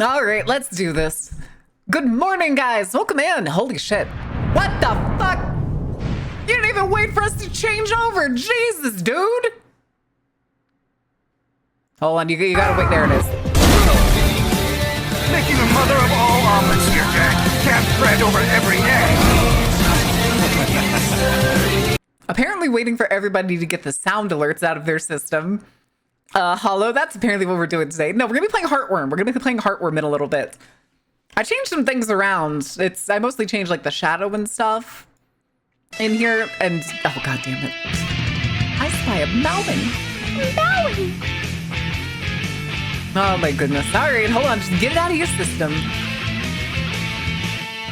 All right, let's do this. Good morning, guys. Welcome in. Holy shit. What the fuck? You didn't even wait for us to change over. Jesus, dude. Hold on, you gotta wait. There it is. Making the mother of all omelets here, Jack. Can't bread over every egg. Apparently waiting for everybody to get the sound alerts out of their system. Hollow, that's apparently what we're doing today. No, we're gonna be playing Heartworm. We're gonna be playing Heartworm in a little bit. I changed some things around. I mostly changed like the shadow and stuff in here, and oh god damn it. I spy a Malvin. Malvin. Oh my goodness. Alright, hold on, just get it out of your system.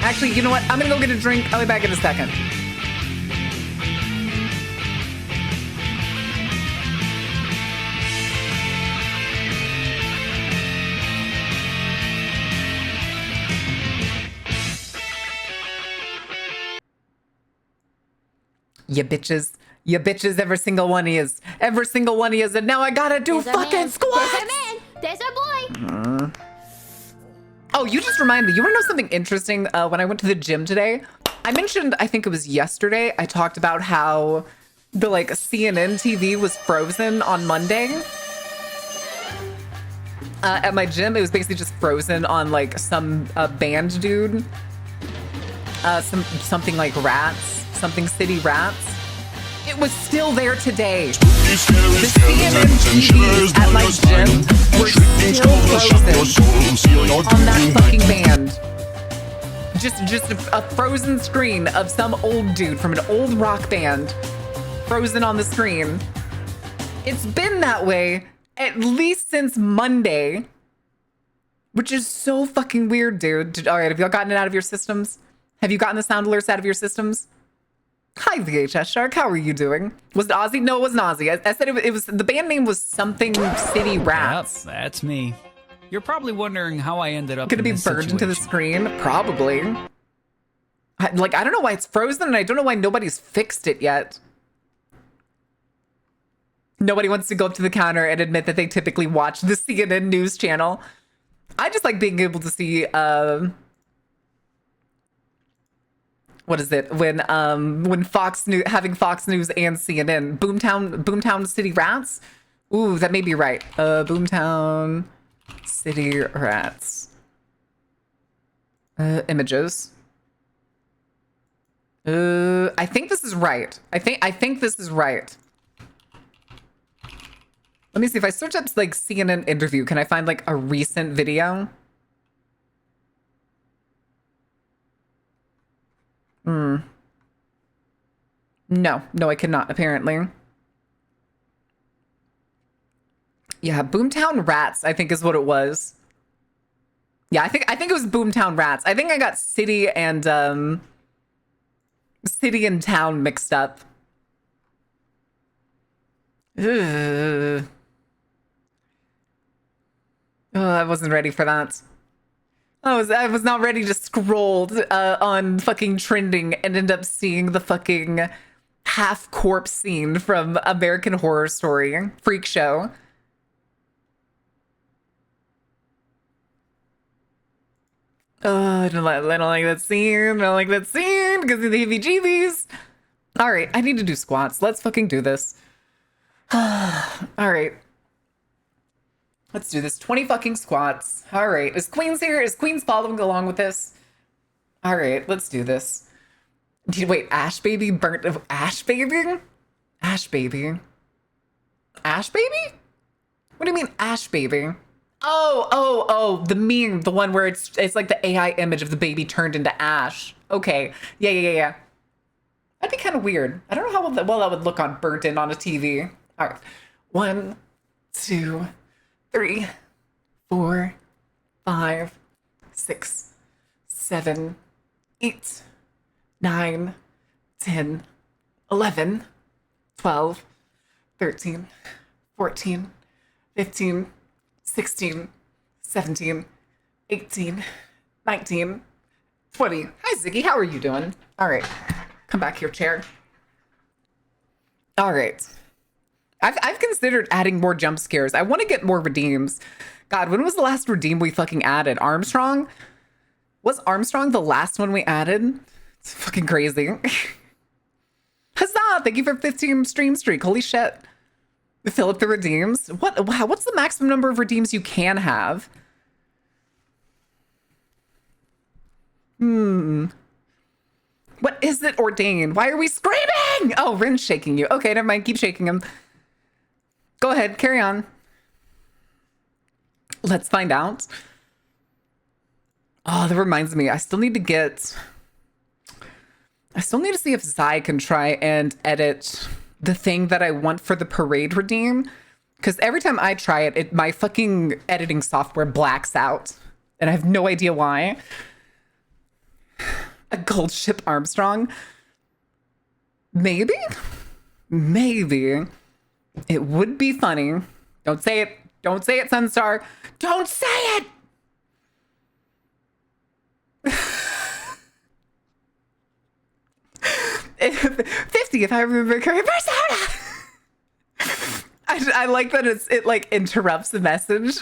Actually, you know what? I'm gonna go get a drink. I'll be back in a second. You bitches, every single one of yous. Every single one of yous, and now I gotta do fucking squats! There's a man! There's a boy! Oh, you just reminded me. You wanna know something interesting? When I went to the gym today, I mentioned, I think it was yesterday, I talked about how the like CNN TV was frozen on Monday. At my gym, it was basically just frozen on like some band dude. Something like Rats. Something City Rats. It was still there today. The CNN TVs at my gym were still frozen on that fucking band. Just a frozen screen of some old dude from an old rock band frozen on the screen. It's been that way at least since Monday, which is so fucking weird, dude. All right, have y'all gotten it out of your systems? Have you gotten the sound alerts out of your systems? Hi, VHS Shark. How are you doing? Was it Ozzy? No, it wasn't Ozzy. I said it was the band name was something City Rats. Yep, that's me. You're probably wondering how I ended up Gonna in be this burned into the situation. screen? Probably. I don't know why it's frozen, and I don't know why nobody's fixed it yet. Nobody wants to go up to the counter and admit that they typically watch the CNN news channel. I just like being able to see, what is it? When Fox News, having Fox News and CNN, Boomtown City Rats? Ooh, that may be right. Boomtown City Rats. Images. I think this is right. I think this is right. Let me see if I search up like CNN interview, can I find like a recent video? No, I cannot, apparently. Yeah, Boomtown Rats, I think is what it was. Yeah, I think it was Boomtown Rats. I think I got city and town mixed up. Ugh. Oh, I wasn't ready for that. I was not ready to scroll on fucking trending and end up seeing the fucking half corpse scene from American Horror Story Freak Show. Oh, I don't like that scene. I don't like that scene because of the heebie-jeebies. All right, I need to do squats. Let's fucking do this. All right. Let's do this. 20 fucking squats. All right. Is Queen's here? Is Queen's following along with this? All right. Let's do this. Wait, Ash Baby burnt... Ash Baby? Ash Baby. Ash Baby? What do you mean Ash Baby? Oh, the meme. The one where it's like the AI image of the baby turned into ash. Okay. Yeah. That'd be kind of weird. I don't know how well that would look on burnt in on a TV. All right. 1, 2... 3, 4, 5, 6, 7, 8, 9, 10, 11, 12, 13, 14, 15, 16, 17, 18, 19, 20. Hi, Ziggy. How are you doing? All right. Come back here, chair. All right. I've considered adding more jump scares. I want to get more redeems. God, when was the last redeem we fucking added? Armstrong? Was Armstrong the last one we added? It's fucking crazy. Huzzah! Thank you for 15 stream streak. Holy shit. Fill up the redeems. Wow, what's the maximum number of redeems you can have? What is it, Ordained? Why are we screaming? Oh, Rin's shaking you. Okay, never mind. Keep shaking him. Go ahead. Carry on. Let's find out. Oh, that reminds me. I still need to see if Zai can try and edit the thing that I want for the parade redeem. Because every time I try it, my fucking editing software blacks out. And I have no idea why. A gold ship Armstrong? Maybe? Maybe. It would be funny. Don't say it. Don't say it, Sunstar. Don't say it! 50 if I remember correctly. Persona! I like that it like interrupts the message.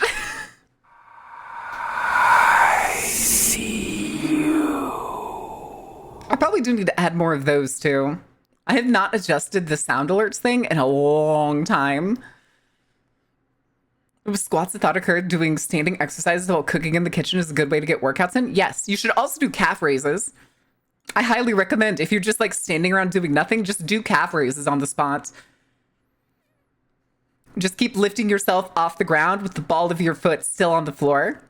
I probably do need to add more of those too. I have not adjusted the sound alerts thing in a long time. With squats, the thought occurred doing standing exercises while cooking in the kitchen is a good way to get workouts in. Yes, you should also do calf raises. I highly recommend if you're just like standing around doing nothing, just do calf raises on the spot. Just keep lifting yourself off the ground with the ball of your foot still on the floor.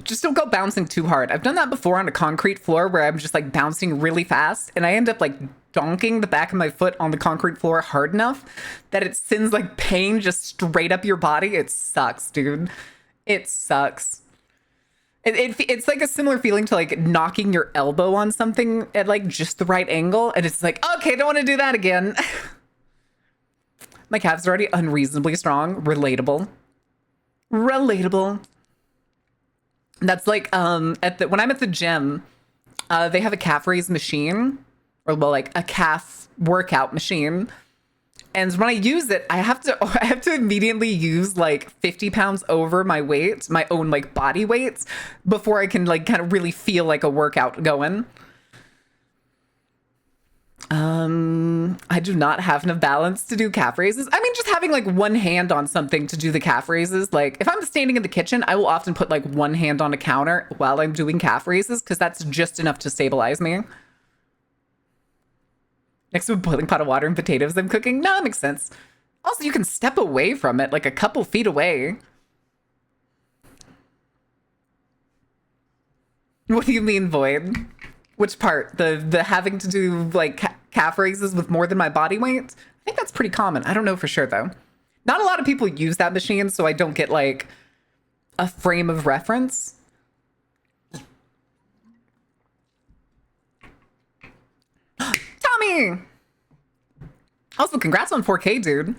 Just don't go bouncing too hard. I've done that before on a concrete floor where I'm just like bouncing really fast and I end up like donking the back of my foot on the concrete floor hard enough that it sends like pain just straight up your body. It sucks, dude. It sucks. It's like a similar feeling to like knocking your elbow on something at like just the right angle. And it's like, okay, don't want to do that again. My calves are already unreasonably strong. Relatable. Relatable. That's like when I'm at the gym, they have a calf raise machine, or well, like a calf workout machine. And when I use it, I have to immediately use like 50 pounds over my weight, my own like body weight, before I can like kind of really feel like a workout going. I do not have enough balance to do calf raises. I mean, just having like one hand on something to do the calf raises. Like if I'm standing in the kitchen, I will often put like one hand on a counter while I'm doing calf raises because that's just enough to stabilize me. Next to a boiling pot of water and potatoes I'm cooking. No, that makes sense. Also, you can step away from it, like a couple feet away. What do you mean, Void? Which part? The having to do like calf raises with more than my body weight? I think that's pretty common. I don't know for sure though. Not a lot of people use that machine, so I don't get like a frame of reference. Tommy! Also, congrats on 4K, dude.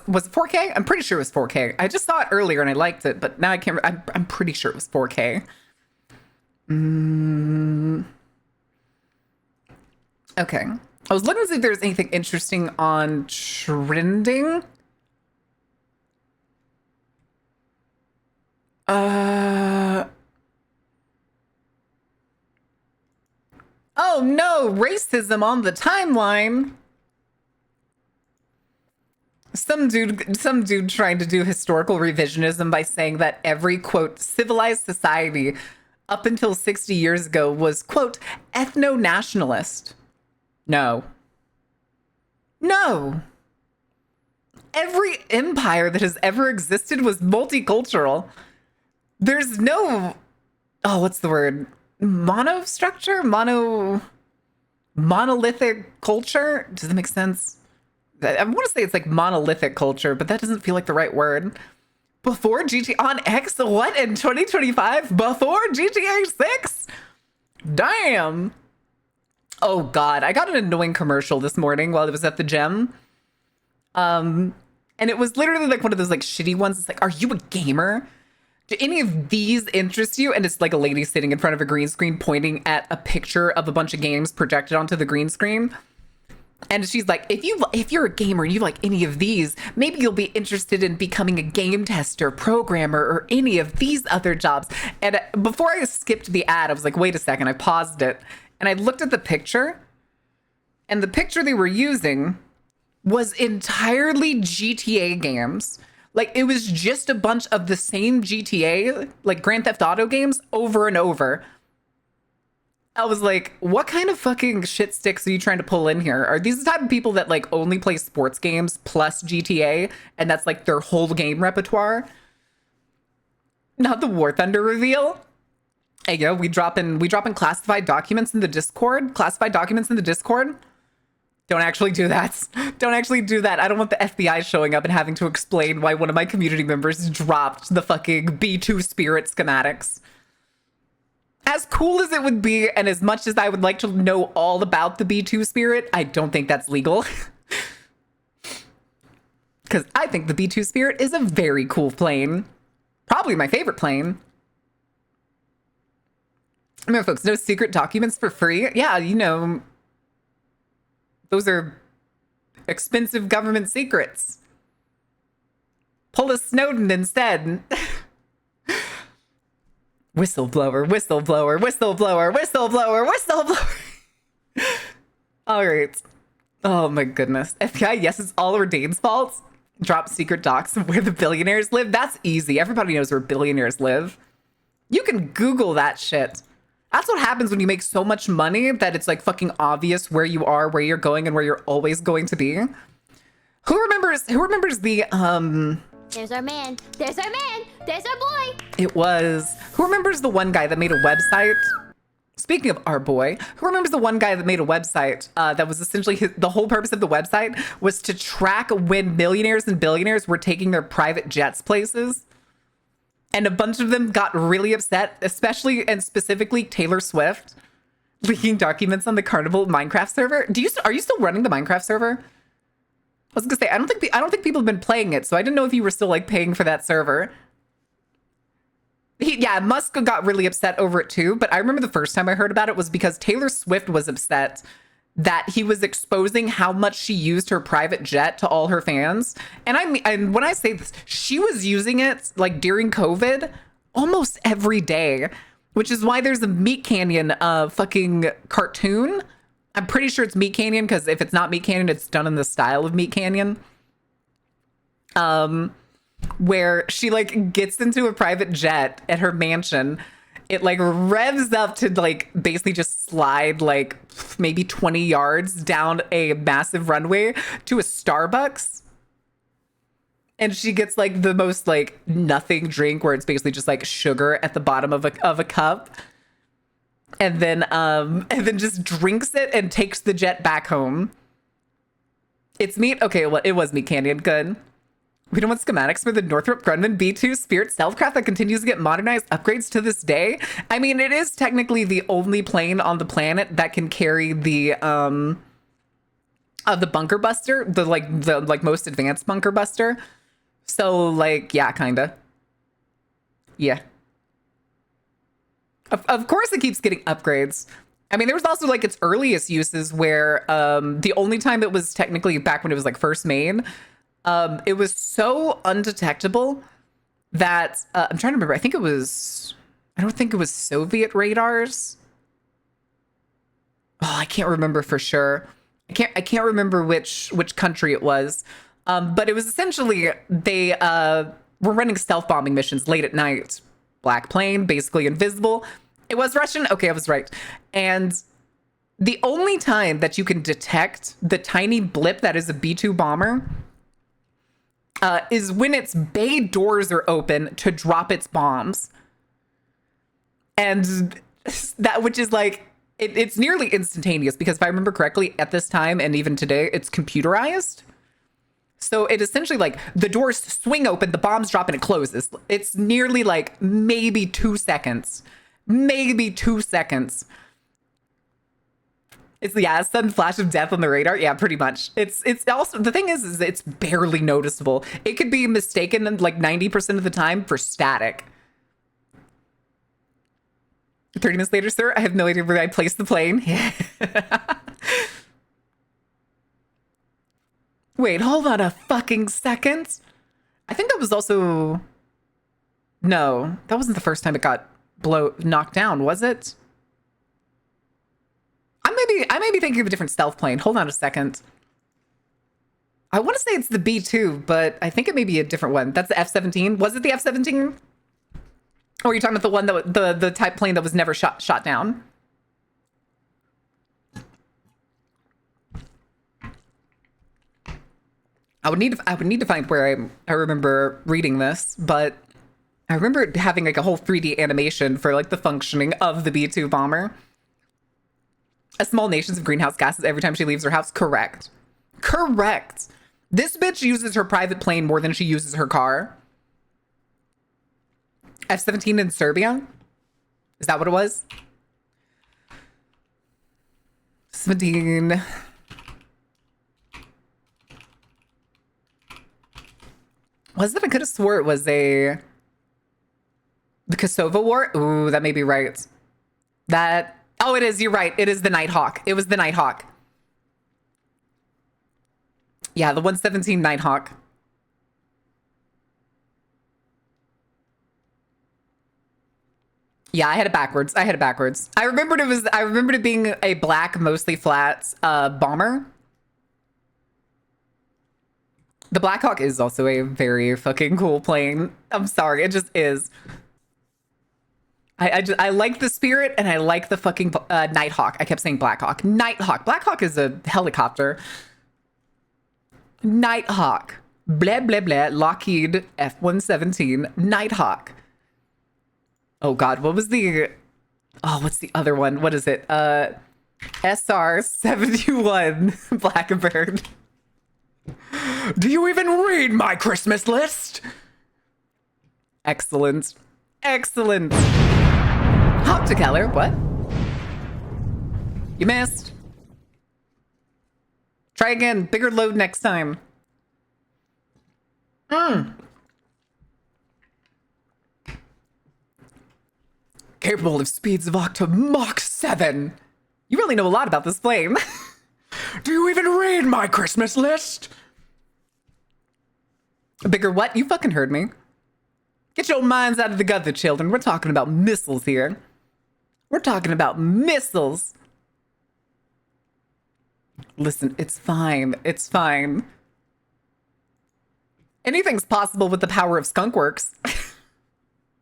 Was it 4K? I'm pretty sure it was 4K. I just saw it earlier and I liked it, but now I can't. I'm pretty sure it was 4K. Okay. I was looking to see if there's anything interesting on trending. Oh no, racism on the timeline. Some dude trying to do historical revisionism by saying that every, quote, civilized society up until 60 years ago was, quote, ethno-nationalist. No. No. Every empire that has ever existed was multicultural. There's no, oh, what's the word? Monostructure? Monolithic culture? Does that make sense? I want to say it's like monolithic culture, but that doesn't feel like the right word. Before GTA on X, what, in 2025? Before GTA 6? Damn. Oh God, I got an annoying commercial this morning while I was at the gym. And it was literally like one of those like shitty ones. It's like, are you a gamer? Do any of these interest you? And it's like a lady sitting in front of a green screen pointing at a picture of a bunch of games projected onto the green screen. And she's like, if you're a gamer and you like any of these, maybe you'll be interested in becoming a game tester, programmer, or any of these other jobs. And before I skipped the ad, I was like, wait a second. I paused it and I looked at the picture, and the picture they were using was entirely GTA games. Like, it was just a bunch of the same GTA, like Grand Theft Auto games, over and over. I was like, what kind of fucking shit sticks are you trying to pull in here? Are these the type of people that like only play sports games plus GTA, and that's like their whole game repertoire? Not the War Thunder reveal. Hey, yo, we drop in classified documents in the Discord. Classified documents in the Discord. Don't actually do that. Don't actually do that. I don't want the FBI showing up and having to explain why one of my community members dropped the fucking B2 Spirit schematics. As cool as it would be, and as much as I would like to know all about the B2 Spirit, I don't think that's legal. Because I think the B2 Spirit is a very cool plane. Probably my favorite plane. Remember, folks, no secret documents for free. Yeah, you know, those are expensive government secrets. Pull a Snowden instead. Whistleblower, whistleblower, whistleblower, whistleblower, whistleblower. All right. Oh my goodness. FBI, yes, it's all Ordain's fault. Drop secret docs of where the billionaires live. That's easy. Everybody knows where billionaires live. You can Google that shit. That's what happens when you make so much money that it's like fucking obvious where you are, where you're going, and where you're always going to be. Who remembers the There's our man. There's our man. There's our boy. It was, who remembers the one guy that made a website? Speaking of our boy, who remembers the one guy that made a website that was essentially the whole purpose of the website was to track when millionaires and billionaires were taking their private jets places? And a bunch of them got really upset, especially and specifically Taylor Swift leaking documents on the Carnival Minecraft server. Are you still running the Minecraft server? I was gonna say, I don't think people have been playing it, so I didn't know if you were still like paying for that server. Musk got really upset over it too, but I remember the first time I heard about it was because Taylor Swift was upset that he was exposing how much she used her private jet to all her fans. And I mean, when I say this, she was using it like during COVID almost every day, which is why there's a Meat Canyon fucking cartoon. I'm pretty sure it's Meat Canyon, because if it's not Meat Canyon, it's done in the style of Meat Canyon. Where she like gets into a private jet at her mansion. It like revs up to like basically just slide like maybe 20 yards down a massive runway to a Starbucks. And she gets like the most like nothing drink where it's basically just like sugar at the bottom of a cup. And then just drinks it and takes the jet back home. It's meat. Okay, well, it was Meat Canyon. Good. We don't want schematics for the Northrop Grumman B2 Spirit stealthcraft that continues to get modernized upgrades to this day. I mean, it is technically the only plane on the planet that can carry the bunker buster, the most advanced bunker buster. So like, yeah, kinda. Yeah. Of course it keeps getting upgrades. I mean, there was also like its earliest uses where the only time it was technically back when it was like first made, it was so undetectable that I'm trying to remember. I don't think it was Soviet radars. Oh, I can't remember for sure. I can't remember which country it was. But it was essentially they were running stealth bombing missions late at night. Black plane, basically invisible. It was Russian. Okay, I was right. And the only time that you can detect the tiny blip that is a B-2 bomber is when its bay doors are open to drop its bombs. And that, which is like, it's nearly instantaneous, because if I remember correctly, at this time and even today, it's computerized. So it essentially like the doors swing open, the bombs drop, and it closes. It's nearly like maybe 2 seconds. Maybe 2 seconds. It's a sudden flash of death on the radar. Yeah, pretty much. It's also, the thing is it's barely noticeable. It could be mistaken like 90% of the time for static. 30 minutes later, sir, I have no idea where I placed the plane. Wait, hold on a fucking second. I think that was also... No, that wasn't the first time it got knocked down, was it? I may be thinking of a different stealth plane. Hold on a second. I want to say it's the B2, but I think it may be a different one. That's the F-17. Was it the F-17? Or are you talking about the one that the type plane that was never shot down? I would need to find where I remember reading this, but I remember having like a whole 3D animation for like the functioning of the B2 bomber. A small nations of greenhouse gases every time she leaves her house. Correct. Correct. This bitch uses her private plane more than she uses her car. F-17 in Serbia? Is that what it was? 17. Was it? I could have swore it was the Kosovo War? Ooh, that may be right. Oh, it is. You're right. It is the Nighthawk. It was the Nighthawk. Yeah, the 117 Nighthawk. Yeah, I had it backwards. I remembered it being a black, mostly flat bomber. The Blackhawk is also a very fucking cool plane. I'm sorry, it just is. I like the Spirit and I like the fucking Nighthawk. I kept saying Blackhawk. Nighthawk. Blackhawk is a helicopter. Nighthawk. Blah, blah, blah. Lockheed F-117. Nighthawk. Oh, God. What was the... Oh, what's the other one? What is it? SR-71 Blackbird. Do you even read my Christmas list? Excellent. Excellent. Hop to Keller. What? You missed. Try again. Bigger load next time. Capable of speeds of Mach 7. You really know a lot about this plane. Do you even read my Christmas list? Bigger what? You fucking heard me. Get your minds out of the gutter, children. We're talking about missiles here. We're talking about missiles. Listen, it's fine. It's fine. Anything's possible with the power of Skunkworks.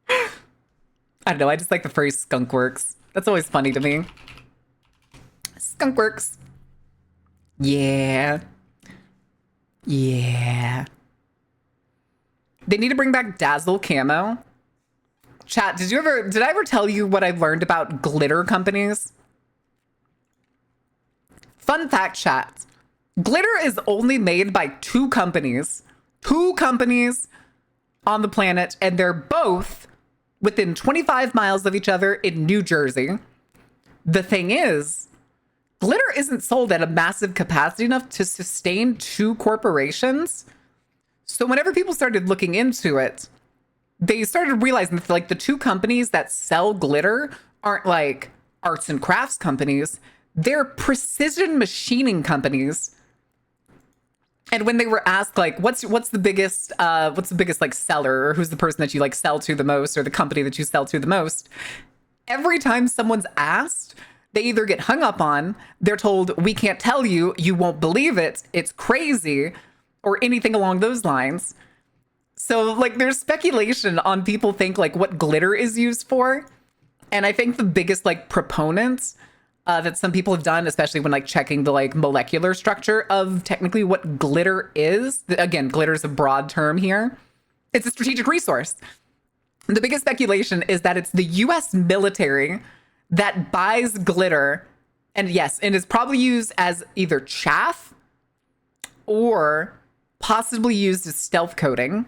I don't know. I just like the phrase Skunkworks. That's always funny to me. Skunkworks. Yeah. Yeah. They need to bring back Dazzle camo. Chat, did I ever tell you what I learned about glitter companies? Fun fact, chat. Glitter is only made by two companies. Two companies on the planet, and they're both within 25 miles of each other in New Jersey. The thing is, glitter isn't sold at a massive capacity enough to sustain two corporations. So whenever people started looking into it, they started realizing that like the two companies that sell glitter aren't like arts and crafts companies. They're precision machining companies. And when they were asked like, what's the biggest like seller, or who's the person that you like sell to the most, or the company that you sell to the most, every time someone's asked, they either get hung up on, they're told, we can't tell you, you won't believe it, it's crazy, or anything along those lines. So like there's speculation on people think like what glitter is used for. And I think the biggest like proponents that some people have done, especially when like checking the like molecular structure of technically what glitter is. Again, glitter is a broad term here. It's a strategic resource. The biggest speculation is that it's the US military that buys glitter. And yes, it is probably used as either chaff or possibly used as stealth coating.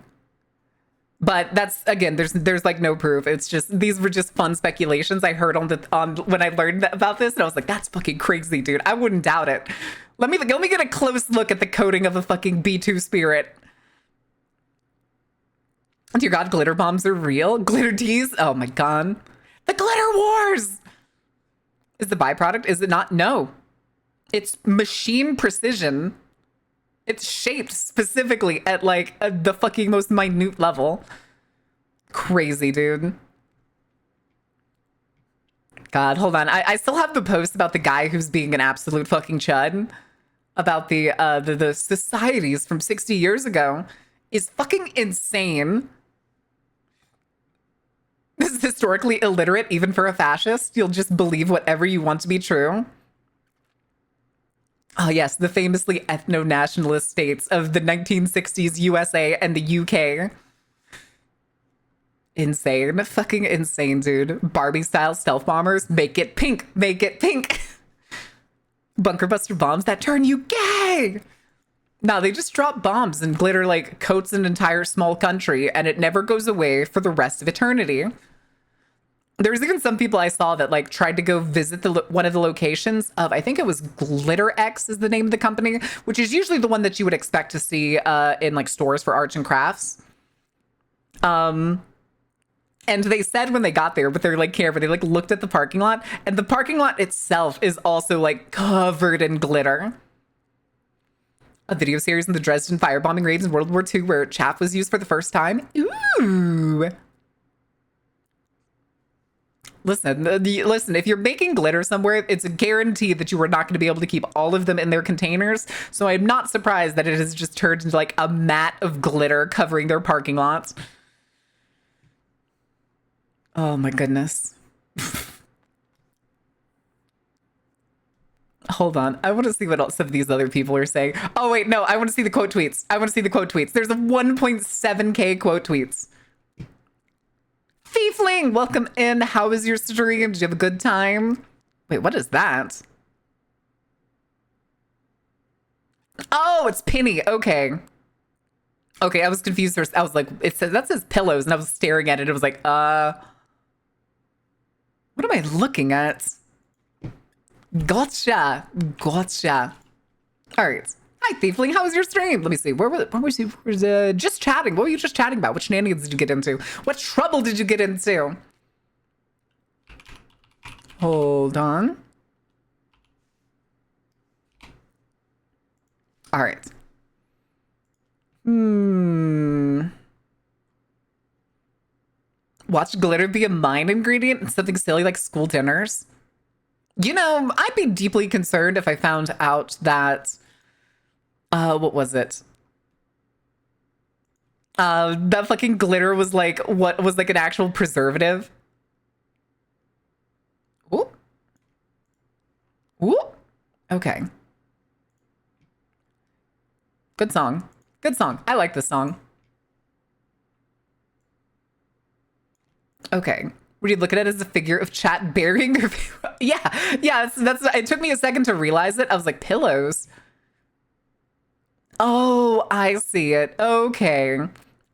But that's, again, there's like no proof. It's just, these were just fun speculations I heard on when I learned about this, and I was like, that's fucking crazy, dude. I wouldn't doubt it. Let me get a close look at the coating of a fucking B2 Spirit. Dear God, glitter bombs are real. Glitter teas. Oh my God. The glitter wars is the byproduct. Is it not? No. It's machine precision It's shaped specifically at like the fucking most minute level. Crazy, dude. God, hold on. I still have the post about the guy who's being an absolute fucking chud. About the societies from 60 years ago is fucking insane. This is historically illiterate, even for a fascist. You'll just believe whatever you want to be true. Oh, yes, the famously ethno-nationalist states of the 1960s USA and the UK. Insane. Fucking insane, dude. Barbie-style stealth bombers. Make it pink. Make it pink. Bunker buster bombs that turn you gay. No, they just drop bombs and glitter like coats an entire small country, and it never goes away for the rest of eternity. There's even some people I saw that like tried to go visit one of the locations of, I think it was Glitter X is the name of the company, which is usually the one that you would expect to see in like stores for arts and crafts. And they said when they got there with their like camera, they like looked at the parking lot, and the parking lot itself is also like covered in glitter. A video series in the Dresden firebombing raids in World War II where chaff was used for the first time. Ooh. Listen, if you're making glitter somewhere, it's a guarantee that you are not going to be able to keep all of them in their containers. So I'm not surprised that it has just turned into like a mat of glitter covering their parking lots. Oh my goodness. Hold on. I want to see what else some of these other people are saying. Oh, wait, no. I want to see the quote tweets. There's a 1.7K quote tweets. Fiefling, welcome in. How was your stream? Did you have a good time? Wait, what is that? Oh, it's Penny. Okay. Okay, I was confused. I was like, that says pillows, and I was staring at it. It was like, what am I looking at? Gotcha. All right. Hi, Thiefling. How was your stream? Let me see. Where was you? Just chatting. What were you just chatting about? What shenanigans did you get into? What trouble did you get into? Hold on. All right. Watch glitter be a mine ingredient in something silly like school dinners. You know, I'd be deeply concerned if I found out that, what was it? That fucking glitter was like, what was like an actual preservative. Ooh. Ooh. Okay. Good song. Good song. I like this song. Okay. Would you look at it as a figure of chat burying their... yeah, that's it took me a second to realize it. I was like, pillows. Oh, I see it. Okay.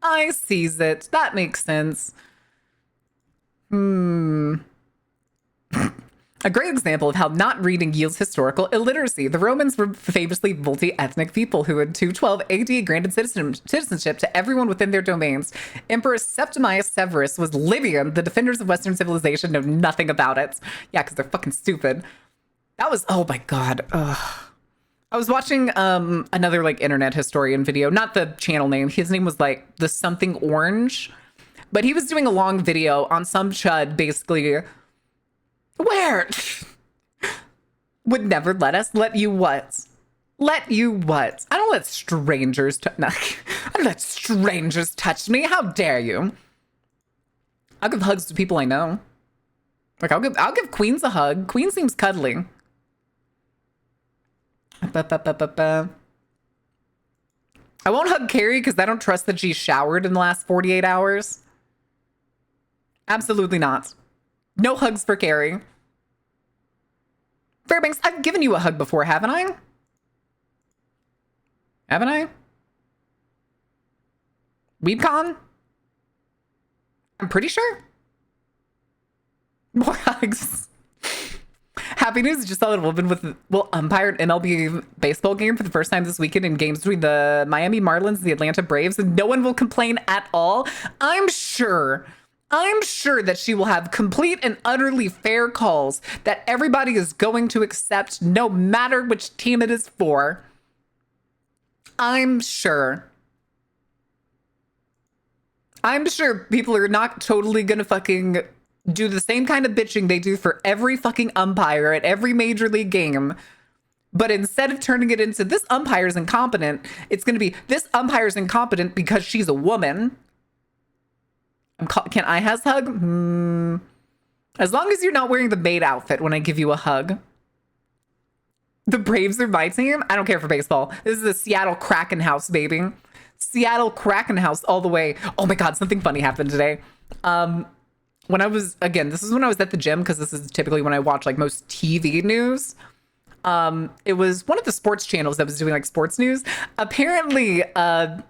I sees it. That makes sense. A great example of how not reading yields historical illiteracy. The Romans were famously multi-ethnic people who in 212 AD granted citizenship to everyone within their domains. Emperor Septimius Severus was Libyan. The defenders of Western civilization know nothing about it. Yeah, because they're fucking stupid. That was, oh my God. Ugh. I was watching another like internet historian video, not the channel name. His name was like the something orange, but he was doing a long video on some chud basically where would never let us let you what? Let you what? I don't let strangers I don't let strangers touch me. How dare you? I'll give hugs to people I know. Like I'll give Queens a hug. Queen seems cuddly. I won't hug Carrie because I don't trust that she showered in the last 48 hours. Absolutely not. No hugs for Carrie. Fairbanks, I've given you a hug before, haven't I? Haven't I? WeebCon? I'm pretty sure. More hugs. Happy news, just saw a woman will umpire an MLB baseball game for the first time this weekend in games between the Miami Marlins and the Atlanta Braves, and no one will complain at all. I'm sure that she will have complete and utterly fair calls that everybody is going to accept no matter which team it is for. I'm sure people are not totally gonna fucking do the same kind of bitching they do for every fucking umpire at every major league game. But instead of turning it into this umpire's incompetent, it's going to be this umpire's incompetent because she's a woman. Can I has hug? As long as you're not wearing the maid outfit when I give you a hug. The Braves are my team. I don't care for baseball. This is a Seattle Kraken house, baby. Seattle Kraken house all the way. Oh my God, something funny happened today. When I was, again, this is when I was at the gym, because this is typically when I watch like most TV news. It was one of the sports channels that was doing like sports news. Apparently, a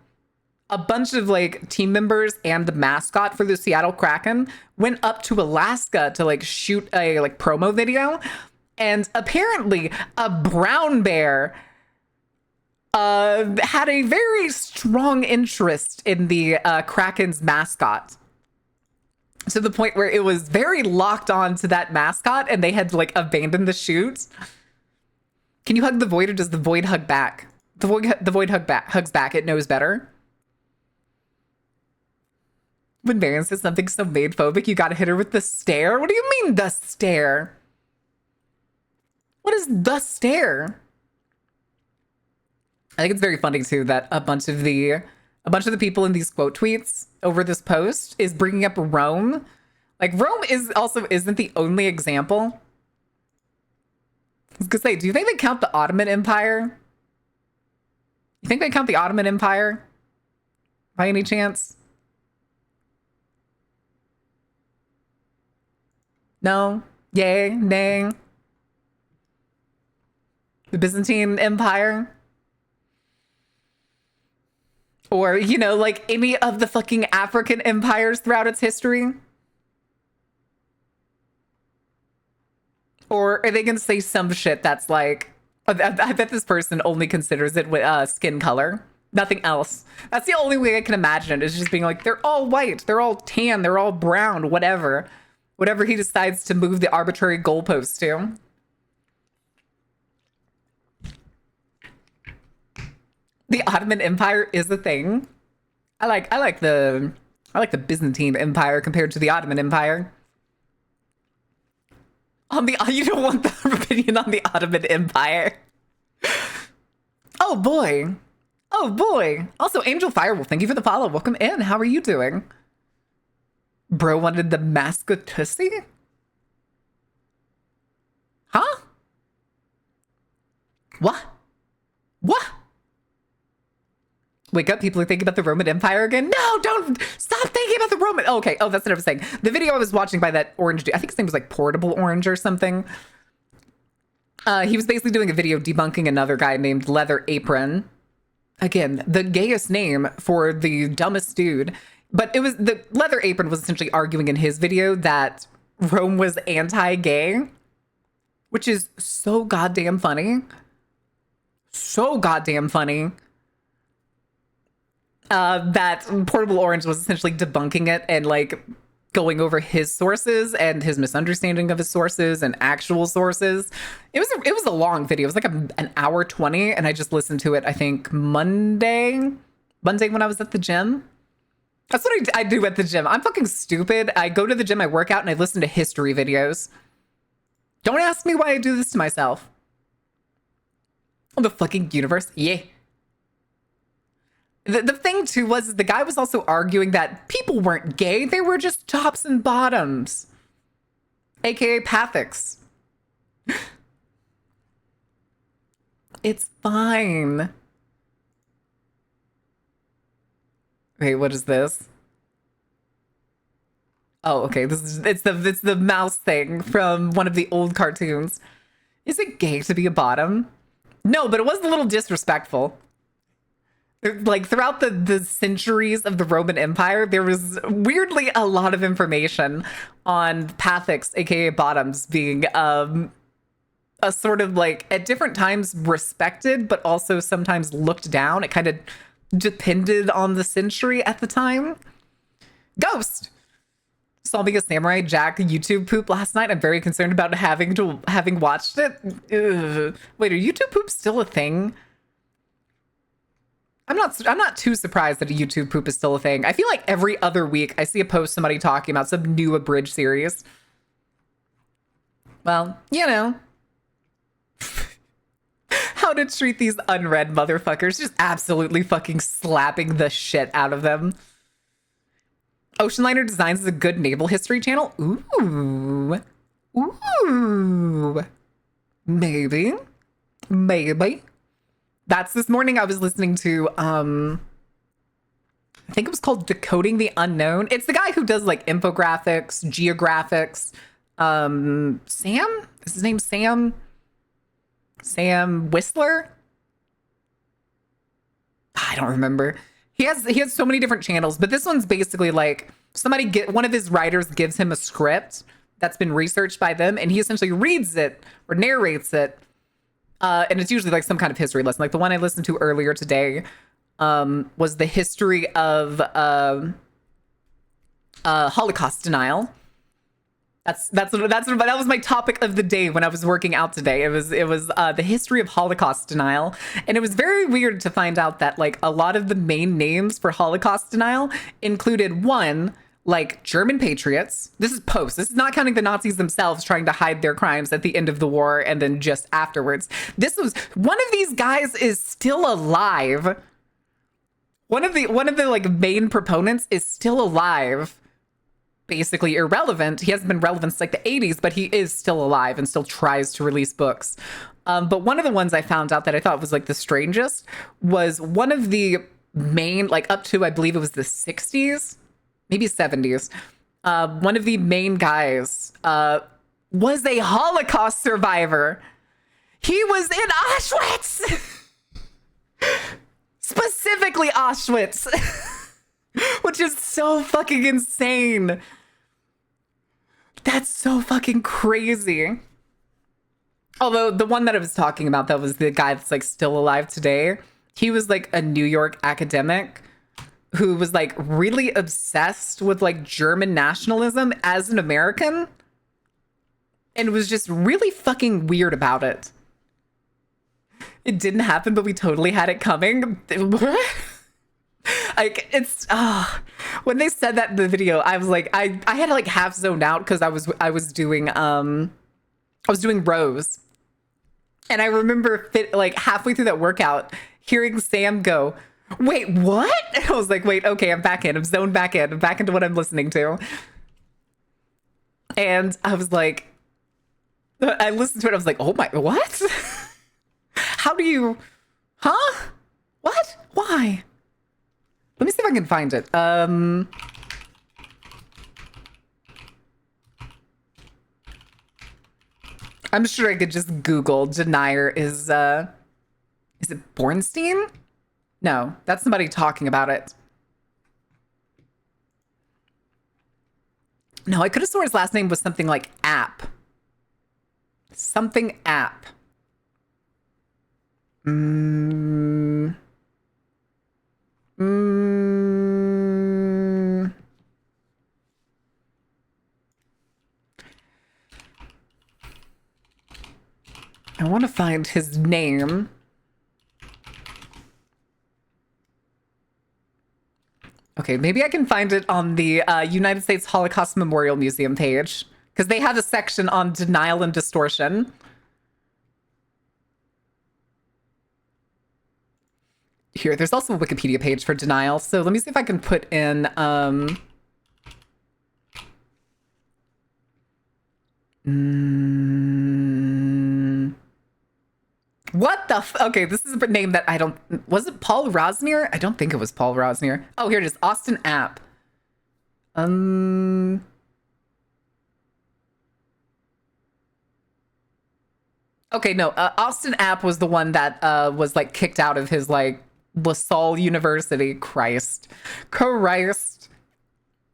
bunch of like team members and the mascot for the Seattle Kraken went up to Alaska to like shoot a like promo video. And apparently a brown bear had a very strong interest in the Kraken's mascot. To the point where it was very locked on to that mascot and they had to like abandon the shoot. Can you hug the void, or does the void hug back? The void hugs back. It knows better. When Marion says something so maid phobic, you gotta hit her with the stare. What do you mean the stare? What is the stare? I think it's very funny too that a bunch of the people in these quote tweets over this post is bringing up Rome. Like Rome isn't the only example. I was gonna say, do you think they count the Ottoman Empire? You think they count the Ottoman Empire? By any chance? No? Yay? Nay? The Byzantine Empire? Or, you know, like any of the fucking African empires throughout its history? Or are they going to say some shit that's like, I bet this person only considers it with skin color, nothing else. That's the only way I can imagine it, is just being like, they're all white, they're all tan, they're all brown, whatever. Whatever he decides to move the arbitrary goalposts to. The Ottoman Empire is a thing. I like the Byzantine Empire compared to the Ottoman Empire. You don't want the opinion on the Ottoman Empire. Oh boy. Oh boy. Also, Angel Firewolf, thank you for the follow. Welcome in. How are you doing? Bro wanted the mascatussy? Huh? What? What? Wake up, people are thinking about the Roman Empire again. No, don't stop thinking about the Roman. Oh, okay. Oh, that's what I was saying. The video I was watching by that orange dude, I think his name was like Portable Orange or something. He was basically doing a video debunking another guy named Leather Apron. Again, the gayest name for the dumbest dude. But it was the Leather Apron was essentially arguing in his video that Rome was anti-gay, which is so goddamn funny. So goddamn funny. That Portable Orange was essentially debunking it and like going over his sources and his misunderstanding of his sources and actual sources. It was a long video. It was like an hour 20, and I just listened to it, I think Monday when I was at the gym. That's what I do at the gym. I'm fucking stupid. I go to the gym, I work out, and I listen to history videos. Don't ask me why I do this to myself. Oh, the fucking universe. Yeah. The thing, too, was the guy was also arguing that people weren't gay. They were just tops and bottoms. AKA Pathics. It's fine. Wait, what is this? Oh, okay. It's the mouse thing from one of the old cartoons. Is it gay to be a bottom? No, but it was a little disrespectful. Like throughout the centuries of the Roman Empire, there was weirdly a lot of information on Pathics, aka bottoms, being a sort of like at different times respected, but also sometimes looked down. It kind of depended on the century at the time. Ghost! Saw me a Samurai Jack YouTube poop last night. I'm very concerned about having watched it. Ugh. Wait, are YouTube poops still a thing? I'm not too surprised that a YouTube poop is still a thing. I feel like every other week I see a post somebody talking about some new abridged series. Well, you know. How to treat these unread motherfuckers. Just absolutely fucking slapping the shit out of them. Oceanliner Designs is a good naval history channel. Ooh. Ooh. Maybe. Maybe. That's this morning I was listening to, I think it was called Decoding the Unknown. It's the guy who does like infographics, geographics. Sam? Is his name Sam? Sam Whistler? I don't remember. He has so many different channels, but this one's basically like one of his writers gives him a script that's been researched by them, and he essentially reads it or narrates it. And it's usually like some kind of history lesson. Like the one I listened to earlier today was the history of Holocaust denial. That was my topic of the day when I was working out today. It was the history of Holocaust denial, and it was very weird to find out that like a lot of the main names for Holocaust denial included one, like German patriots. This is post. This is not counting the Nazis themselves trying to hide their crimes at the end of the war and then just afterwards. This was one of these guys is still alive. One of the like main proponents is still alive. Basically irrelevant. He hasn't been relevant since like the 80s, but he is still alive and still tries to release books. But one of the ones I found out that I thought was like the strangest was one of the main, like up to, I believe it was the 60s, maybe 70s. One of the main guys was a Holocaust survivor. He was in Auschwitz. Specifically Auschwitz. Which is so fucking insane. That's so fucking crazy. Although the one that I was talking about, that was the guy that's like still alive today. He was like a New York academic who was like really obsessed with like German nationalism as an American and was just really fucking weird about it. It didn't happen, but we totally had it coming. Like it's when they said that in the video, I was like I had like half zoned out because I was doing rows, and I remember like halfway through that workout hearing Sam go, "Wait, what?" And I was like, "Wait, okay, I'm back in. I'm zoned back in. I'm back into what I'm listening to." And I was like, I listened to it. I was like, "Oh my, what? How do you, huh? What? Why?" Let me see if I can find it. I'm sure I could just Google denier is it Bornstein? No, that's somebody talking about it. No, I could have sworn his last name was something like App. Something App. I want to find his name. Okay, maybe I can find it on the United States Holocaust Memorial Museum page, because they have a section on denial and distortion. Here, there's also a Wikipedia page for denial, so let me see if I can put in what the okay, this is a name that I don't... Was it Paul Rosnier? I don't think it was Paul Rosnier. Oh, here it is. Austin App. Okay, no. Austin App was the one that was like kicked out of his like LaSalle University. Christ.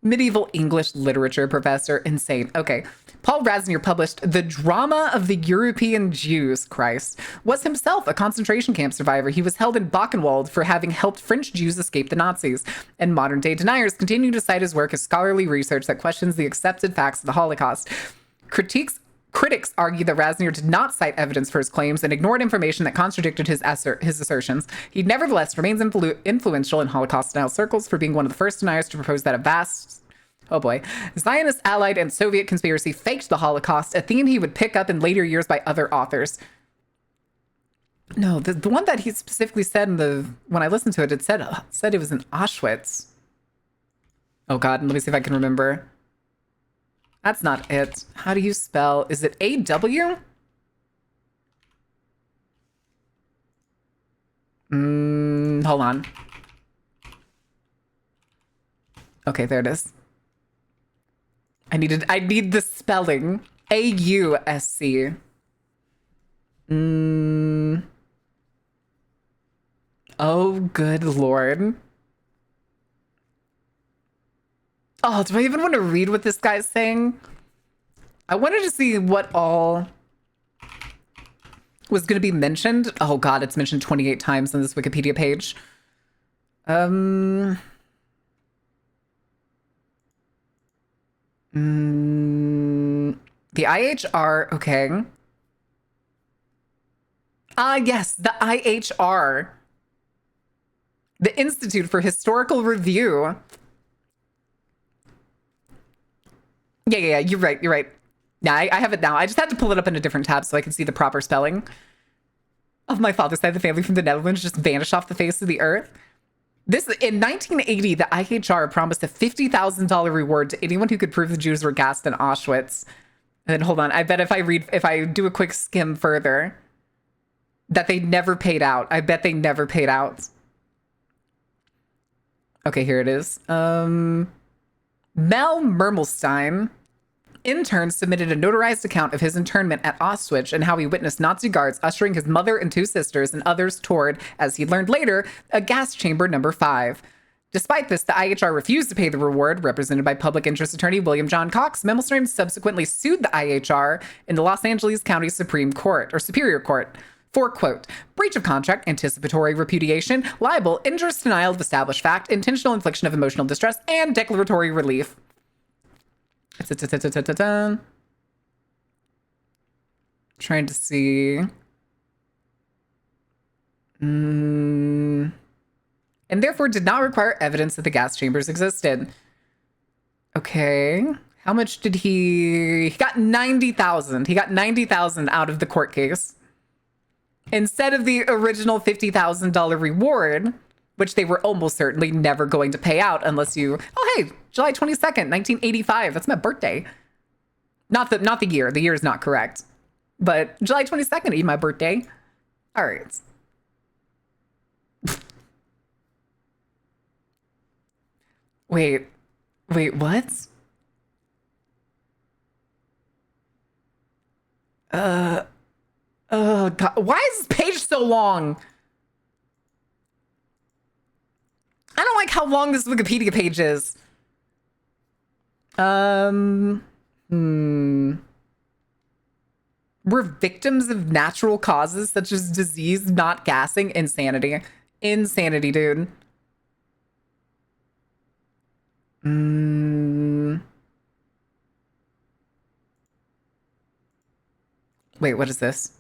Medieval English literature professor. Insane. Okay. Paul Rosnier published The Drama of the European Jews, Christ, was himself a concentration camp survivor. He was held in Buchenwald for having helped French Jews escape the Nazis. And modern-day deniers continue to cite his work as scholarly research that questions the accepted facts of the Holocaust, critiques Critics argue that Rasnier did not cite evidence for his claims and ignored information that contradicted his assertions. He nevertheless remains influential in Holocaust-style circles for being one of the first deniers to propose that a vast, oh boy, Zionist, Allied, and Soviet conspiracy faked the Holocaust, a theme he would pick up in later years by other authors. No, the one that he specifically said when I listened to it, it said it was in Auschwitz. Oh God, let me see if I can remember. That's not it. How do you spell? Is it A-W? Hold on. Okay, there it is. I need the spelling. A-U-S-C. Oh, good Lord. Oh, do I even want to read what this guy's saying? I wanted to see what all was going to be mentioned. Oh God, it's mentioned 28 times on this Wikipedia page. The IHR, okay. Yes, the IHR. The Institute for Historical Review. Yeah, you're right. Yeah, I have it now. I just had to pull it up in a different tab so I could see the proper spelling of my father's side of the family from the Netherlands just vanished off the face of the earth. In 1980, the IHR promised a $50,000 reward to anyone who could prove the Jews were gassed in Auschwitz. And then hold on, I bet if I do a quick skim further, that they never paid out. I bet they never paid out. Okay, here it is. Mel Mermelstein, in turn, submitted a notarized account of his internment at Auschwitz and how he witnessed Nazi guards ushering his mother and two sisters and others toward, as he learned later, a gas chamber number 5. Despite this, the IHR refused to pay the reward. Represented by public interest attorney William John Cox, Mermelstein subsequently sued the IHR in the Los Angeles County Superior Court for, quote, breach of contract, anticipatory repudiation, libel, injurious denial of established fact, intentional infliction of emotional distress, and declaratory relief. Trying to see. And therefore did not require evidence that the gas chambers existed. Okay. How much did he got 90,000. He got 90,000 out of the court case. Instead of the original $50,000 reward, which they were almost certainly never going to pay out unless you, oh, hey, July 22nd, 1985. That's my birthday. Not the year. The year is not correct. But July 22nd is my birthday. All right. Wait, what? Oh, God. Why is this page so long? I don't like how long this Wikipedia page is. Were victims of natural causes such as disease, not gassing? Insanity. Insanity, dude. Wait, what is this?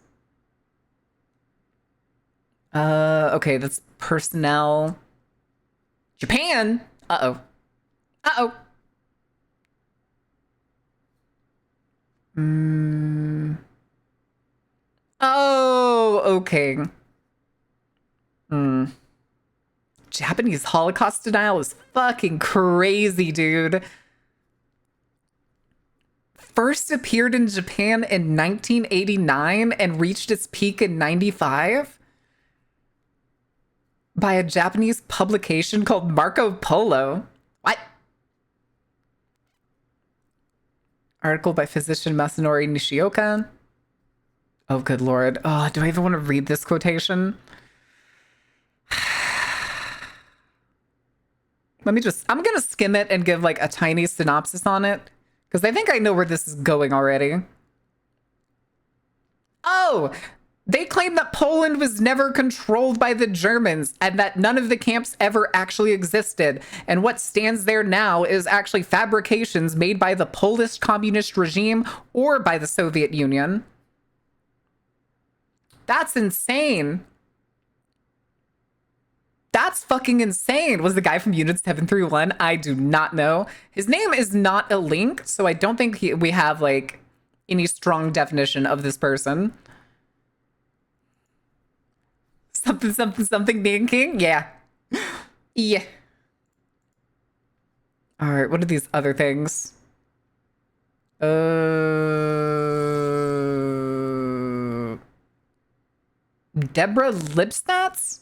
Okay, that's personnel. Japan? Uh-oh. Uh-oh. Oh, okay. Japanese Holocaust denial is fucking crazy, dude. First appeared in Japan in 1989 and reached its peak in 95 by a Japanese publication called Marco Polo. What? Article by physician Masanori Nishioka. Oh, good Lord. Oh, do I even want to read this quotation? I'm going to skim it and give like a tiny synopsis on it, because I think I know where this is going already. Oh, They claim that Poland was never controlled by the Germans and that none of the camps ever actually existed. And what stands there now is actually fabrications made by the Polish communist regime or by the Soviet Union. That's insane. That's fucking insane. Was the guy from Unit 731? I do not know. His name is not a link, so I don't think we have like any strong definition of this person. Something, something, something being king? Yeah. Yeah. All right, what are these other things? Deborah Lipstats?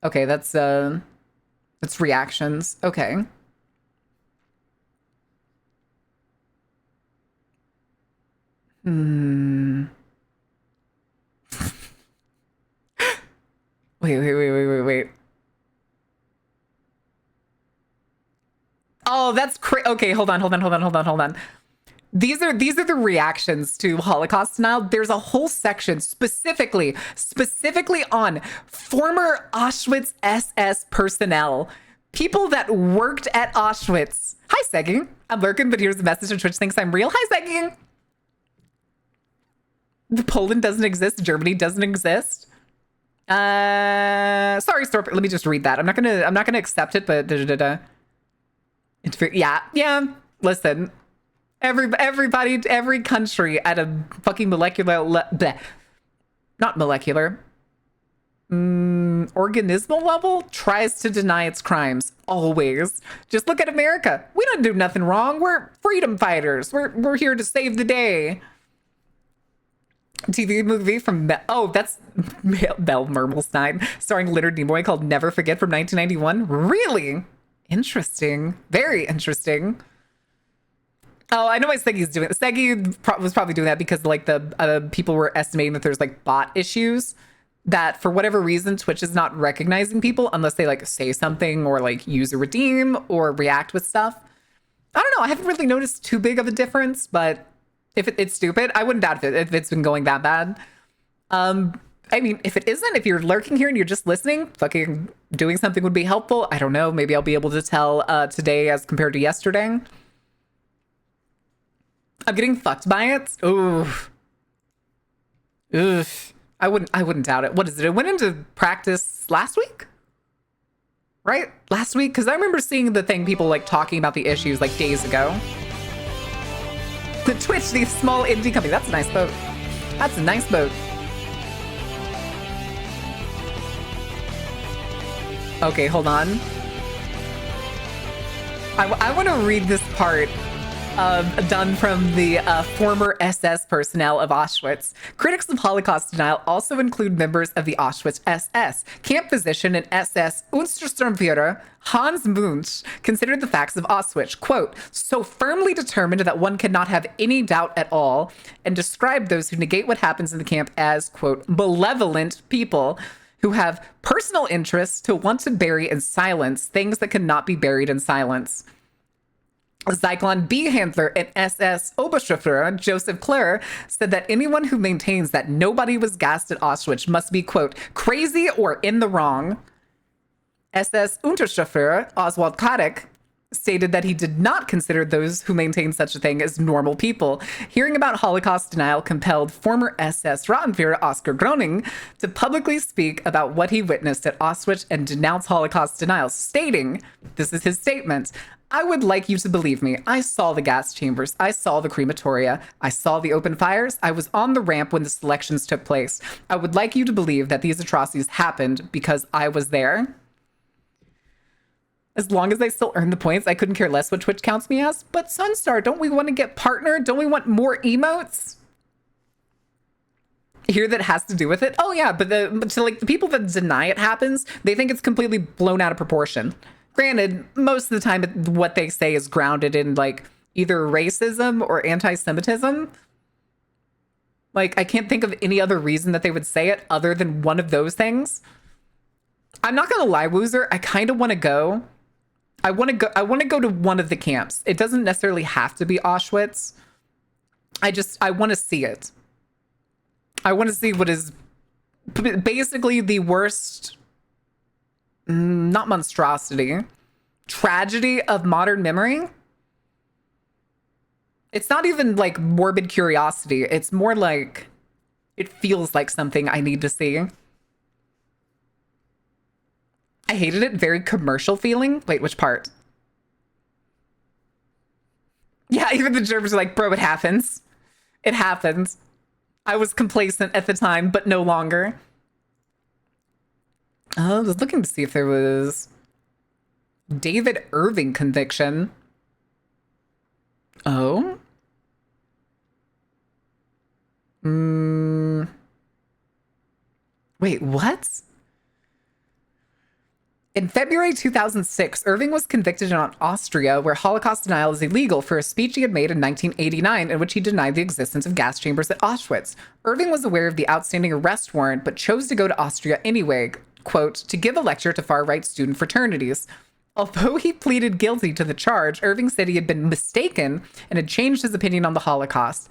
Okay, that's reactions. Okay. Wait. Oh, that's crazy. Okay, hold on. These are the reactions to Holocaust denial. There's a whole section specifically on former Auschwitz SS personnel, people that worked at Auschwitz. Hi, Segging. I'm lurking, but here's the message on Twitch thinks I'm real. Hi, Segging. Poland doesn't exist. Germany doesn't exist. Sorry, Storp. Let me just read that. I'm not gonna accept it, but yeah. Listen, everybody, every country at a fucking organismal level tries to deny its crimes. Always. Just look at America. We don't do nothing wrong. We're freedom fighters. We're here to save the day. TV movie from that's Belle Mermelstein starring Leonard Nimoy called Never Forget from 1991. Really interesting, very interesting. Oh, I know why Seggy's doing it. Seggy was probably doing that because like the people were estimating that there's like bot issues that for whatever reason Twitch is not recognizing people unless they like say something or like use a redeem or react with stuff. I don't know. I haven't really noticed too big of a difference, but if it's stupid, I wouldn't doubt it if it's been going that bad. I mean, if it isn't, if you're lurking here and you're just listening, fucking doing something would be helpful. I don't know. Maybe I'll be able to tell today as compared to yesterday. I'm getting fucked by it. Oof. I wouldn't doubt it. What is it? It went into practice last week? Right? Last week? Because I remember seeing the thing, people like talking about the issues like days ago. The Twitch, the small indie company. That's a nice boat. That's a nice boat. Okay, hold on. I want to read this part done from the former SS personnel of Auschwitz. Critics of Holocaust denial also include members of the Auschwitz SS. Camp physician and SS Untersturmführer Hans Wunsch considered the facts of Auschwitz, quote, so firmly determined that one cannot have any doubt at all, and described those who negate what happens in the camp as, quote, malevolent people who have personal interests to want to bury in silence things that cannot be buried in silence. Zyklon B. Handler and SS Oberstufführer Joseph Kleur said that anyone who maintains that nobody was gassed at Auschwitz must be, quote, crazy or in the wrong. SS Untersturmführer Oswald Kadek stated that he did not consider those who maintain such a thing as normal people. Hearing about Holocaust denial compelled former SS Rattenführer Oskar Groening to publicly speak about what he witnessed at Auschwitz and denounce Holocaust denial, stating, this is his statement, I would like you to believe me. I saw the gas chambers. I saw the crematoria. I saw the open fires. I was on the ramp when the selections took place. I would like you to believe that these atrocities happened because I was there. As long as I still earn the points, I couldn't care less what Twitch counts me as. But Sunstar, don't we want to get partnered? Don't we want more emotes? Here that has to do with it? Oh yeah, but to like the people that deny it happens, they think it's completely blown out of proportion. Granted, most of the time what they say is grounded in like either racism or anti-Semitism. Like I can't think of any other reason that they would say it other than one of those things. I'm not gonna lie, Woozer, I kind of want to go. I want to go to one of the camps. It doesn't necessarily have to be Auschwitz. I want to see it. I want to see what is basically the worst, not monstrosity, tragedy of modern memory. It's not even like morbid curiosity. It's more like it feels like something I need to see. I hated it. Very commercial feeling. Wait, which part? Yeah, even the Germans are like, bro, it happens. It happens. I was complacent at the time, but no longer. I was looking to see if there was David Irving conviction. Oh? Wait, what? In February 2006, Irving was convicted in Austria, where Holocaust denial is illegal, for a speech he had made in 1989 in which he denied the existence of gas chambers at Auschwitz. Irving was aware of the outstanding arrest warrant, but chose to go to Austria anyway, quote, to give a lecture to far-right student fraternities. Although he pleaded guilty to the charge, Irving said he had been mistaken and had changed his opinion on the Holocaust.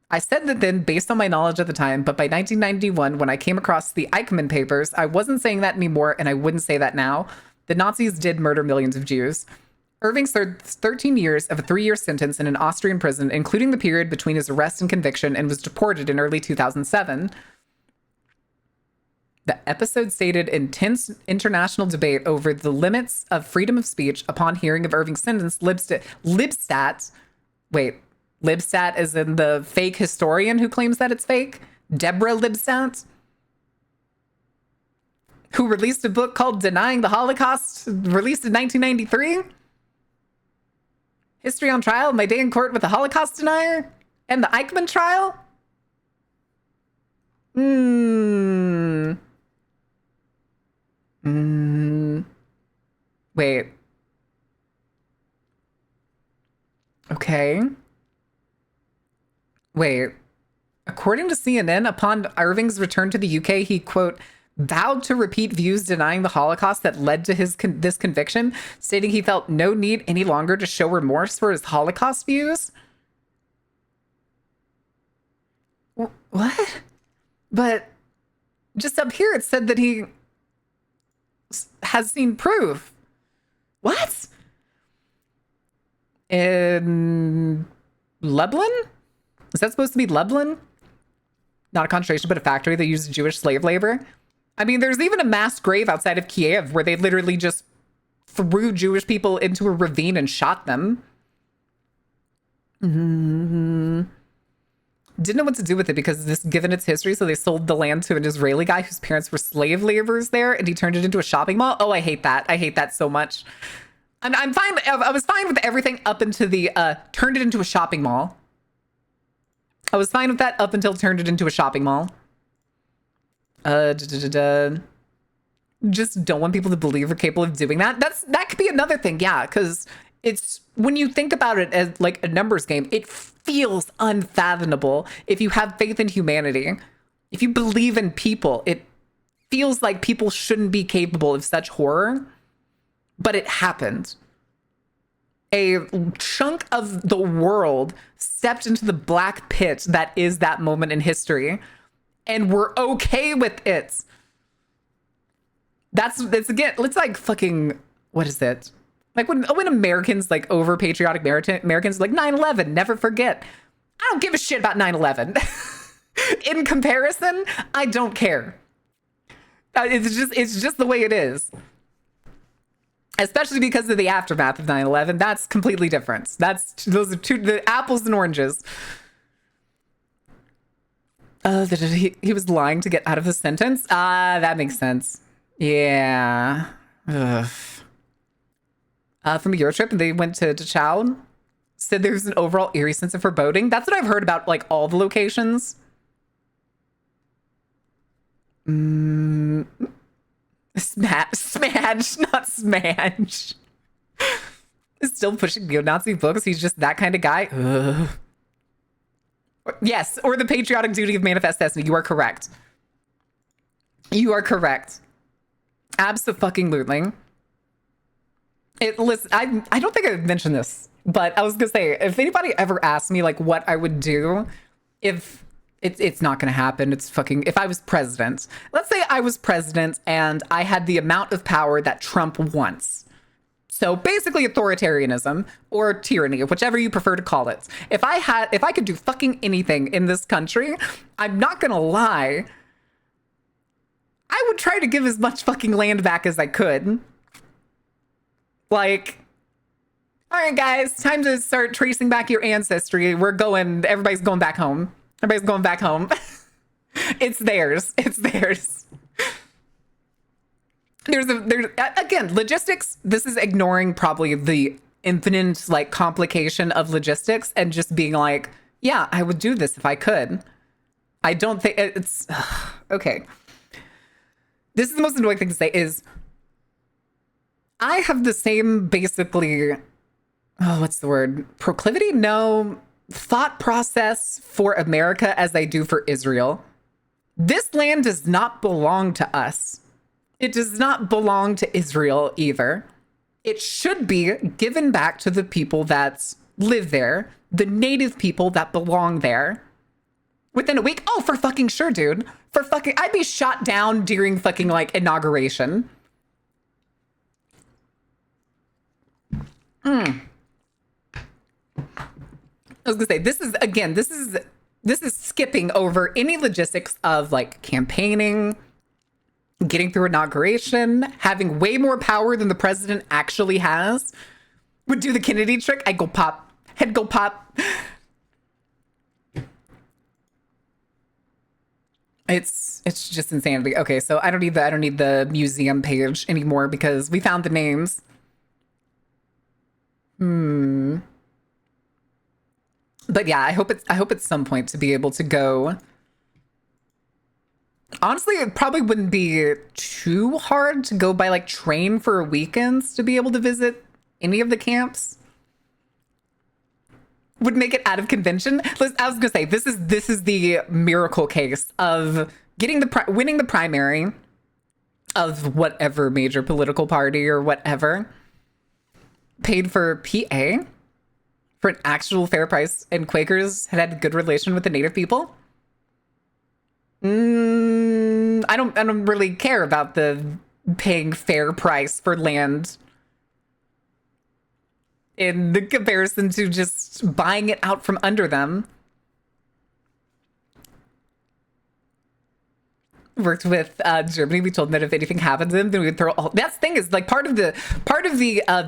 I said that then based on my knowledge at the time, but by 1991, when I came across the Eichmann papers, I wasn't saying that anymore, and I wouldn't say that now. The Nazis did murder millions of Jews. Irving served 13 years of a 3-year sentence in an Austrian prison, including the period between his arrest and conviction, and was deported in early 2007. The episode stated intense international debate over the limits of freedom of speech upon hearing of Irving's sentence. Libstat, as in the fake historian who claims that it's fake? Deborah Libstat, who released a book called Denying the Holocaust, released in 1993? History on Trial, My Day in Court with the Holocaust Denier? And the Eichmann trial? Wait. Okay. Wait. According to CNN, upon Irving's return to the UK, he, quote, vowed to repeat views denying the Holocaust that led to this conviction, stating he felt no need any longer to show remorse for his Holocaust views. What? But just up here, it said that he has seen proof. What? In Lublin? Is that supposed to be Lublin? Not a concentration, but a factory that used Jewish slave labor. I mean, there's even a mass grave outside of Kiev where they literally just threw Jewish people into a ravine and shot them. Didn't know what to do with it because this, given its history, so they sold the land to an Israeli guy whose parents were slave laborers there, and he turned it into a shopping mall. Oh, I hate that. I hate that so much. I'm fine. I was fine with everything up into the turned it into a shopping mall. I was fine with that up until turned it into a shopping mall. Just don't want people to believe we're capable of doing that. That could be another thing, yeah, because it's, when you think about it as like a numbers game, it feels unfathomable. If you have faith in humanity, if you believe in people, it feels like people shouldn't be capable of such horror, but it happened. A chunk of the world stepped into the black pit that is that moment in history, and we're okay with it. It's again, it's like fucking, what is it? Like when Americans, like over patriotic Americans, like 9/11, never forget. I don't give a shit about 9/11. In comparison, I don't care. It's just the way it is. Especially because of the aftermath of 9/11. That's completely different. Those are the apples and oranges. He was lying to get out of the sentence. That makes sense. Yeah. Ugh. From a Eurotrip, and they went to Dachau. Said there's an overall eerie sense of foreboding. That's what I've heard about, like, all the locations. Smash, not smash. Still pushing neo-Nazi books. He's just that kind of guy. Ugh. Yes, or the patriotic duty of Manifest Destiny. You are correct. You are correct. Abso-fucking-lutely. Listen, I don't think I've mentioned this But I was gonna say, if anybody ever asked me like what I would do if it's not gonna happen, it's fucking, if I was president, let's say I was president and I had the amount of power that Trump wants. So basically authoritarianism or tyranny, whichever you prefer to call it. If I could do fucking anything in this country, I'm not gonna lie, I would try to give as much fucking land back as I could. Like, all right, guys, time to start tracing back your ancestry. Everybody's going back home. Everybody's going back home. It's theirs. It's theirs. There's again, logistics. This is ignoring probably the infinite like complication of logistics and just being like, yeah, I would do this if I could. I don't think it's okay. This is the most annoying thing to say is I have the same basically, what's the word? Proclivity? No, thought process for America as I do for Israel. This land does not belong to us. It does not belong to Israel either. It should be given back to the people that live there, the native people that belong there. Within a week? Oh, for fucking sure, dude. For fucking, I'd be shot down during fucking like inauguration. I was gonna say, this is skipping over any logistics of like campaigning, getting through inauguration, having way more power than the president actually has. Would do the Kennedy trick. I go pop, head go pop. It's just insanity. Okay, so I don't need the museum page anymore because we found the names. But yeah, I hope at some point to be able to go. Honestly, it probably wouldn't be too hard to go by like train for weekends to be able to visit any of the camps. Would make it out of convention. I was gonna say this is the miracle case of getting winning the primary of whatever major political party or whatever. Paid for PA for an actual fair price, and Quakers had a good relation with the native people. I don't really care about the paying fair price for land in the comparison to just buying it out from under them. Worked with Germany. We told them that if anything happened to them, then we would throw all. That's the thing is like part of the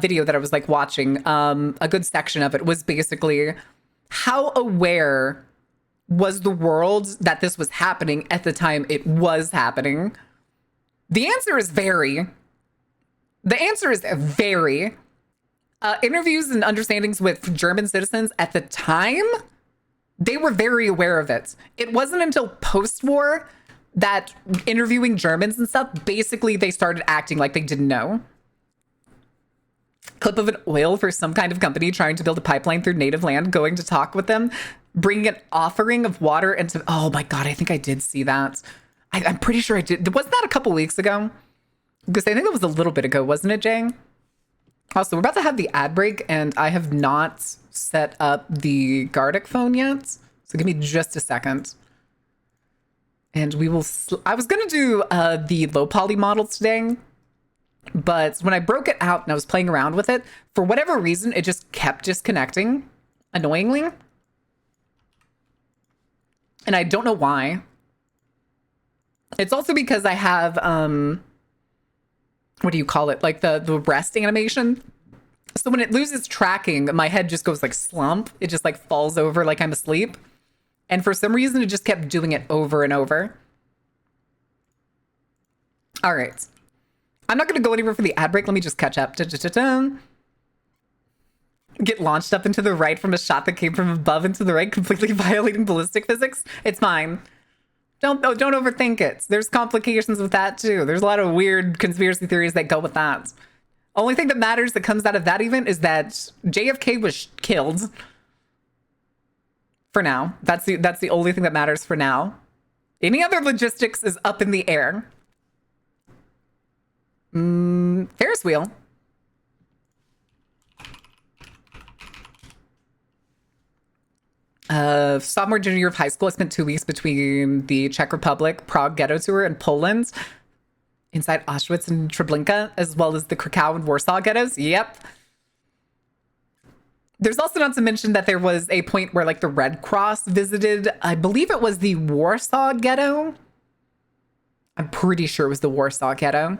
video that I was like watching. A good section of it was basically how aware was the world that this was happening at the time it was happening. The answer is very. The answer is very. Interviews and understandings with German citizens at the time, they were very aware of it. It wasn't until post-war that interviewing Germans and stuff, basically they started acting like they didn't know. Clip of an oil for some kind of company trying to build a pipeline through native land, going to talk with them, bringing an offering of water into, oh my God, I think I did see that. I'm pretty sure I did. Wasn't that a couple weeks ago? Because I think it was a little bit ago, wasn't it, Jay? Also, we're about to have the ad break and I have not set up the Gardic phone yet. So give me just a second. And we will, I was going to do the low poly model today, but when I broke it out and I was playing around with it, for whatever reason, it just kept disconnecting, annoyingly. And I don't know why. It's also because I have, what do you call it? Like the rest animation. So when it loses tracking, my head just goes like slump. It just like falls over like I'm asleep. And for some reason, it just kept doing it over and over. All right. I'm not going to go anywhere for the ad break. Let me just catch up. Get launched up into the right from a shot that came from above into the right, completely violating ballistic physics. It's fine. Don't overthink it. There's complications with that too. There's a lot of weird conspiracy theories that go with that. Only thing that matters that comes out of that event is that JFK was killed. For now. That's the only thing that matters for now. Any other logistics is up in the air. Ferris wheel. Sophomore, junior year of high school, I spent 2 weeks between the Czech Republic, Prague ghetto tour, and Poland, inside Auschwitz and Treblinka, as well as the Krakow and Warsaw ghettos. Yep. There's also not to mention that there was a point where like the Red Cross visited, I believe it was the Warsaw ghetto. I'm pretty sure it was the Warsaw ghetto.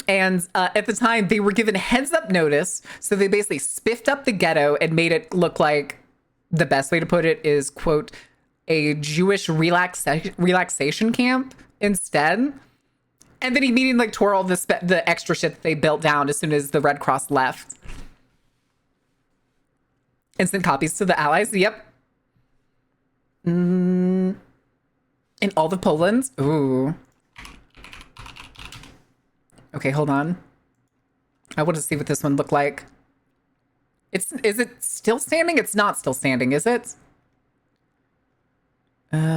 And at the time, they were given heads up notice. So they basically spiffed up the ghetto and made it look like, the best way to put it is, quote, a Jewish relaxation camp instead. And then immediately like tore all the extra shit that they built down as soon as the Red Cross left. Instant copies to the Allies. Yep. In all of Poland. Ooh. Okay, hold on. I want to see what this one looked like. Is it still standing? It's not still standing, is it?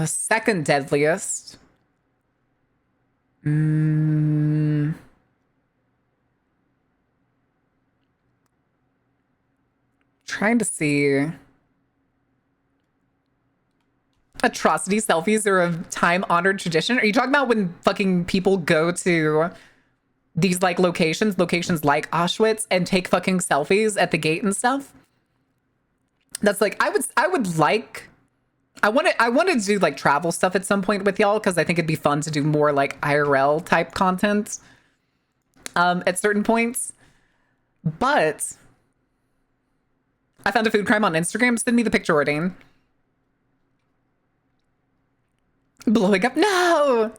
Second deadliest. Trying to see. Atrocity selfies are a time-honored tradition. Are you talking about when fucking people go to these like locations like Auschwitz, and take fucking selfies at the gate and stuff? That's like, I want to do like travel stuff at some point with y'all, because I think it'd be fun to do more like IRL type content at certain points. But I found a food crime on Instagram. Send me the picture, Ordain. Blowing up. No.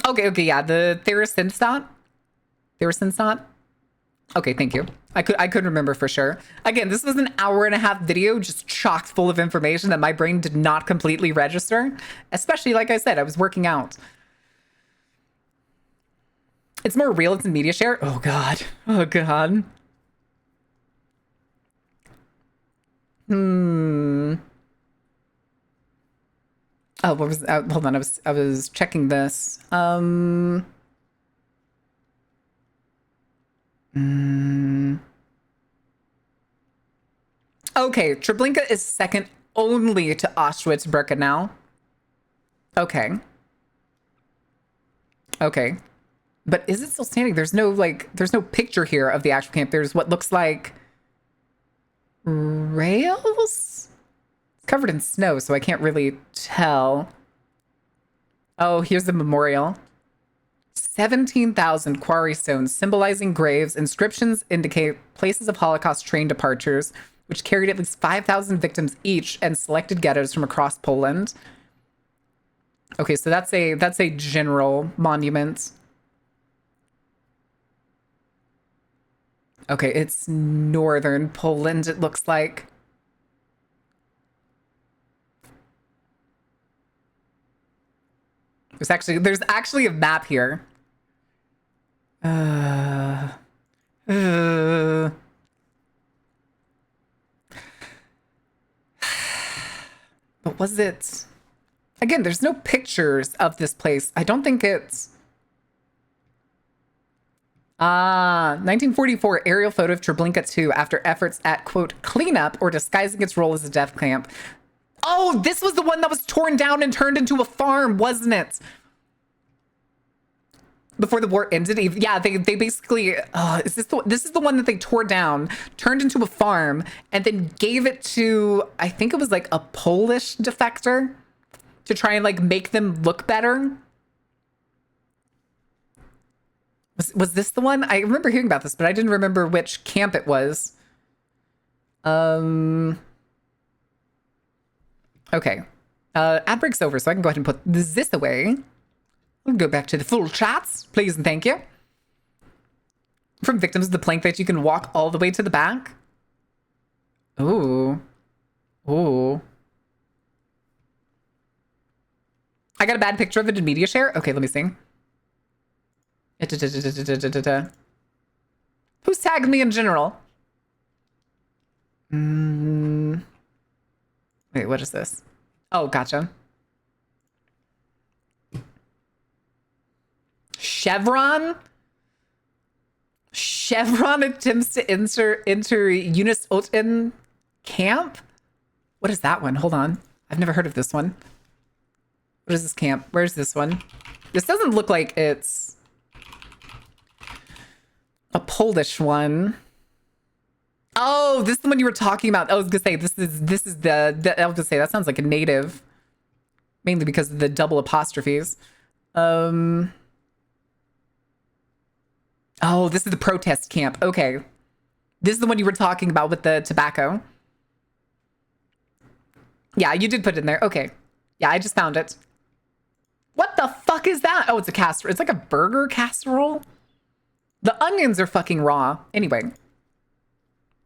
Okay, yeah, the Theresinstat. Okay, thank you. I couldn't remember for sure. Again, this was an 1.5-hour video just chock full of information that my brain did not completely register. Especially, like I said, I was working out. It's more real, it's in media share. Oh god. Oh god. Oh, what was hold on, I was checking this. Okay, Treblinka is second only to Auschwitz-Birkenau. Okay. But is it still standing? There's no picture here of the actual camp. There's what looks like rails? It's covered in snow, so I can't really tell. Oh, here's the memorial. 17,000 quarry stones symbolizing graves. Inscriptions indicate places of Holocaust train departures, which carried at least 5,000 victims each, and selected ghettos from across Poland. Okay, so that's a general monument. Okay, it's northern Poland, it looks like. There's actually a map here. But was it? Again, there's no pictures of this place. I don't think it's... 1944 aerial photo of Treblinka 2 after efforts at, quote, cleanup or disguising its role as a death camp. Oh, this was the one that was torn down and turned into a farm, wasn't it? Before the war ended. Yeah, they basically, this is the one that they tore down, turned into a farm, and then gave it to, I think it was like a Polish defector to try and like make them look better. Was this the one? I remember hearing about this, but I didn't remember which camp it was. Okay. Ad break's over, so I can go ahead and put this away. We'll go back to the full chats, please and thank you. From victims of the plank that you can walk all the way to the back. Ooh. Ooh. I got a bad picture of it in media share. Okay, let me see. Who's tagged me in general? Wait, what is this? Oh, gotcha. Chevron? Chevron attempts to enter Yunus Oten camp? What is that one? Hold on. I've never heard of this one. What is this camp? Where's this one? This doesn't look like it's a Polish one. Oh, this is the one you were talking about. I was gonna say this is the I was gonna say that sounds like a native, mainly because of the double apostrophes. Oh, this is the protest camp. Okay, this is the one you were talking about with the tobacco. Yeah, you did put it in there. Okay, yeah, I just found it. What the fuck is that? Oh, it's a casserole. It's like a burger casserole. The onions are fucking raw. Anyway.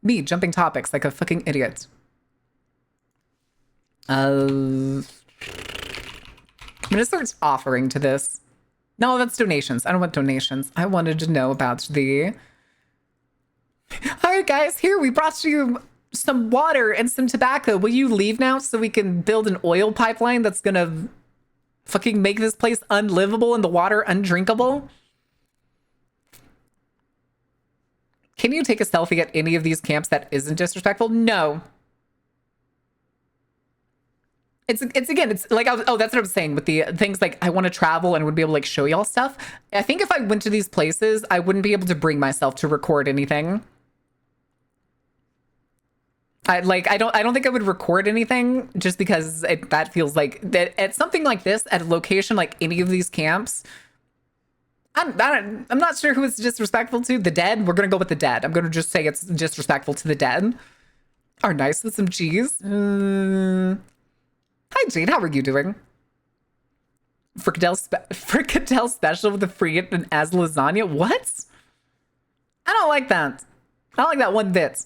Me jumping topics like a fucking idiot. I'm gonna start offering to this. No, that's donations. I don't want donations. I wanted to know about the... Alright guys, here we brought you some water and some tobacco. Will you leave now so we can build an oil pipeline that's gonna fucking make this place unlivable and the water undrinkable? Can you take a selfie at any of these camps that isn't disrespectful? No. It's again, it's like, oh, that's what I was saying with the things like I want to travel and would be able to like show y'all stuff. I think if I went to these places, I wouldn't be able to bring myself to record anything. I don't think I would record anything just because that feels like that at something like this, at a location like any of these camps. I'm not sure who it's disrespectful to. The dead? We're going to go with the dead. I'm going to just say it's disrespectful to the dead. Are nice with some cheese. Hi, Jade. How are you doing? Fricadelle special with the frigate and as lasagna? What? I don't like that. I don't like that one bit.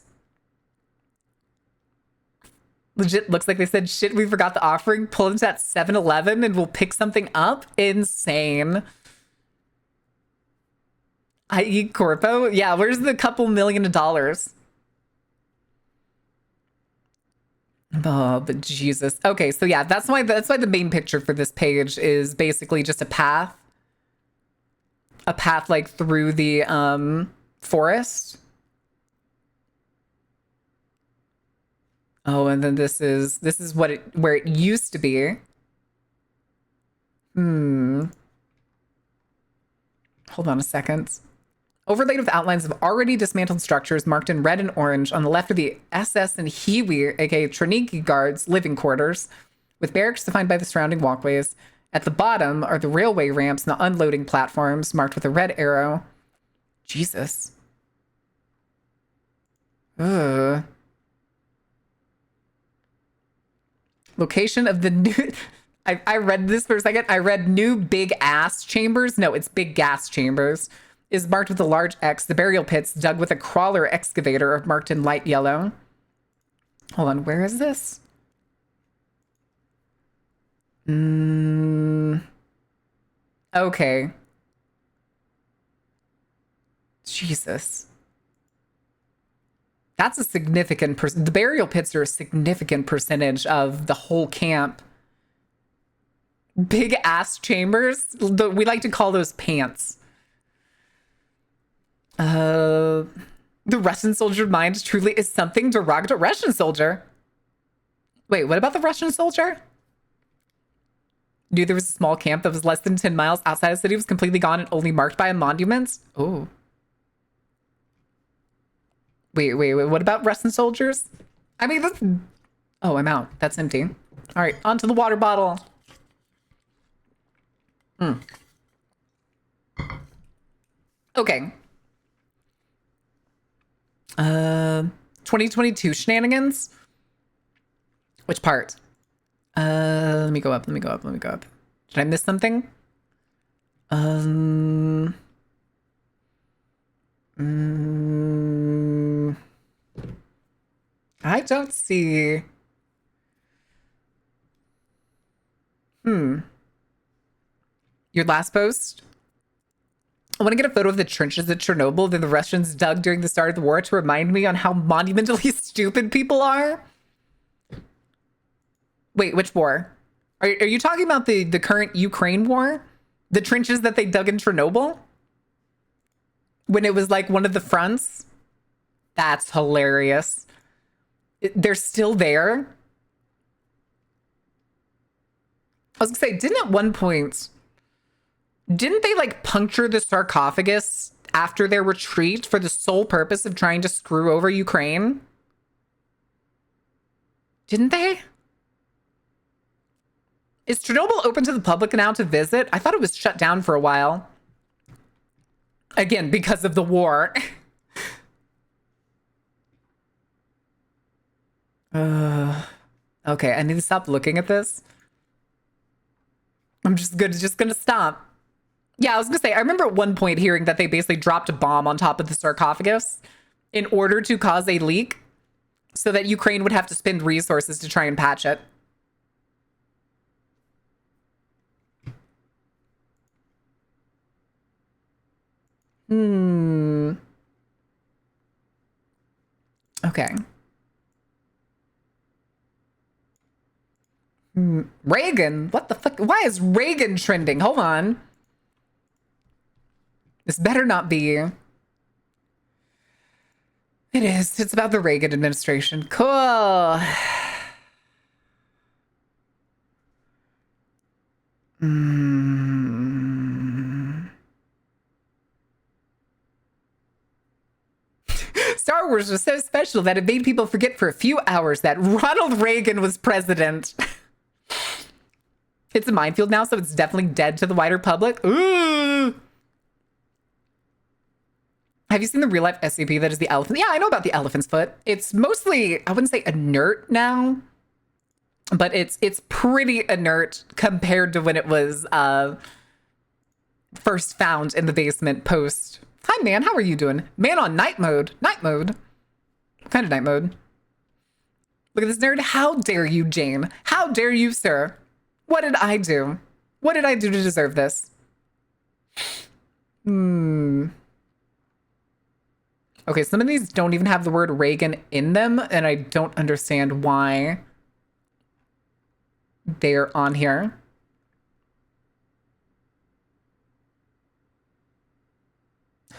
Legit looks like they said, shit, we forgot the offering. Pull into that 7-Eleven and we'll pick something up. Insane. I.e. Corpo? Yeah, where's the couple $1 million? Oh, but Jesus. Okay, so yeah, that's why the main picture for this page is basically just a path. A path like through the forest. Oh, and then this is where it used to be. Hold on a second. Overlaid with outlines of already dismantled structures marked in red and orange. On the left are the SS and Hiwi, aka Triniki guards, living quarters, with barracks defined by the surrounding walkways. At the bottom are the railway ramps and the unloading platforms marked with a red arrow. Jesus. Ugh. Location of the new... I read this for a second. I read new big ass chambers. No, it's big gas chambers. Is marked with a large X. The burial pits dug with a crawler excavator are marked in light yellow. Hold on, where is this? Okay. Jesus. That's a significant the burial pits are a significant percentage of the whole camp. Big ass chambers. We like to call those pants. The Russian soldier mind truly is something derogatory. Russian soldier? Wait, what about the Russian soldier? Knew there was a small camp that was less than 10 miles outside the city, was completely gone and only marked by a monument? Oh. Wait, what about Russian soldiers? I mean, that's... Oh, I'm out. That's empty. All right, onto the water bottle. Okay. 2022 shenanigans. Which part? Let me go up. Did I miss something? I don't see. Your last post? I want to get a photo of the trenches at Chernobyl that the Russians dug during the start of the war to remind me on how monumentally stupid people are. Wait, which war? Are you talking about the current Ukraine war? The trenches that they dug in Chernobyl? When it was like one of the fronts? That's hilarious. They're still there? I was gonna say, didn't at one point, didn't they like puncture the sarcophagus after their retreat for the sole purpose of trying to screw over Ukraine? Didn't they? Is Chernobyl open to the public now to visit? I thought it was shut down for a while. Again, because of the war. Okay, I need to stop looking at this. I'm just gonna stop. Yeah, I was gonna say, I remember at one point hearing that they basically dropped a bomb on top of the sarcophagus in order to cause a leak so that Ukraine would have to spend resources to try and patch it. Okay. Reagan? What the fuck? Why is Reagan trending? Hold on. This better not be. It is. It's about the Reagan administration. Cool. Star Wars was so special that it made people forget for a few hours that Ronald Reagan was president. It's a minefield now, so it's definitely dead to the wider public. Ooh. Have you seen the real life SCP that is the elephant? Yeah, I know about the elephant's foot. It's mostly, I wouldn't say inert now, but it's pretty inert compared to when it was first found in the basement post. Hi, man. How are you doing? Man on night mode. Night mode. What kind of night mode? Look at this nerd. How dare you, Jane? How dare you, sir? What did I do? What did I do to deserve this? Okay, some of these don't even have the word Reagan in them, and I don't understand why they're on here.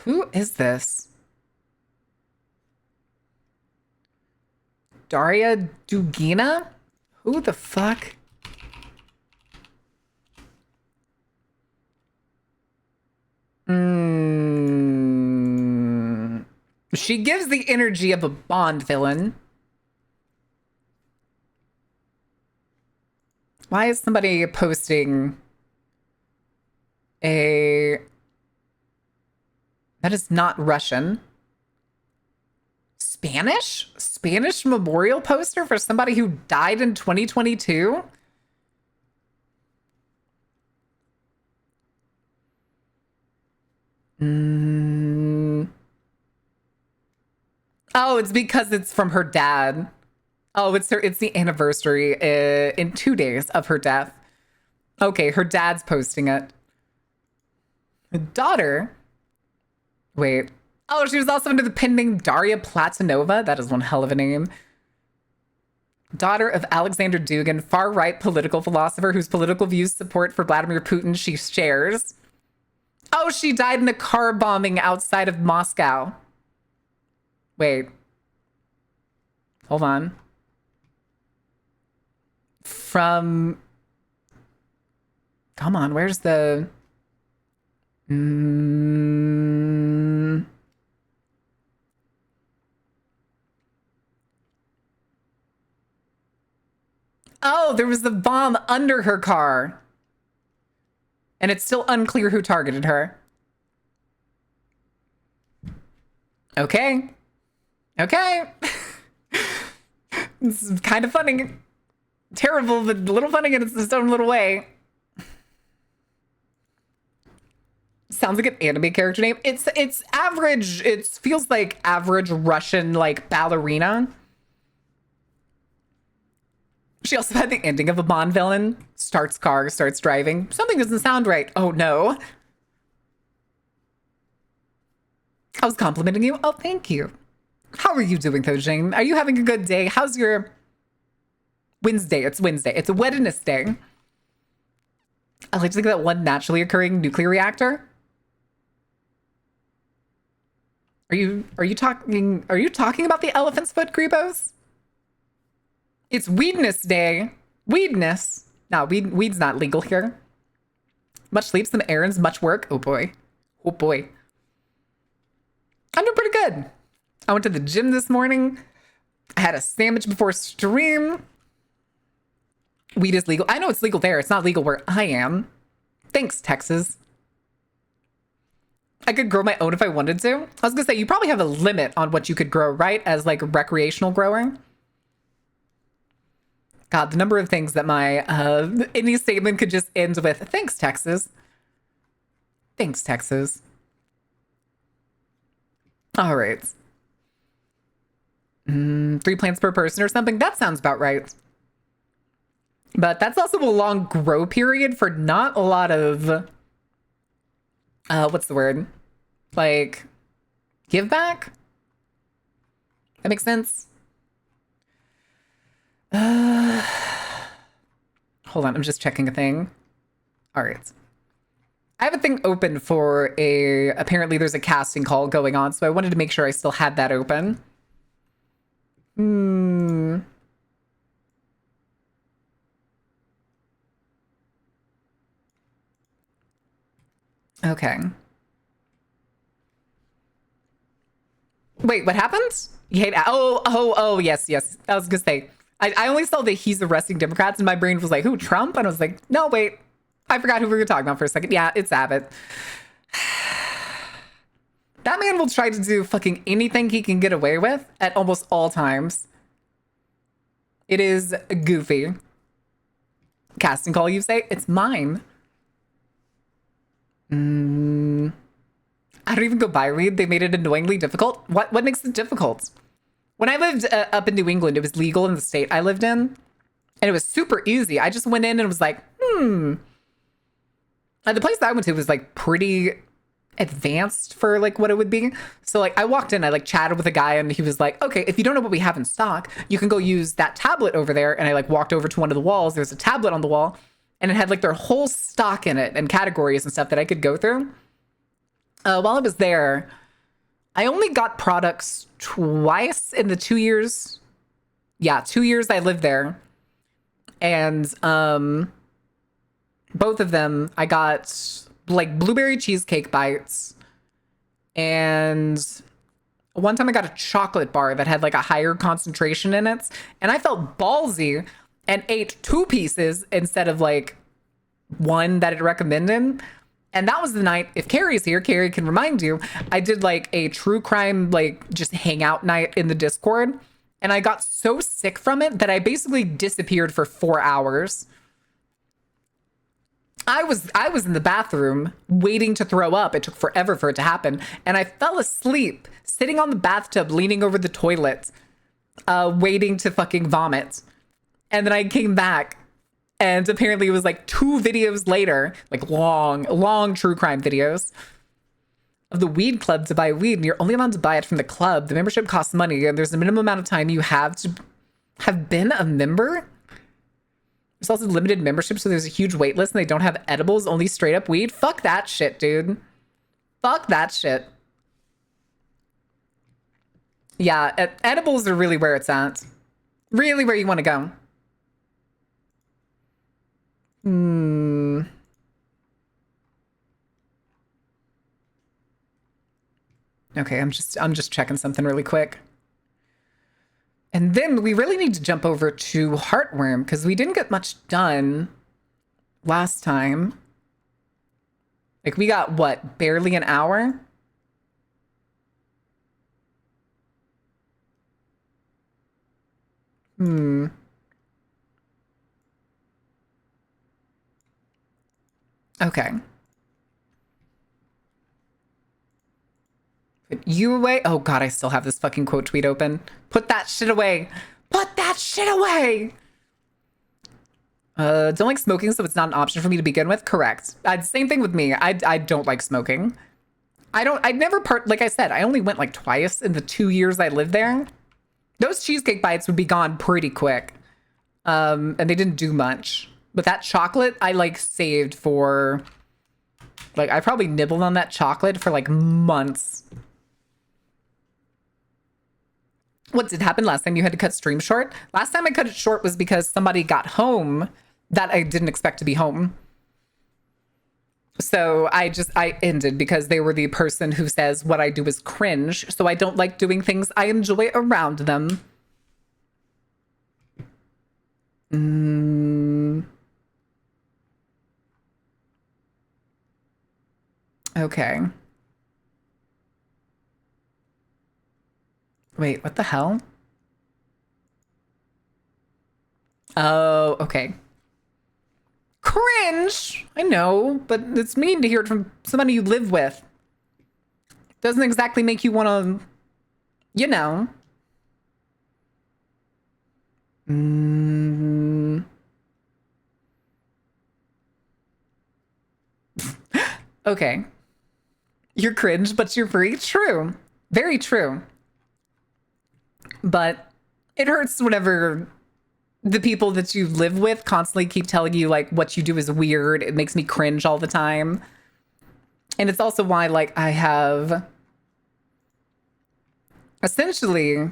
Who is this? Daria Dugina? Who the fuck? She gives the energy of a Bond villain. Why is somebody posting a... That is not Russian. Spanish? Spanish memorial poster for somebody who died in 2022? Oh, it's because it's from her dad. Oh, it's the anniversary in 2 days of her death. Okay, her dad's posting it. The daughter. Wait. Oh, she was also under the pen name Daria Platonova. That is one hell of a name. Daughter of Alexander Dugin, far-right political philosopher whose political views support for Vladimir Putin she shares. Oh, she died in a car bombing outside of Moscow. Wait. Hold on. From... Come on, where's the... Oh, there was the bomb under her car. And it's still unclear who targeted her. Okay. Okay. It's kind of funny. Terrible, but a little funny in its own little way. Sounds like an anime character name. It's average. It feels like average Russian, like, ballerina. She also had the ending of a Bond villain. Starts car, starts driving. Something doesn't sound right. Oh, no. I was complimenting you. Oh, thank you. How are you doing, though, Jane? Are you having a good day? How's your... Wednesday. It's Wednesday. It's a Wednesday. I like to think of that one naturally occurring nuclear reactor. Are you talking about the elephant's foot, Creepos? It's Weedness Day. Weedness. Nah, weed's not legal here. Much sleep, some errands, much work. Oh boy. Oh boy. I'm doing pretty good. I went to the gym this morning. I had a sandwich before stream. Weed is legal. I know it's legal there. It's not legal where I am. Thanks, Texas. I could grow my own if I wanted to. I was gonna say, you probably have a limit on what you could grow, right? As like a recreational grower. God, the number of things that my any statement could just end with, thanks, Texas. Thanks, Texas. All right. 3 plants per person or something. That sounds about right. But that's also a long grow period for not a lot of, what's the word? Like, give back? That makes sense? Hold on, I'm just checking a thing. All right. I have a thing open for apparently there's a casting call going on, so I wanted to make sure I still had that open. Okay. Wait, what happened? You hate... Oh, yes. I was gonna say, I only saw that he's arresting Democrats, and my brain was like, who, Trump? And I was like, no, wait. I forgot who we were talking about for a second. Yeah, it's Abbott. That man will try to do fucking anything he can get away with at almost all times. It is goofy. Casting call, you say? It's mine. I don't even go buy weed. They made it annoyingly difficult. What makes it difficult? When I lived up in New England, it was legal in the state I lived in. And it was super easy. I just went in and was like, And the place that I went to was like pretty advanced for like what it would be. So like I walked in, I like chatted with a guy and he was like, okay, if you don't know what we have in stock, you can go use that tablet over there. And I like walked over to one of the walls. There's a tablet on the wall and it had like their whole stock in it and categories and stuff that I could go through. While I was there, I only got products twice in the 2 years. Yeah, 2 years I lived there. And both of them, I got like blueberry cheesecake bites. And one time I got a chocolate bar that had like a higher concentration in it. And I felt ballsy and ate 2 pieces instead of like one that it recommended. And that was the night, if Carrie's here, Carrie can remind you, I did like a true crime, like just hangout night in the Discord. And I got so sick from it that I basically disappeared for 4 hours. I was in the bathroom waiting to throw up. It took forever for it to happen. And I fell asleep sitting on the bathtub, leaning over the toilet, waiting to fucking vomit. And then I came back. And apparently it was like 2 videos later, like long true crime videos of the weed club to buy weed. And you're only allowed to buy it from the club. The membership costs money. And there's a minimum amount of time you have to have been a member. There's also limited membership. So there's a huge wait list and they don't have edibles, only straight up weed. Fuck that shit, dude. Fuck that shit. Yeah, edibles are really where it's at. Really where you want to go. Okay, I'm just checking something really quick. And then we really need to jump over to Heartworm because we didn't get much done last time. Like we got what, barely an hour? Okay. Put you away. Oh God, I still have this fucking quote tweet open. Put that shit away. Put that shit away. Don't like smoking, so it's not an option for me to begin with. Correct. Same thing with me. I don't like smoking. I never like I said, I only went like twice in the 2 years I lived there. Those cheesecake bites would be gone pretty quick. And they didn't do much. But that chocolate, I like saved for, like, I probably nibbled on that chocolate for like months. What did happen last time you had to cut stream short? Last time I cut it short was because somebody got home that I didn't expect to be home. So I ended because they were the person who says what I do is cringe. So I don't like doing things I enjoy around them. Okay. Wait, what the hell? Oh, okay. Cringe! I know, but it's mean to hear it from somebody you live with. Doesn't exactly make you want to, you know. Okay. You're cringe, but you're free. True. Very true. But it hurts whenever the people that you live with constantly keep telling you like what you do is weird. It makes me cringe all the time. And it's also why like I have essentially,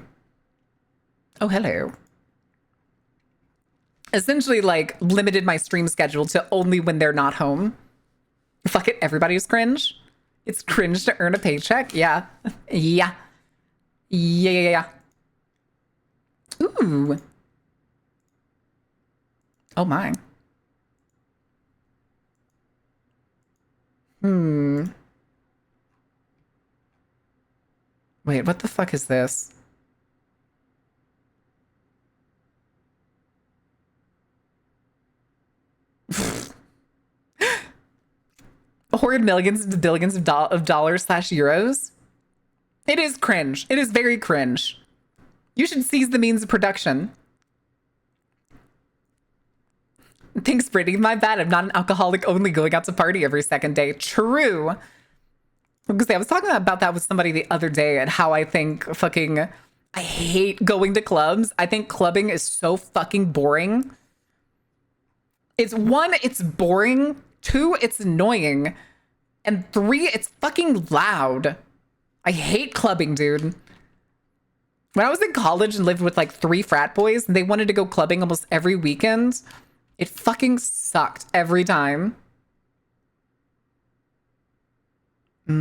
oh, hello. Essentially like limited my stream schedule to only when they're not home. Fuck it, everybody's cringe. It's cringe to earn a paycheck. Yeah. Yeah. Yeah. Ooh. Oh my. Wait, what the fuck is this? Hoard millions into billions of dollars / euros? It is cringe. It is very cringe. You should seize the means of production. Thanks, Brittany. My bad. I'm not an alcoholic only going out to party every second day. True. Because I was talking about that with somebody the other day and how I think fucking... I hate going to clubs. I think clubbing is so fucking boring. It's one, it's boring. Two, it's annoying. And three, it's fucking loud. I hate clubbing, dude. When I was in college and lived with like 3 frat boys, and they wanted to go clubbing almost every weekend, it fucking sucked every time. Why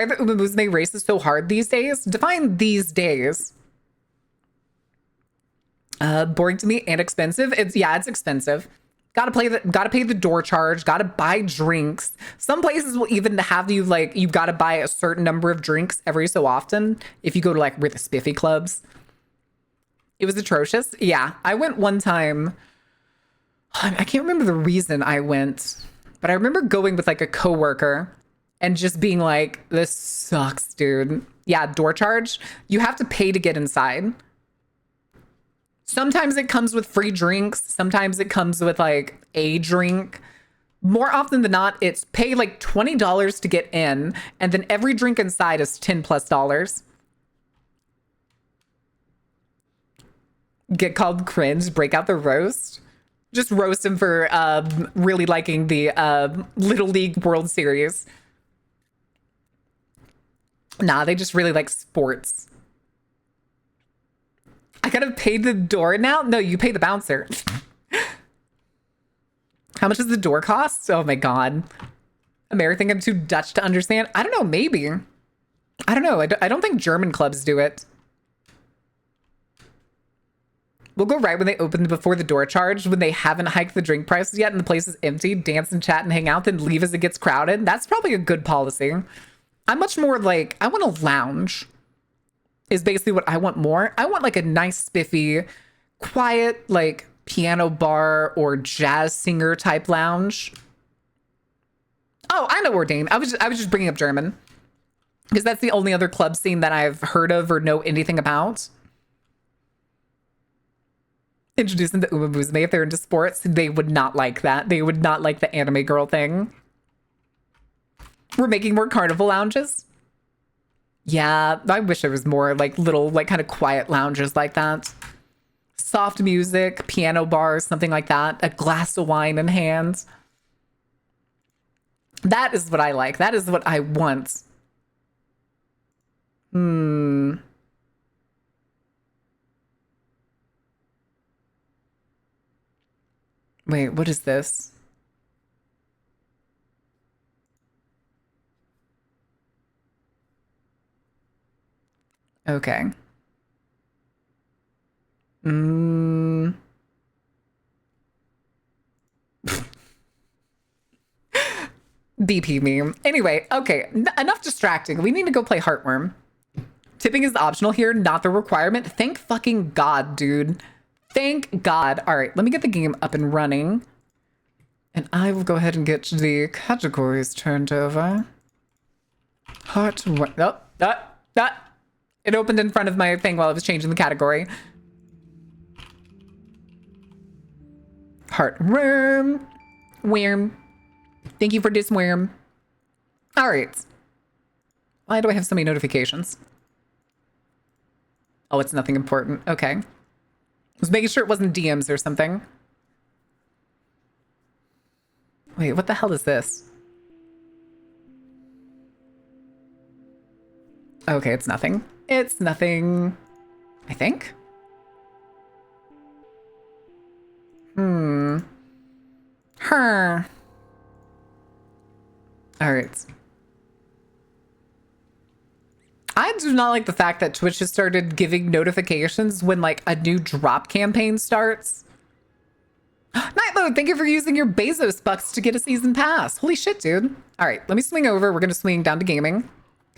are the Uma Musume races so hard these days? Define these days. Boring to me and expensive. It's expensive. Gotta pay the door charge, gotta buy drinks. Some places will even have you like, you've gotta buy a certain number of drinks every so often if you go to like really spiffy clubs. It was atrocious. Yeah, I went one time. I can't remember the reason I went, but I remember going with like a coworker and just being like, this sucks, dude. Yeah, door charge. You have to pay to get inside. Sometimes it comes with free drinks. Sometimes it comes with like a drink. More often than not, it's pay like $20 to get in, and then every drink inside is $10+. Get called cringe, break out the roast. Just roast him for really liking the Little League World Series. Nah, they just really like sports. I gotta pay the door now? No, you pay the bouncer. How much does the door cost? Oh my god. America think I'm too Dutch to understand? I don't know, maybe. I don't know. I don't think German clubs do it. We'll go right when they open before the door charge, when they haven't hiked the drink prices yet and the place is empty, dance and chat and hang out, then leave as it gets crowded. That's probably a good policy. I'm much more like, I want to lounge. Is basically what I want more. I want like a nice spiffy, quiet, like piano bar or jazz singer type lounge. Oh, I know Ordain. I was just bringing up German because that's the only other club scene that I've heard of or know anything about. Introduce them to Uma Musume if they're into sports. They would not like that. They would not like the anime girl thing. We're making more carnival lounges. Yeah, I wish there was more like little, like kind of quiet lounges like that. Soft music, piano bars, something like that. A glass of wine in hand. That is what I like. That is what I want. Hmm. Wait, what is this? Okay. Hmm. BP me. Anyway, okay, enough distracting. We need to go play Heartworm. Tipping is optional here, not the requirement. Thank fucking God, dude. Thank God. All right, let me get the game up and running. And I will go ahead and get the categories turned over. Heartworm. Oh. It opened in front of my thing while I was changing the category. Heartworm. Worm. Thank you for this worm. All right. Why do I have so many notifications? Oh, it's nothing important. Okay. I was making sure it wasn't DMs or something. Wait, what the hell is this? Okay, it's nothing. It's nothing. I think. Her. All right. I do not like the fact that Twitch has started giving notifications when like a new drop campaign starts. Nightmode, thank you for using your Bezos bucks to get a season pass. Holy shit, dude. All right, let me swing over. We're going to swing down to gaming.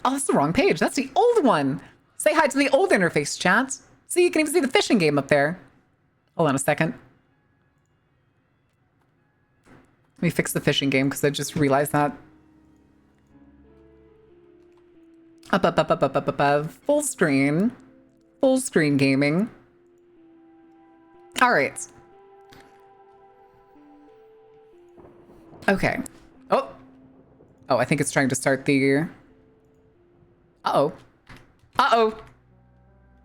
Oh, that's the wrong page. That's the old one. Say hi to the old interface, chat. See, you can even see the fishing game up there. Hold on a second. Let me fix the fishing game because I just realized that. Up. Full screen. Full screen gaming. All right. Okay. Oh, I think it's trying to start the... Uh-oh.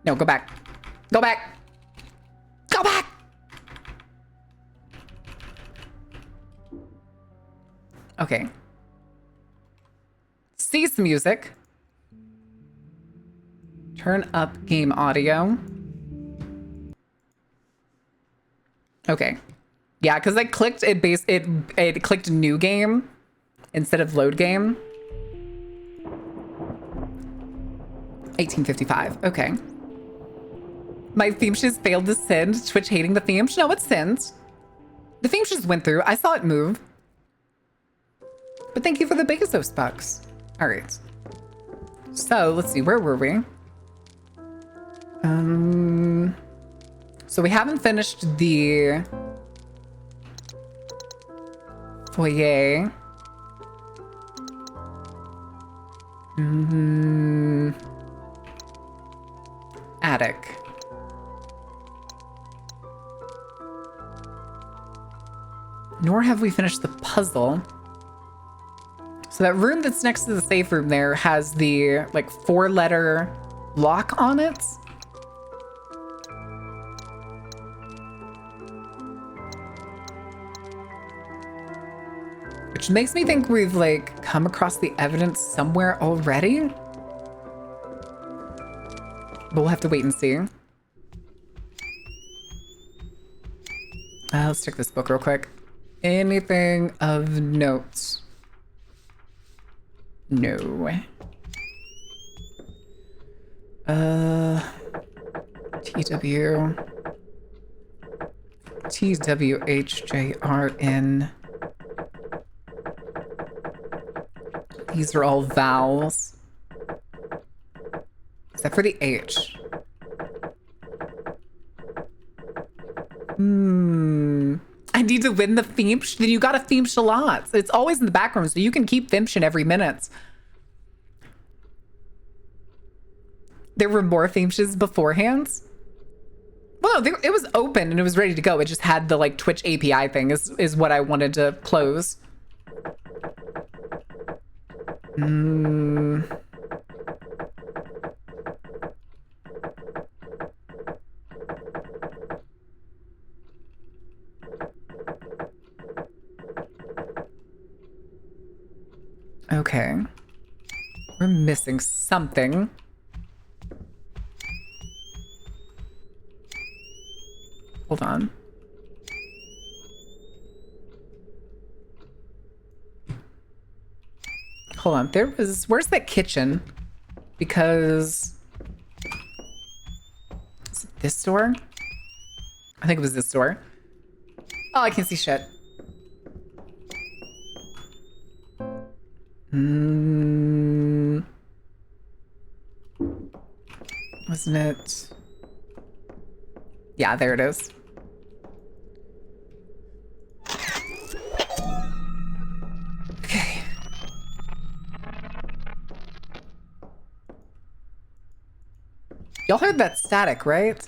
No, go back. Go back. Go back! Okay. Cease music. Turn up game audio. Okay. Yeah, because I clicked it clicked new game instead of load game. 1855. Okay. My theme just failed to send. Twitch hating the theme. No, it sends. The theme just went through. I saw it move. But thank you for the Bezos bucks. All right. So let's see. Where were we? So we haven't finished the foyer. Attic. Nor have we finished the puzzle. So that room that's next to the safe room there has the like 4-letter lock on it. Which makes me think we've like come across the evidence somewhere already. But we'll have to wait and see. Let's check this book real quick. Anything of note? No. TWHJRN. These are all vowels. Except for the H. I need to win the Fimpsh? Then you gotta Fimpsh a lot. It's always in the background, so you can keep Fimpshing every minute. There were more Fimpshes beforehand? Well, no, it was open and it was ready to go. It just had the like Twitch API thing is what I wanted to close. Okay. We're missing something. Hold on. Hold on. Where's that kitchen? Because... Is it this door? I think it was this door. Oh, I can't see shit. Wasn't it? Yeah, there it is. Okay. Y'all heard that static, right?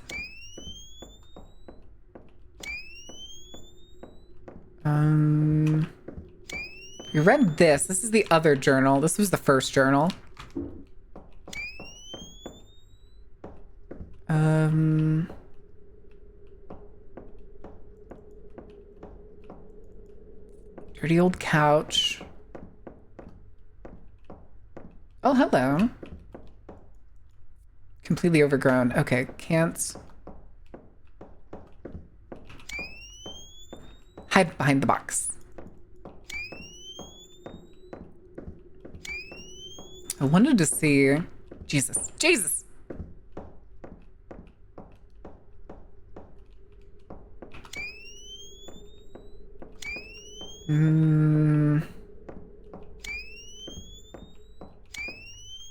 You read this. This is the other journal. This was the first journal. Dirty old couch. Oh, hello. Completely overgrown. Okay, can't. Hide behind the box. I wanted to see... Jesus. Jesus!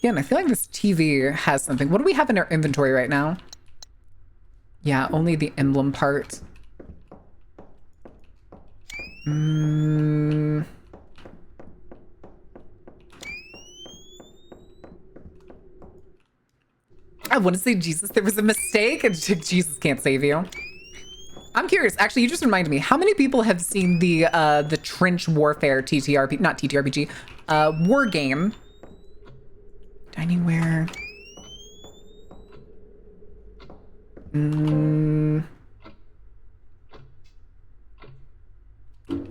Yeah, and I feel like this TV has something. What do we have in our inventory right now? Yeah, only the emblem part. I want to say Jesus, there was a mistake, and Jesus can't save you. I'm curious. Actually, you just reminded me. How many people have seen the Trench Warfare TTRPG, not TTRPG, war game? Diningware.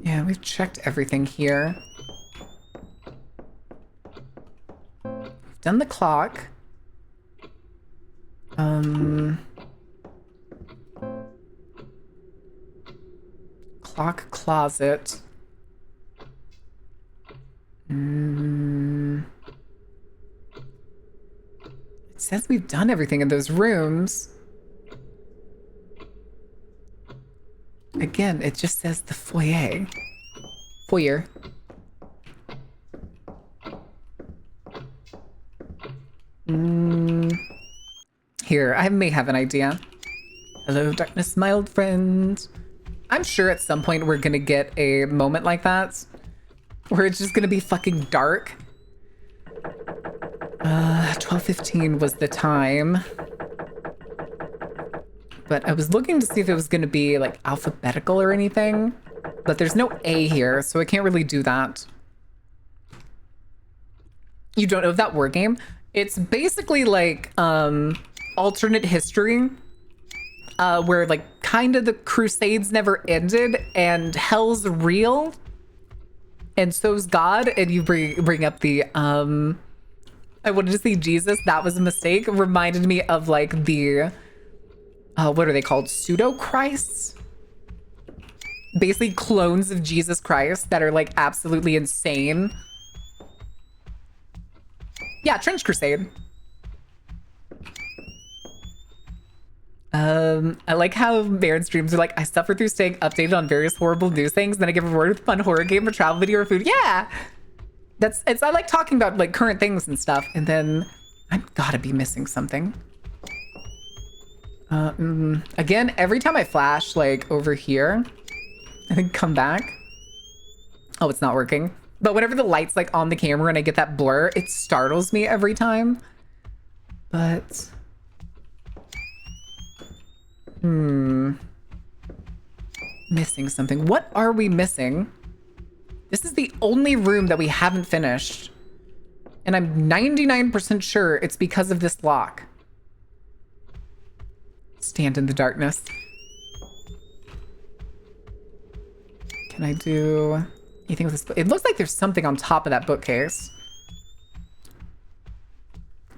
Yeah, we've checked everything here. We've done the clock. Clock closet. It says we've done everything in those rooms. Again, it just says the foyer. Foyer. Here, I may have an idea. Hello, darkness, my old friend. I'm sure at some point we're gonna get a moment like that where it's just gonna be fucking dark. 12:15 was the time. But I was looking to see if it was gonna be like alphabetical or anything, but there's no A here, so I can't really do that. You don't know that war game? It's basically like alternate history, where like kind of the Crusades never ended and hell's real, and so's God. And you bring up the I wanted to see Jesus. That was a mistake. It reminded me of like the what are they called? Pseudo Christs. Basically clones of Jesus Christ that are like absolutely insane. Yeah, Trench Crusade. I like how Baron streams are like, I suffer through staying updated on various horrible news things, then I give a word with fun horror game or travel video or food. Yeah! I like talking about like current things and stuff, and then I've gotta be missing something. Again, every time I flash like over here, I think come back. Oh, it's not working. But whenever the light's like on the camera and I get that blur, it startles me every time. But missing something. What are we missing? This is the only room that we haven't finished. And I'm 99% sure it's because of this lock. Stand in the darkness. Can I do anything with this? It looks like there's something on top of that bookcase.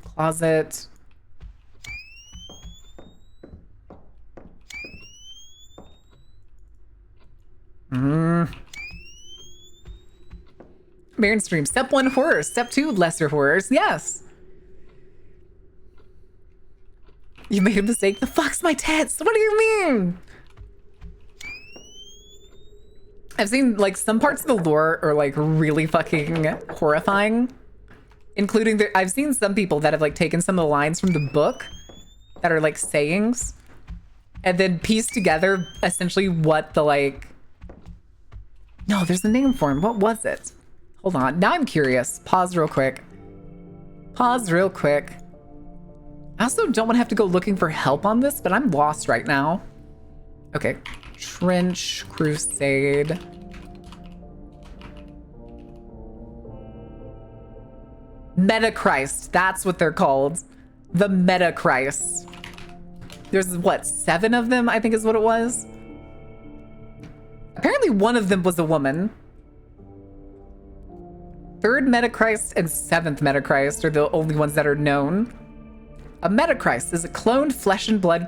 Closet. Mainstream. Step 1, horror. Step 2, lesser horrors. Yes. You made a mistake. The fuck's my tits? What do you mean? I've seen, like, some parts of the lore are, like, really fucking horrifying. Including, I've seen some people that have, like, taken some of the lines from the book that are, like, sayings. And then pieced together, essentially, what the, like... No, there's a name for him. What was it? Hold on. Now I'm curious. Pause real quick. Pause real quick. I also don't want to have to go looking for help on this, but I'm lost right now. Okay. Trench Crusade. Metachrist. That's what they're called. The Metachrist. There's, what, 7 of them, I think is what it was? Apparently one of them was a woman. 3rd Metachrist and 7th Metachrist are the only ones that are known. A Metachrist is a cloned flesh and blood...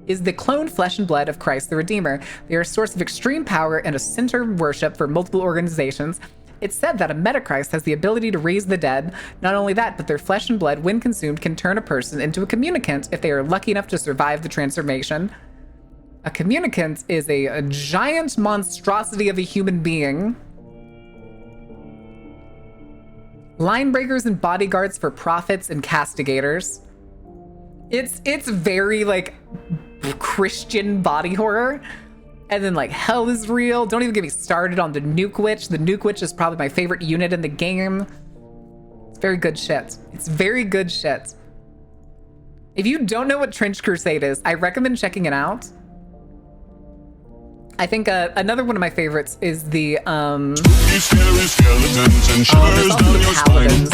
is the cloned flesh and blood of Christ the Redeemer. They are a source of extreme power and a center of worship for multiple organizations. It's said that a Metachrist has the ability to raise the dead. Not only that, but their flesh and blood, when consumed, can turn a person into a communicant if they are lucky enough to survive the transformation. A communicant is a giant monstrosity of a human being. Line breakers and bodyguards for prophets and castigators. It's very, like, Christian body horror. And then, like, hell is real. Don't even get me started on the Nuke Witch. The Nuke Witch is probably my favorite unit in the game. It's very good shit. It's very good shit. If you don't know what Trench Crusade is, I recommend checking it out. I think another one of my favorites is the, there's also the Paladins.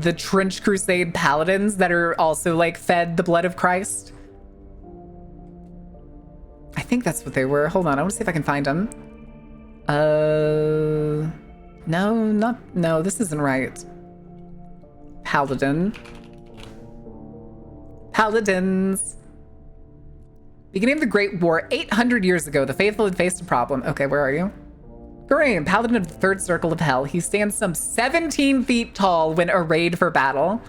The Trench Crusade Paladins that are also, like, fed the blood of Christ. I think that's what they were. Hold on, I want to see if I can find them. No, this isn't right. Paladin. Paladins. Beginning of the Great War, 800 years ago, the faithful had faced a problem. Okay, where are you? Guraim, Paladin of the Third Circle of Hell. He stands some 17 feet tall when arrayed for battle.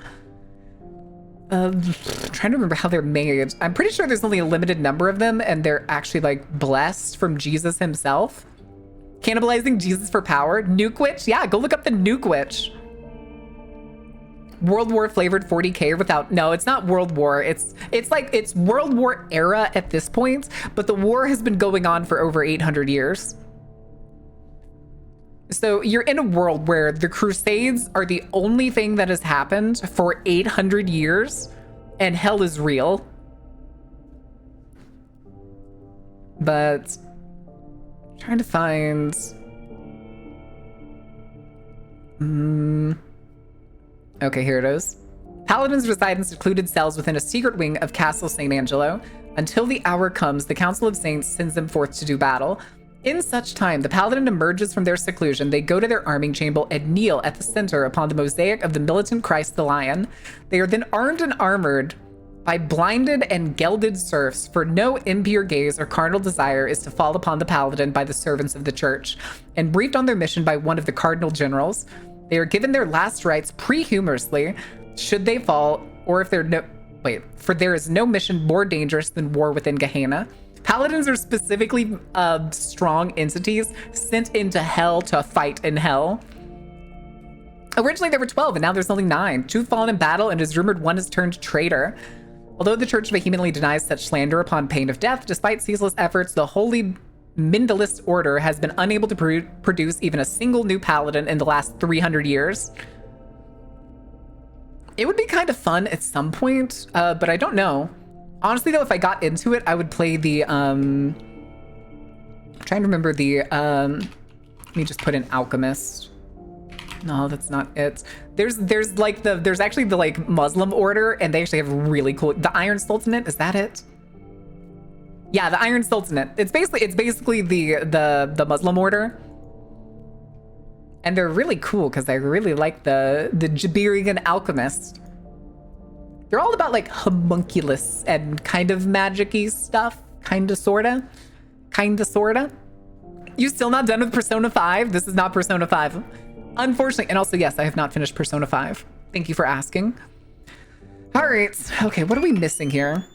I'm trying to remember how they're made. I'm pretty sure there's only a limited number of them, and they're actually, like, blessed from Jesus himself. Cannibalizing Jesus for power. Nuke Witch? Yeah, go look up the Nuke Witch. World War flavored 40k without... No, it's not World War. It's like, it's World War era at this point, but the war has been going on for over 800 years. So you're in a world where the Crusades are the only thing that has happened for 800 years, and hell is real. But I'm trying to find... Okay, here it is. Paladins reside in secluded cells within a secret wing of Castle St. Angelo. Until the hour comes, the Council of Saints sends them forth to do battle. In such time, the Paladin emerges from their seclusion. They go to their arming chamber and kneel at the center upon the mosaic of the militant Christ the Lion. They are then armed and armored by blinded and gelded serfs, for no impure gaze or carnal desire is to fall upon the Paladin by the servants of the church. And briefed on their mission by one of the cardinal generals, they are given their last rites prehumorously, should they fall, or if they're for there is no mission more dangerous than war within Gehenna. Paladins are specifically strong entities sent into hell to fight in hell. Originally there were 12, and now there's only 9. 2 have fallen in battle, and it is rumored one has turned traitor. Although the church vehemently denies such slander upon pain of death, despite ceaseless efforts, the Holy Mindalist Order has been unable to produce even a single new paladin in the last 300 years. It would be kind of fun at some point, but I don't know. Honestly, though, if I got into it, I would play the, I'm trying to remember the, let me just put in Alchemist. No, that's not it. There's actually the, like, Muslim order, and they actually have really cool, the Iron Sultanate, is that it? Yeah, the Iron Sultanate. It's basically the Muslim order. And they're really cool because I really like the Jabirian alchemist. They're all about like homunculus and kind of magic-y stuff. Kinda, sorta. Kinda, sorta. You still not done with Persona 5? This is not Persona 5. Unfortunately, and also, yes, I have not finished Persona 5. Thank you for asking. All right. Okay, what are we missing here?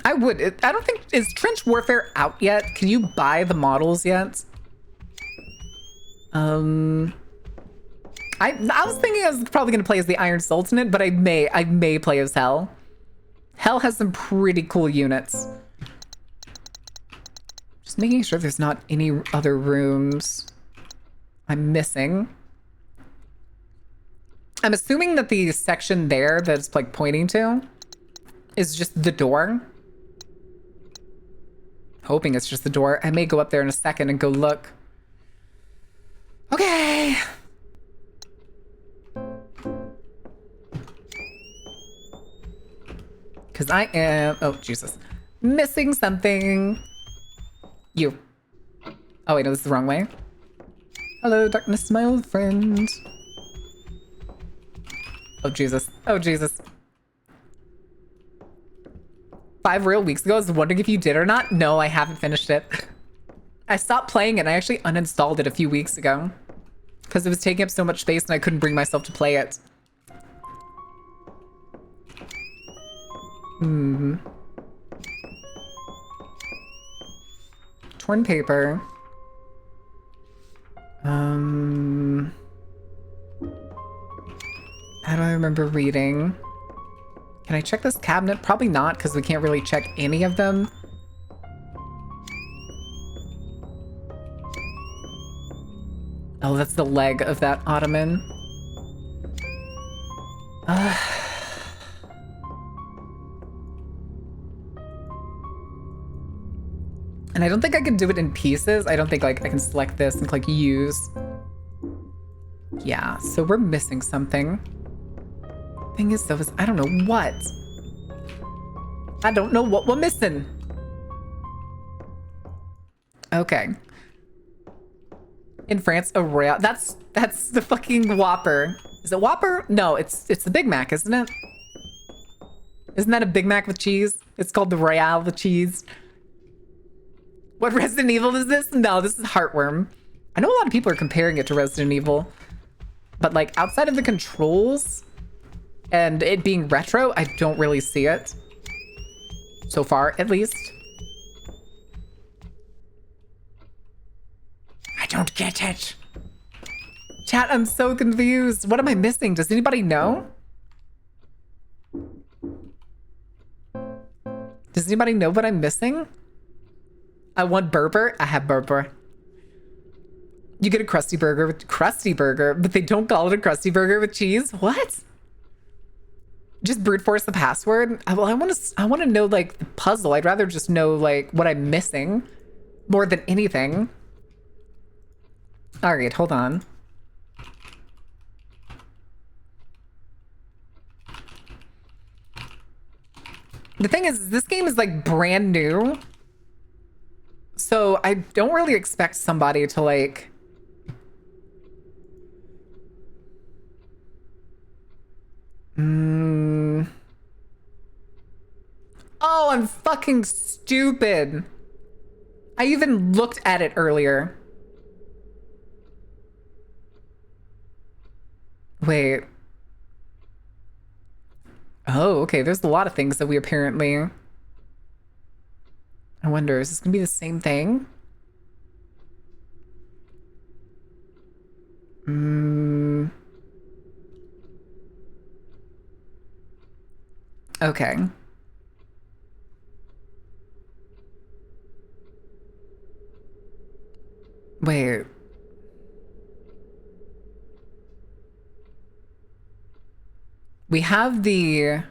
I don't think, is Trench Warfare out yet? Can you buy the models yet? I was thinking I was probably going to play as the Iron Sultanate, but I may play as Hell. Hell has some pretty cool units. Just making sure there's not any other rooms I'm missing. I'm assuming that the section there that it's like pointing to is just the door. Hoping it's just the door. I may go up there in a second and go look. Okay. Because I am, oh, Jesus, missing something. You. Oh, wait, no, this is the wrong way. Hello, darkness, my old friend. Oh, Jesus. Oh, Jesus. 5 real weeks ago, I was wondering if you did or not. No, I haven't finished it. I stopped playing it and I actually uninstalled it a few weeks ago because it was taking up so much space and I couldn't bring myself to play it. Torn paper. How do I remember reading? Can I check this cabinet? Probably not, because we can't really check any of them. Oh, that's the leg of that ottoman. And I don't think I can do it in pieces. I don't think like I can select this and click use. Yeah, so we're missing something. Thing is though, is I don't know what. I don't know what we're missing. Okay. In France, a Royale. That's the fucking Whopper. Is it Whopper? No, it's the Big Mac, isn't it? Isn't that a Big Mac with cheese? It's called the Royale with cheese. What Resident Evil is this? No, this is Heartworm. I know a lot of people are comparing it to Resident Evil, but like outside of the controls and it being retro, I don't really see it. So far, at least. I don't get it. Chat, I'm so confused. What am I missing? Does anybody know? Does anybody know what I'm missing? I want burger. I have burger. You get a Krusty Burger with Krusty Burger, but they don't call it a Krusty Burger with cheese. What? Just brute force the password. Well, I want to know like the puzzle. I'd rather just know like what I'm missing more than anything. All right, hold on. The thing is, this game is like brand new. So I don't really expect somebody to like... Oh, I'm fucking stupid. I even looked at it earlier. Wait. Oh, okay. There's a lot of things that we apparently... I wonder, is this gonna be the same thing? Okay. Wait. We have the...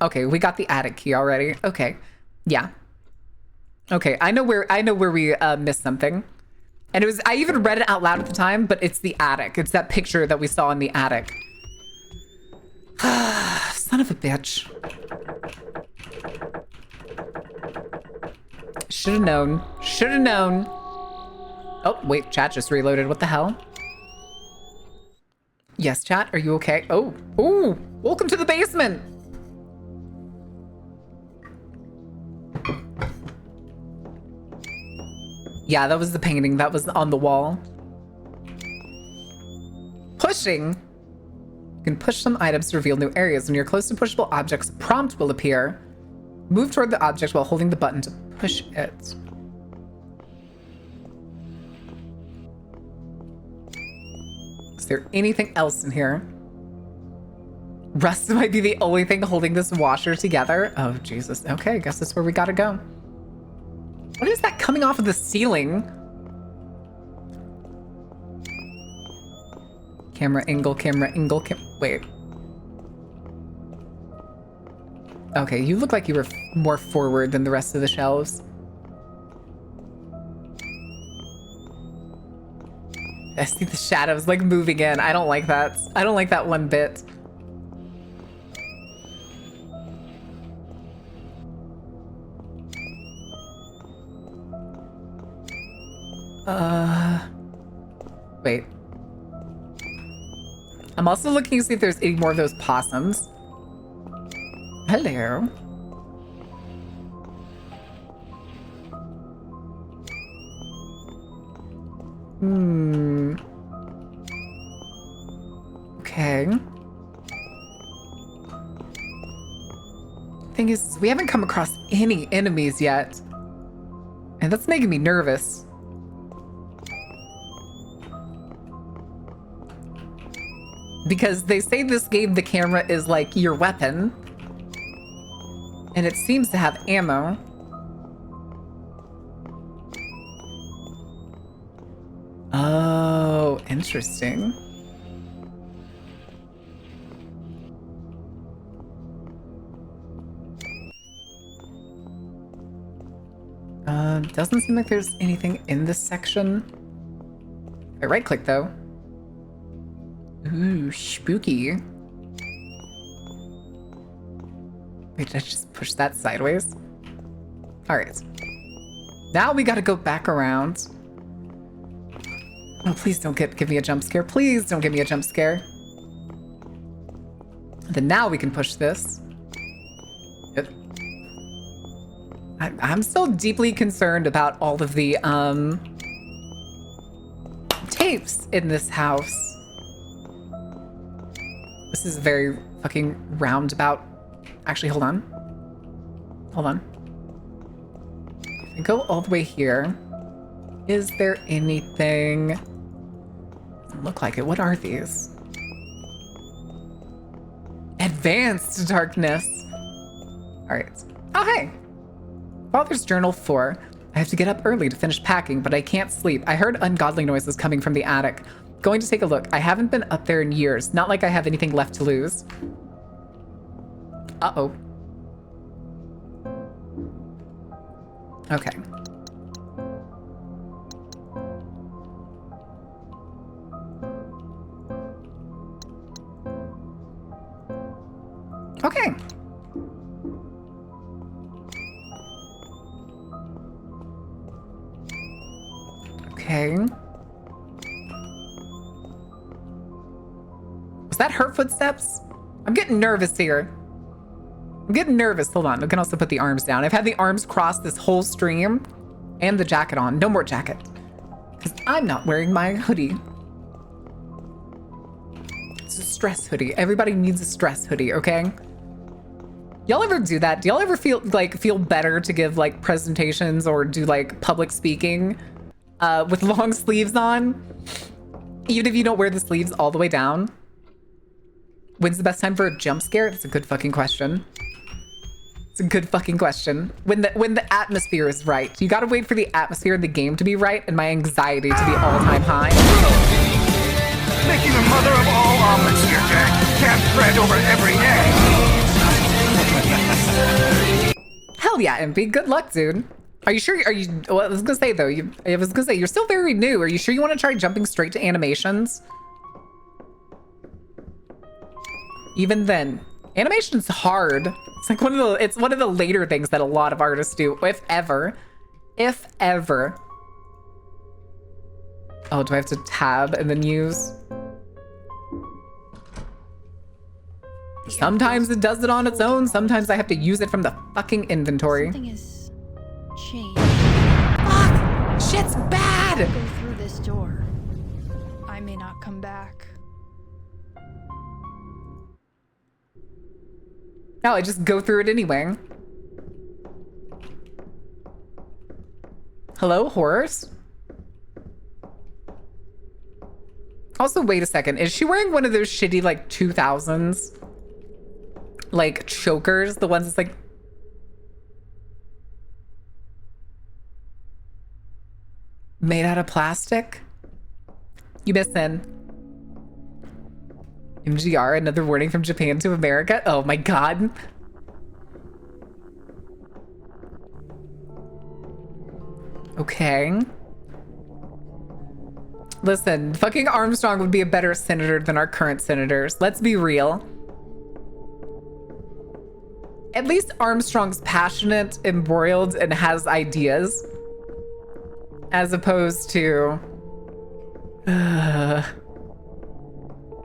Okay, we got the attic key already. Okay. Yeah. Okay, I know where we missed something. And it was, I even read it out loud at the time, but it's the attic. It's that picture that we saw in the attic. Son of a bitch. Should have known. Should have known. Oh, wait, chat just reloaded. What the hell? Yes, chat. Are you okay? Oh, ooh, welcome to the basement. Yeah, that was the painting that was on the wall. Pushing. You can push some items to reveal new areas. When you're close to pushable objects, a prompt will appear. Move toward the object while holding the button to push it. Is there anything else in here? Rust might be the only thing holding this washer together. Oh, Jesus. Okay, I guess that's where we gotta go. What is that coming off of the ceiling? Camera angle, wait. Okay, you look like you were more forward than the rest of the shelves. I see the shadows like moving in. I don't like that. I don't like that one bit. Wait. I'm also looking to see if there's any more of those possums. Hello. Okay. Thing is, we haven't come across any enemies yet. And that's making me nervous. Because they say this game, the camera is like your weapon. And it seems to have ammo. Oh, interesting. Doesn't seem like there's anything in this section. I right click though. Ooh, spooky. Wait, did I just push that sideways? All right. Now we gotta go back around. Oh, please don't give me a jump scare. Please don't give me a jump scare. Then now we can push this. Yep. I'm still deeply concerned about all of the tapes in this house. This is very fucking roundabout. Actually, hold on. Hold on. If I go all the way here, is there anything? Doesn't look like it. What are these? Advanced darkness. All right. Oh, hey. Father's Journal 4. I have to get up early to finish packing, but I can't sleep. I heard ungodly noises coming from the attic. Going to take a look. I haven't been up there in years. Not like I have anything left to lose. Uh-oh. Okay. Okay. Okay. Was that her footsteps? I'm getting nervous here. I'm getting nervous. Hold on. We can also put the arms down. I've had the arms crossed this whole stream and the jacket on. No more jacket. Because I'm not wearing my hoodie. It's a stress hoodie. Everybody needs a stress hoodie, okay? Y'all ever do that? Do y'all ever feel better to give like presentations or do like public speaking with long sleeves on? Even if you don't wear the sleeves all the way down? When's the best time for a jump scare? That's a good fucking question. It's a good fucking question. When the atmosphere is right. You gotta wait for the atmosphere in the game to be right and my anxiety to be all-time high. Making the mother of all omelets here, Jack. Can't spread over every egg. Hell yeah, MP. Good luck, dude. Are you sure? Well, I was gonna say though, you're still very new. Are you sure you want to try jumping straight to animations? Even then, animation's hard. It's like it's one of the later things that a lot of artists do, if ever. If ever. Oh, do I have to tab and then use? Sometimes it does it on its own. Sometimes I have to use it from the fucking inventory. Something is changed. Fuck! Shit's bad! Go through this door. I may not come back. No, I just go through it anyway. Hello, horrors? Also, wait a second. Is she wearing one of those shitty, like, 2000s? Like, chokers? The ones that's like... made out of plastic? You missing? MGR, another warning from Japan to America? Oh my god. Okay. Listen, fucking Armstrong would be a better senator than our current senators. Let's be real. At least Armstrong's passionate, embroiled, and has ideas. As opposed to...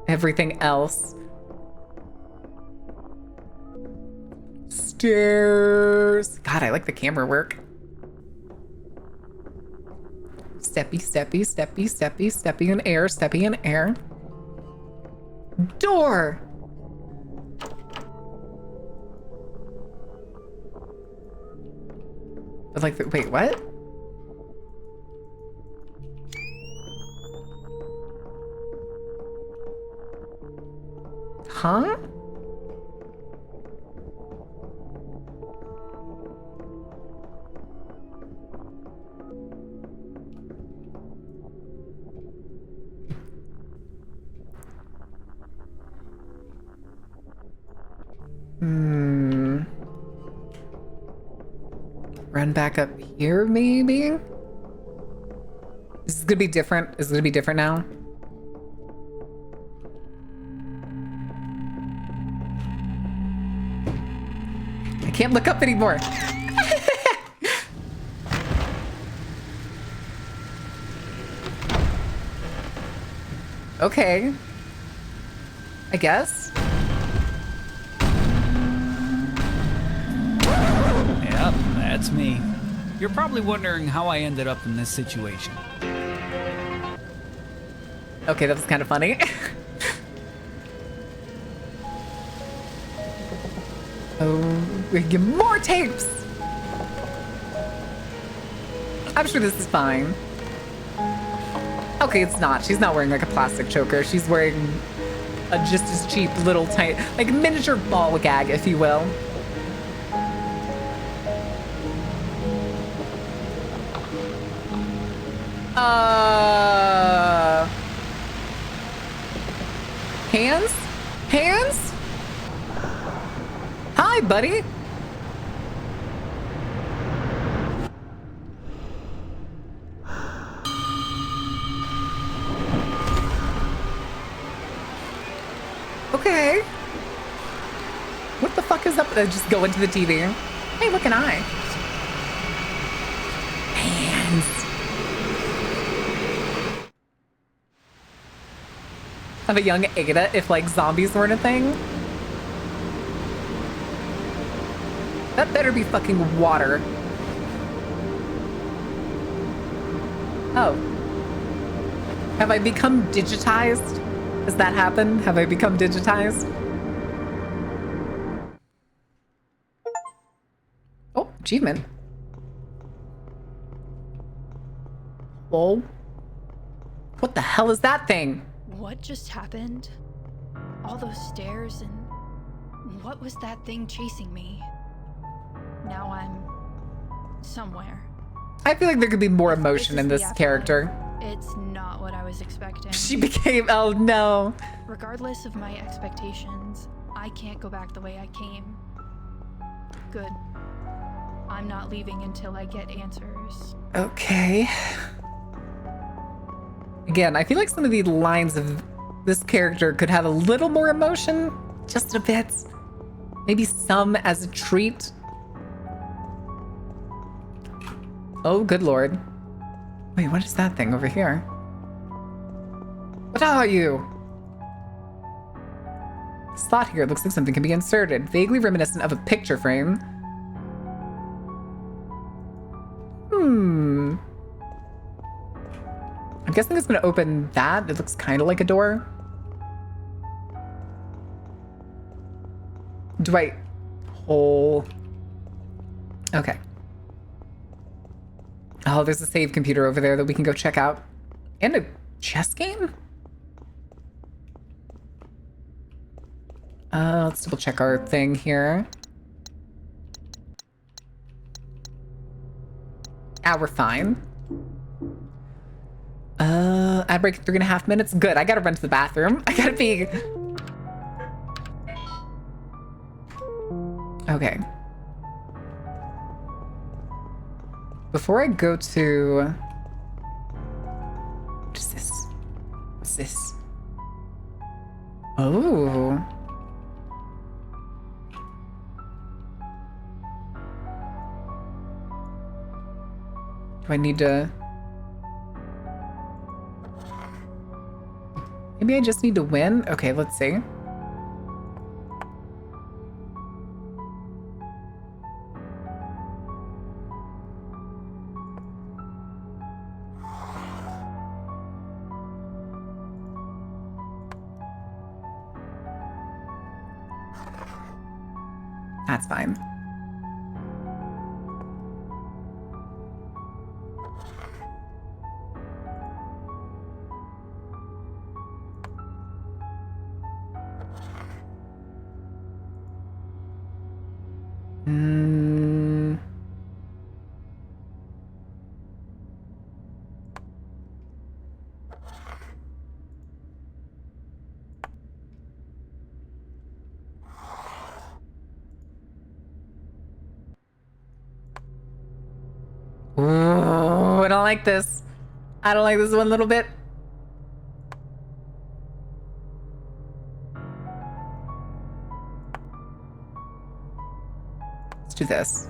everything else. Stairs. God, I like the camera work. Steppy, steppy, steppy, steppy, steppy in air, steppy in air. Door. But like, wait, what? Huh? Run back up here, maybe? This is gonna be different. Is it gonna be different now? I can't look up anymore. Okay. I guess. Yep, that's me. You're probably wondering how I ended up in this situation. Okay, that was kind of funny. Oh, we get more tapes! I'm sure this is fine. Okay, it's not. She's not wearing like a plastic choker. She's wearing a just as cheap little tiny, like miniature ball gag, if you will. Hands? Hands? Hi, buddy. Okay. What the fuck is up? Just go into the TV. Hey, look an eye. Hands. Of a young Ada if like zombies weren't a thing. That better be fucking water. Oh. Have I become digitized? Has that happened? Have I become digitized? Oh, achievement. Whoa. What the hell is that thing? What just happened? All those stairs and what was that thing chasing me? Now I'm somewhere. I feel like there could be more emotion in This this is the character. It's not what I was expecting. She became, oh no. Regardless of my expectations, I can't go back the way I came. Good. I'm not leaving until I get answers. Okay. Again, I feel like some of the lines of this character could have a little more emotion. Just a bit. Maybe some as a treat. Oh, good lord. Wait, what is that thing over here? What are you? Slot here. It looks like something can be inserted. Vaguely reminiscent of a picture frame. I'm guessing it's going to open that. It looks kind of like a door. Do I... Hole... Okay. Oh, there's a save computer over there that we can go check out. And a chess game? Let's double check our thing here. Ah, we're fine. Ad break 3.5 minutes. Good, I gotta run to the bathroom. I gotta pee. Okay. Before I go to... What is this? What's this? Oh. Do I need to... Maybe I just need to win? Okay, let's see. That's fine. Ooh, I don't like this. I don't like this one little bit. Let's do this.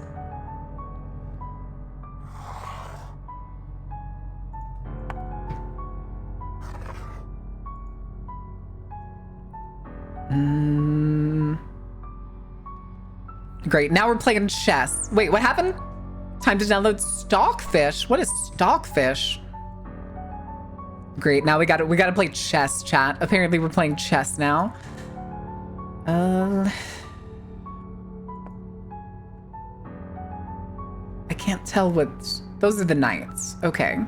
Great, now we're playing chess. Wait, what happened? Time to download Stockfish. What is Stockfish? Great, now we gotta play chess, chat. Apparently we're playing chess now. I can't tell what... Those are the knights. Okay.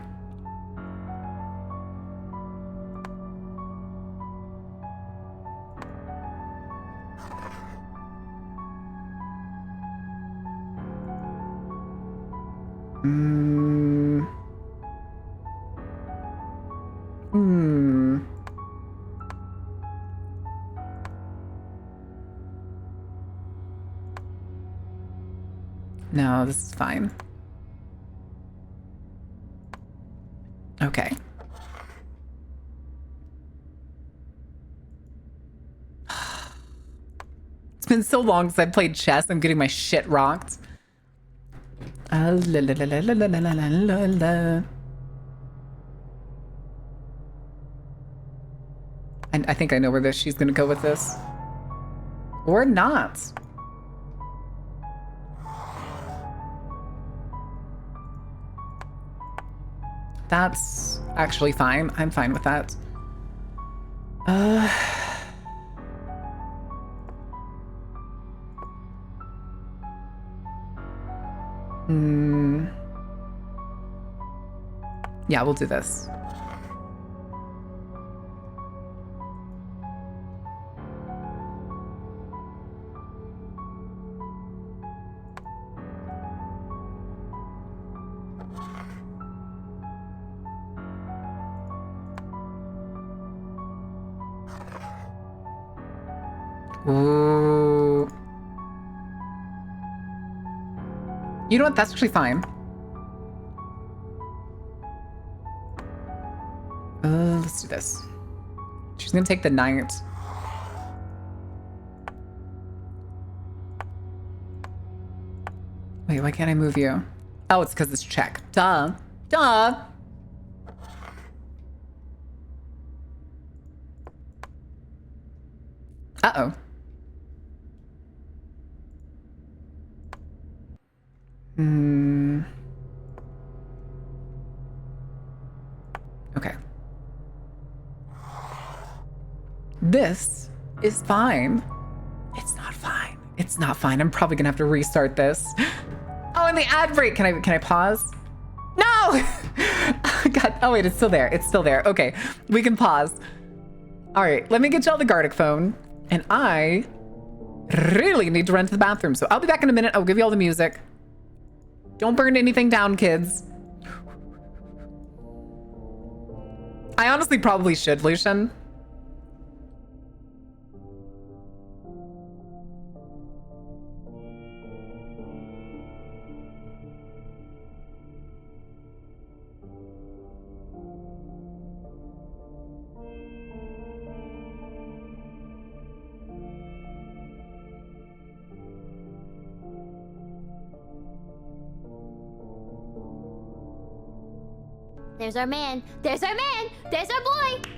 No, this is fine. Okay. It's been so long since I played chess. I'm getting my shit rocked. La, la, la, la, la, la, la, la, la. And I think I know where she's gonna go with this. Or not. That's actually fine. I'm fine with that. Yeah, we'll do this. Ooh. You know what? That's actually fine. Let's do this. She's gonna take the knight. Wait, why can't I move you? Oh, it's because it's check. Duh. Duh. Uh-oh. Hmm. Okay. This is fine. It's not fine. It's not fine. I'm probably gonna have to restart this. Oh, and the ad break. Can I pause? No! God. Oh wait, it's still there. It's still there. Okay, we can pause. All right, let me get y'all the Gardic phone, and I really need to run to the bathroom. So I'll be back in a minute. I'll give you all the music. Don't burn anything down, kids. I honestly probably should, Lucian. There's our man. There's our man. There's our boy.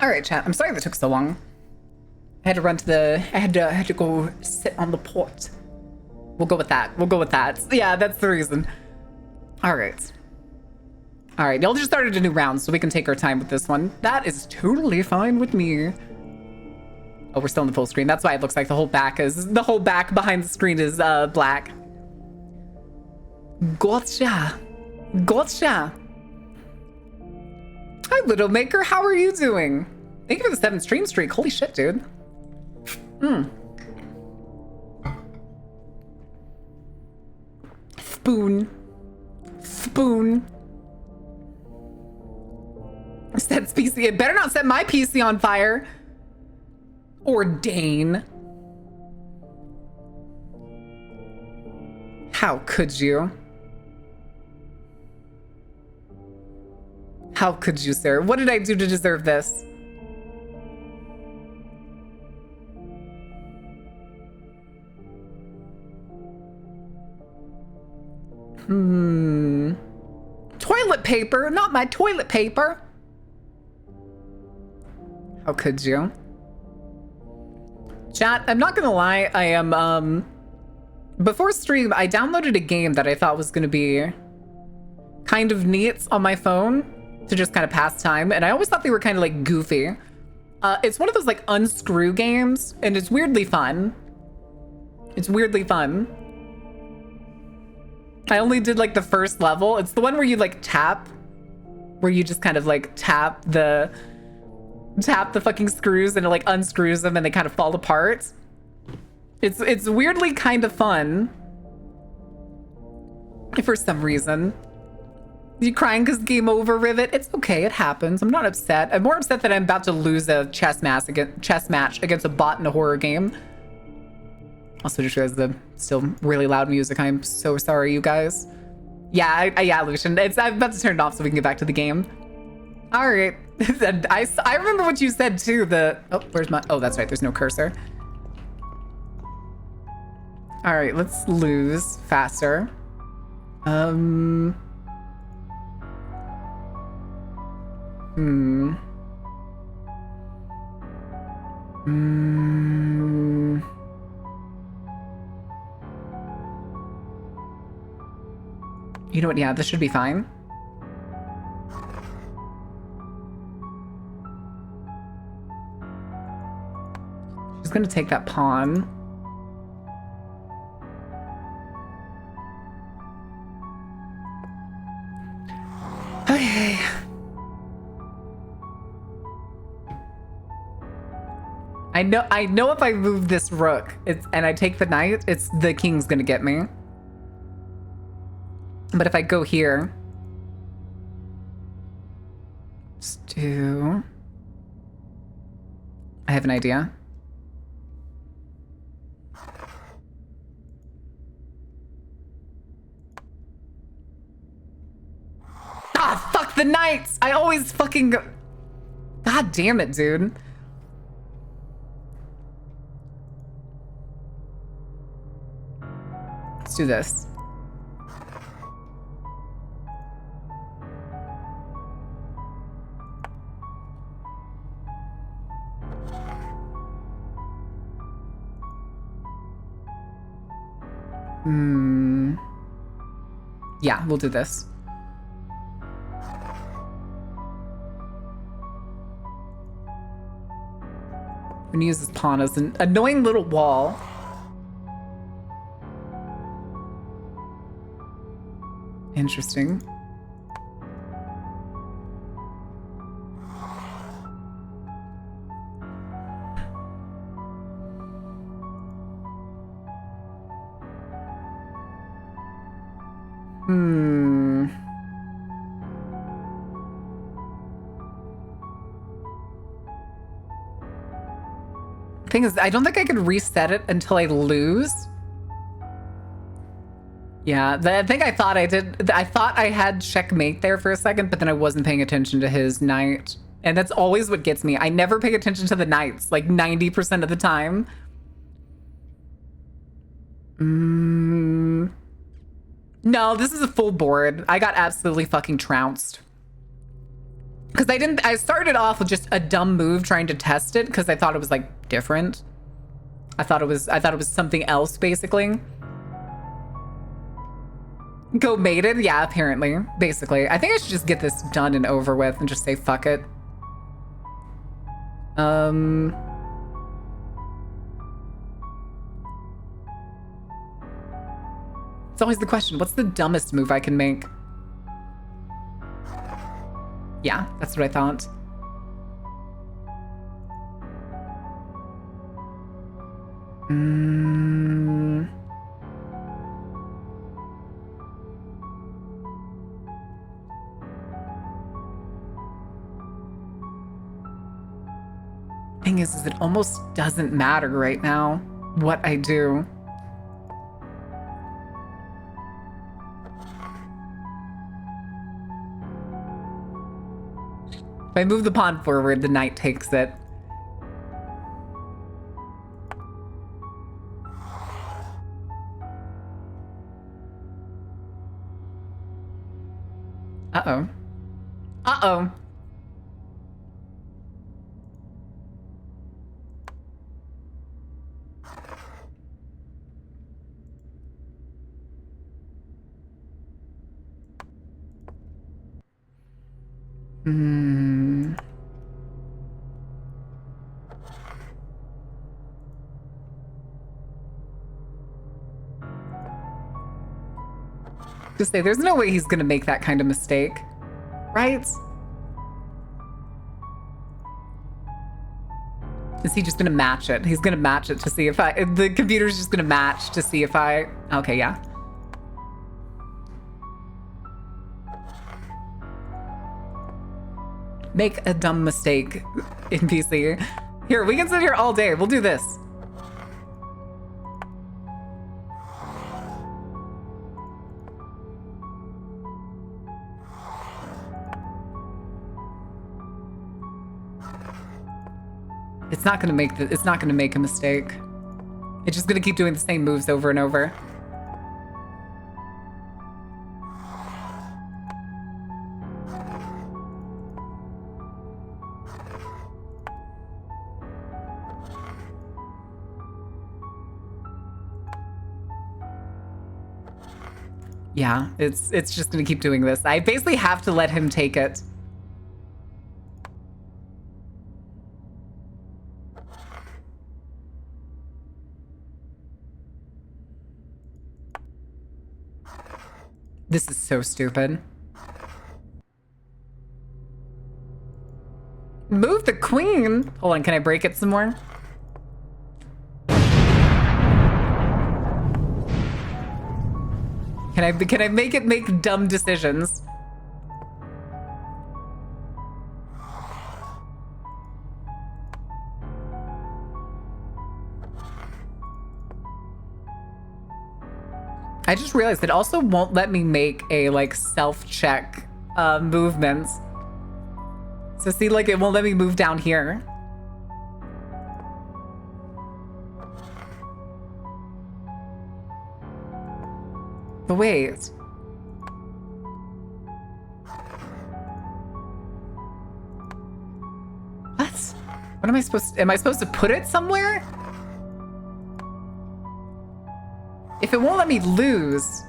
All right, chat. I'm sorry that took so long. I had to run to I had to go sit on the port. We'll go with that. We'll go with that. Yeah, that's the reason. All right. All right, y'all just started a new round, so we can take our time with this one. That is totally fine with me. Oh, we're still in the full screen. That's why it looks like the whole back behind the screen is black. Gotcha. Gotcha. Hi, Widowmaker. How are you doing? Thank you for the 7 stream streak. Holy shit, dude. Spoon. Spoon. Sets PC. It better not set my PC on fire. Ordain. How could you? How could you, sir? What did I do to deserve this? Toilet paper, not my toilet paper. How could you? Chat, I'm not gonna lie, I am, before stream, I downloaded a game that I thought was gonna be kind of neat on my phone to just kind of pass time, and I always thought they were kind of like goofy. It's one of those like unscrew games, and it's weirdly fun. It's weirdly fun. I only did like the first level. It's the one where you like tap, where you just kind of like tap the fucking screws and it like unscrews them and they kind of fall apart. It's weirdly kind of fun for some reason. You crying because game over, Rivet? It's okay, it happens. I'm not upset. I'm more upset that I'm about to lose a chess match against a bot in a horror game. Also just realized the still really loud music. I'm so sorry, you guys. Yeah, yeah, Lucian. I'm about to turn it off so we can get back to the game. All right. I remember what you said too. Where's my? Oh, that's right. There's no cursor. All right, let's lose faster. You know what? Yeah, this should be fine. She's gonna take that pawn. Okay. I know if I move this rook and I take the knight, the king's gonna get me. But if I go here, let's do. I have an idea. Ah, fuck the knights! I always fucking go. God damn it, dude. Let's do this. Yeah, we'll do this. I'm gonna use this pawn as an annoying little wall. Interesting. Thing is, I don't think I could reset it until I lose. Yeah, I think I thought I did. I thought I had checkmate there for a second, but then I wasn't paying attention to his knight. And that's always what gets me. I never pay attention to the knights, like 90% of the time. No, this is a full board. I got absolutely fucking trounced. Because I started off with just a dumb move trying to test it because I thought it was like different. I thought it was something else basically. Go mated? Yeah, apparently. Basically. I think I should just get this done and over with and just say fuck it. It's always the question, what's the dumbest move I can make? Yeah, that's what I thought. Thing is it almost doesn't matter right now what I do. If I move the pawn forward, the knight takes it. Uh-oh. Uh-oh. Just say, there's no way he's gonna make that kind of mistake, right? Is he just gonna match it? He's gonna match it to see if the computer's just gonna match to see if okay, yeah. Make a dumb mistake in PC. Here, we can sit here all day. We'll do this. It's not gonna make a mistake. It's just gonna keep doing the same moves over and over. Yeah, it's just gonna keep doing this. I basically have to let him take it. This is so stupid. Move the queen. Hold on, can I break it some more? Can I make it make dumb decisions? I just realized it also won't let me make a like self-check movements. So see, like it won't let me move down here. But wait. What? What am I supposed to put it somewhere? If it won't let me lose.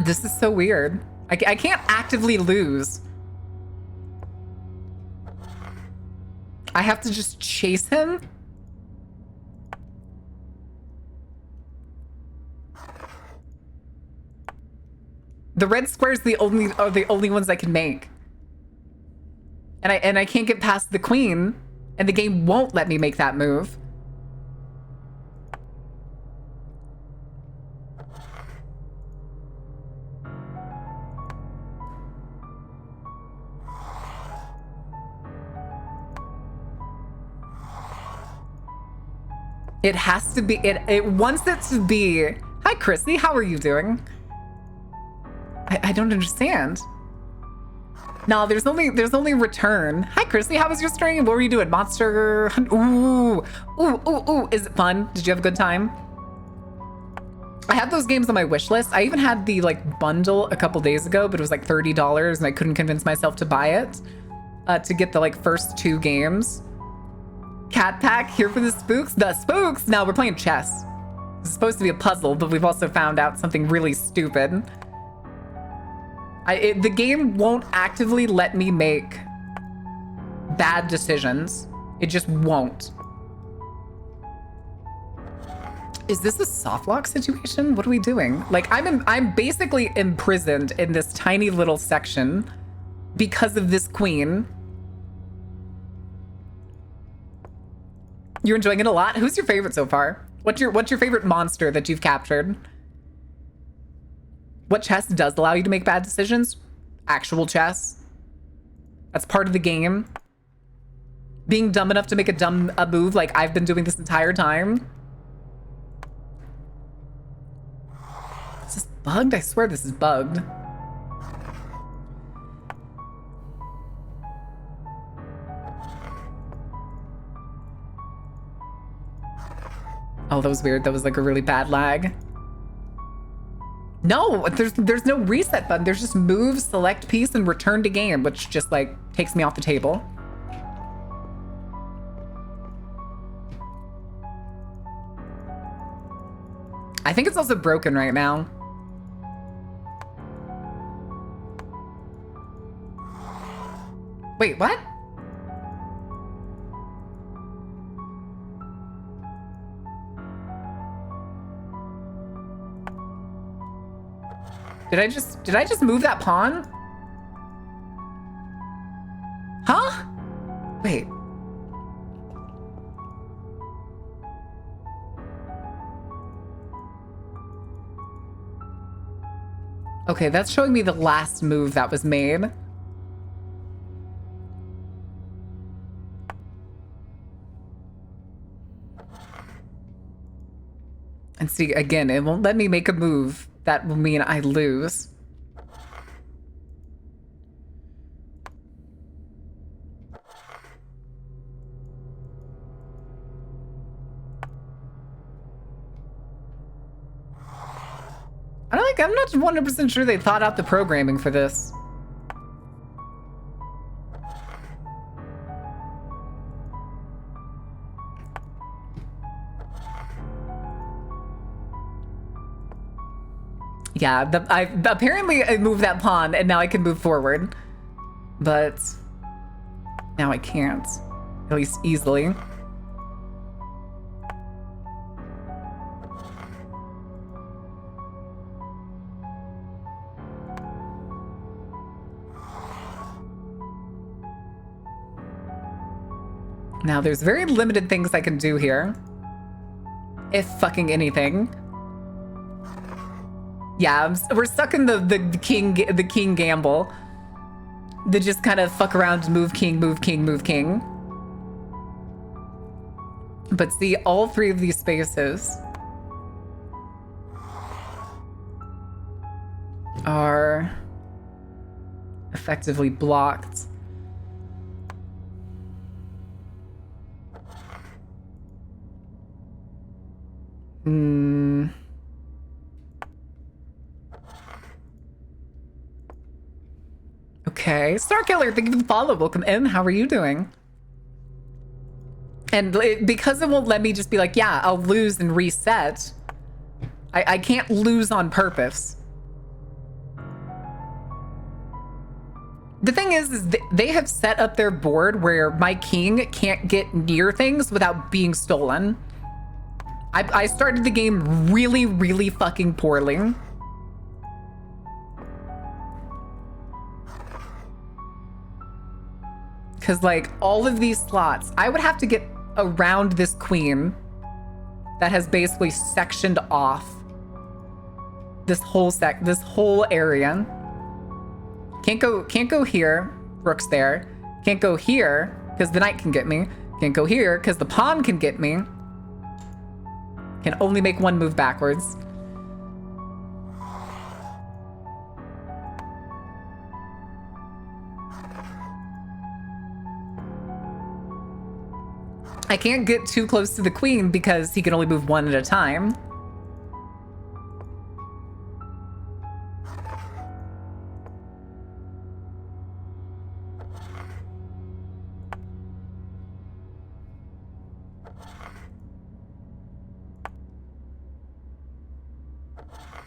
This is so weird. I can't actively lose. I have to just chase him? The red squares are the only ones I can make. And I can't get past the queen, and the game won't let me make that move. It has to be, it wants it to be. Hi, Chrissy, how are you doing? I don't understand. No, there's only return. Hi, Chrissy. How was your stream? What were you doing? Monster Hunt? Ooh. Is it fun? Did you have a good time? I had those games on my wish list. I even had the like bundle a couple days ago, but it was like $30 and I couldn't convince myself to buy it to get the like first 2 games. Cat Pack here for the spooks. The spooks. Now we're playing chess. It's supposed to be a puzzle, but we've also found out something really stupid. The game won't actively let me make bad decisions. It just won't. Is this a soft lock situation? What are we doing? Like, I'm basically imprisoned in this tiny little section because of this queen. You're enjoying it a lot? Who's your favorite so far? What's your favorite monster that you've captured? What chess does allow you to make bad decisions? Actual chess. That's part of the game. Being dumb enough to make a move like I've been doing this entire time. Is this bugged? I swear this is bugged. Oh, that was weird. That was like a really bad lag. No, there's no reset button. There's just move, select piece, and return to game, which just like takes me off the table. I think it's also broken right now. Wait, what? Did I just move that pawn? Huh? Wait. Okay, that's showing me the last move that was made. And see, again, it won't let me make a move. That will mean I lose. I'm not 100% sure they thought out the programming for this. Yeah, apparently I moved that pawn and now I can move forward. But now I can't, at least easily. Now there's very limited things I can do here. If fucking anything. Yeah, we're stuck in the king gamble. They just kind of fuck around, move king, move king, move king. But see, all 3 of these spaces are effectively blocked. Okay, Starkiller, thank you for the follow. Welcome in. How are you doing? And because it won't let me just be like, yeah, I'll lose and reset. I can't lose on purpose. The thing is they have set up their board where my king can't get near things without being stolen. I started the game really, really fucking poorly. Because, like, all of these slots, I would have to get around this queen that has basically sectioned off this whole area. Can't go here. Rook's there. Can't go here because the knight can get me. Can't go here because the pawn can get me. Can only make one move backwards. I can't get too close to the queen because he can only move one at a time.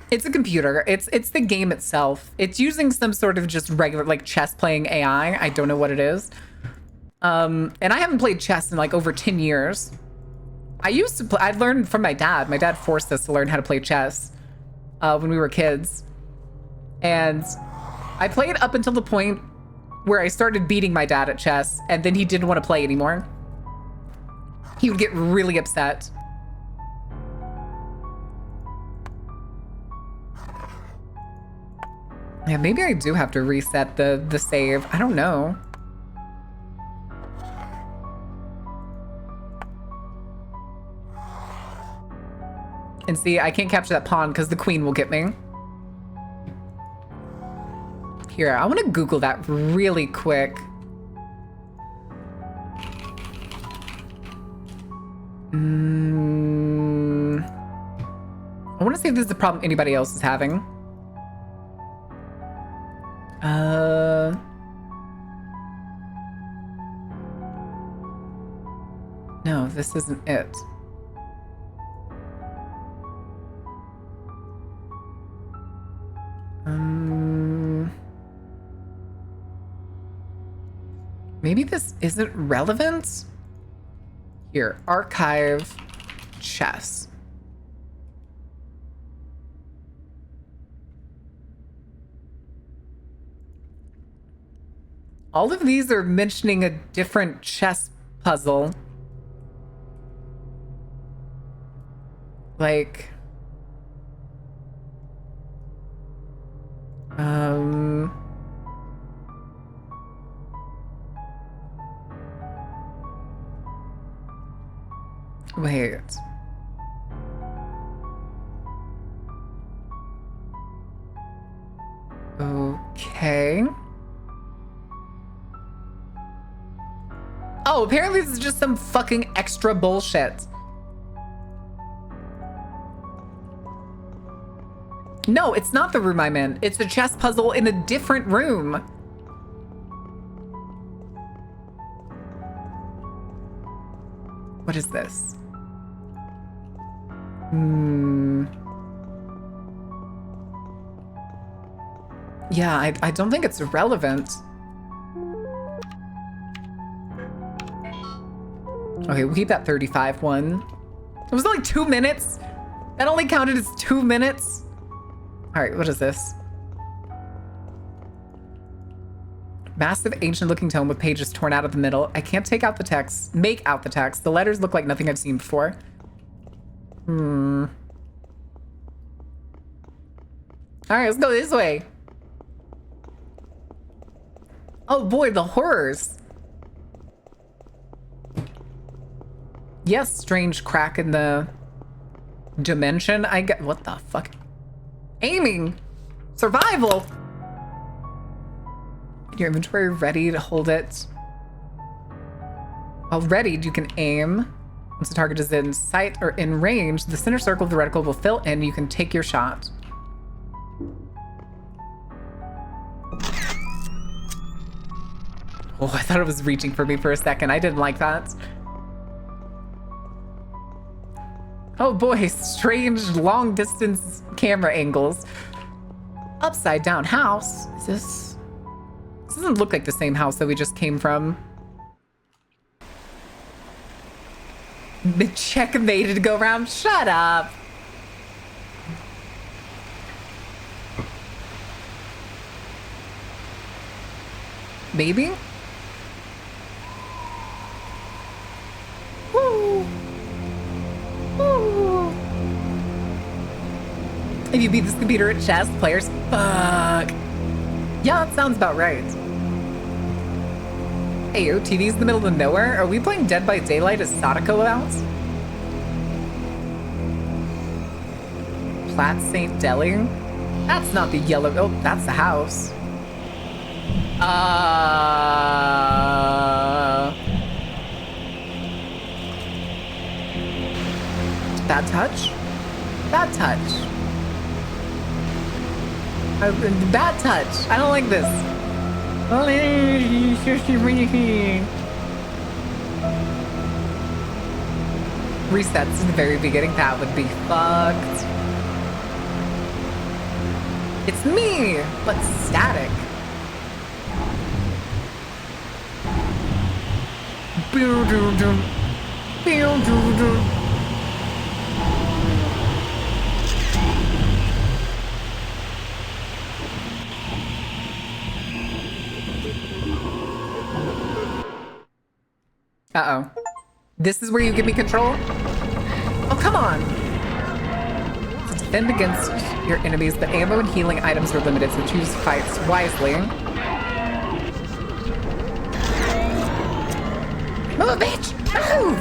It's a computer. It's the game itself. It's using some sort of just regular like chess playing AI. I don't know what it is. And I haven't played chess in like over 10 years. I used to play, I learned from my dad. My dad forced us to learn how to play chess when we were kids. And I played up until the point where I started beating my dad at chess, and then he didn't want to play anymore. He would get really upset. Yeah, maybe I do have to reset the save. I don't know. And see, I can't capture that pawn because the queen will get me. Here, I want to Google that really quick. I want to see if this is a problem anybody else is having. No, this isn't it. Maybe this isn't relevant? Here, archive chess. All of these are mentioning a different chess puzzle. Like, wait. Okay. Oh, apparently this is just some fucking extra bullshit. No, it's not the room I'm in. It's a chess puzzle in a different room. What is this? Yeah, I don't think it's relevant. Okay, we'll keep that 35 one. It was only 2 minutes. That only counted as 2 minutes. All right, what is this? Massive ancient looking tome with pages torn out of the middle. I can't take out the text, make out the text. The letters look like nothing I've seen before. All right, let's go this way. Oh boy, the horrors. Yes, strange crack in the dimension. I get, what the fuck? Aiming, survival. Your inventory ready to hold it. While readied, you can aim. Once the target is in sight or in range, the center circle of the reticle will fill in. You can take your shot. Oh, I thought it was reaching for me for a second. I didn't like that. Oh boy, strange long distance camera angles. Upside down house. Is this? This doesn't look like the same house that we just came from. Checkmated to go around. Shut up. Maybe? Woo. Woo. If you beat this computer at chess, players fuck. Yeah, that sounds about right. Hey, yo, TV's in the middle of nowhere? Are we playing Dead by Daylight as Sadako out? Platt St. Deli? That's not the yellow, oh, that's the house. Bad touch? Bad touch. Bad touch. I don't like this. Resets in the very beginning. That would be fucked. It's me, but static. Uh-oh. This is where you give me control? Oh, come on. To defend against your enemies, but ammo and healing items are limited, so choose fights wisely. Move, bitch! Move!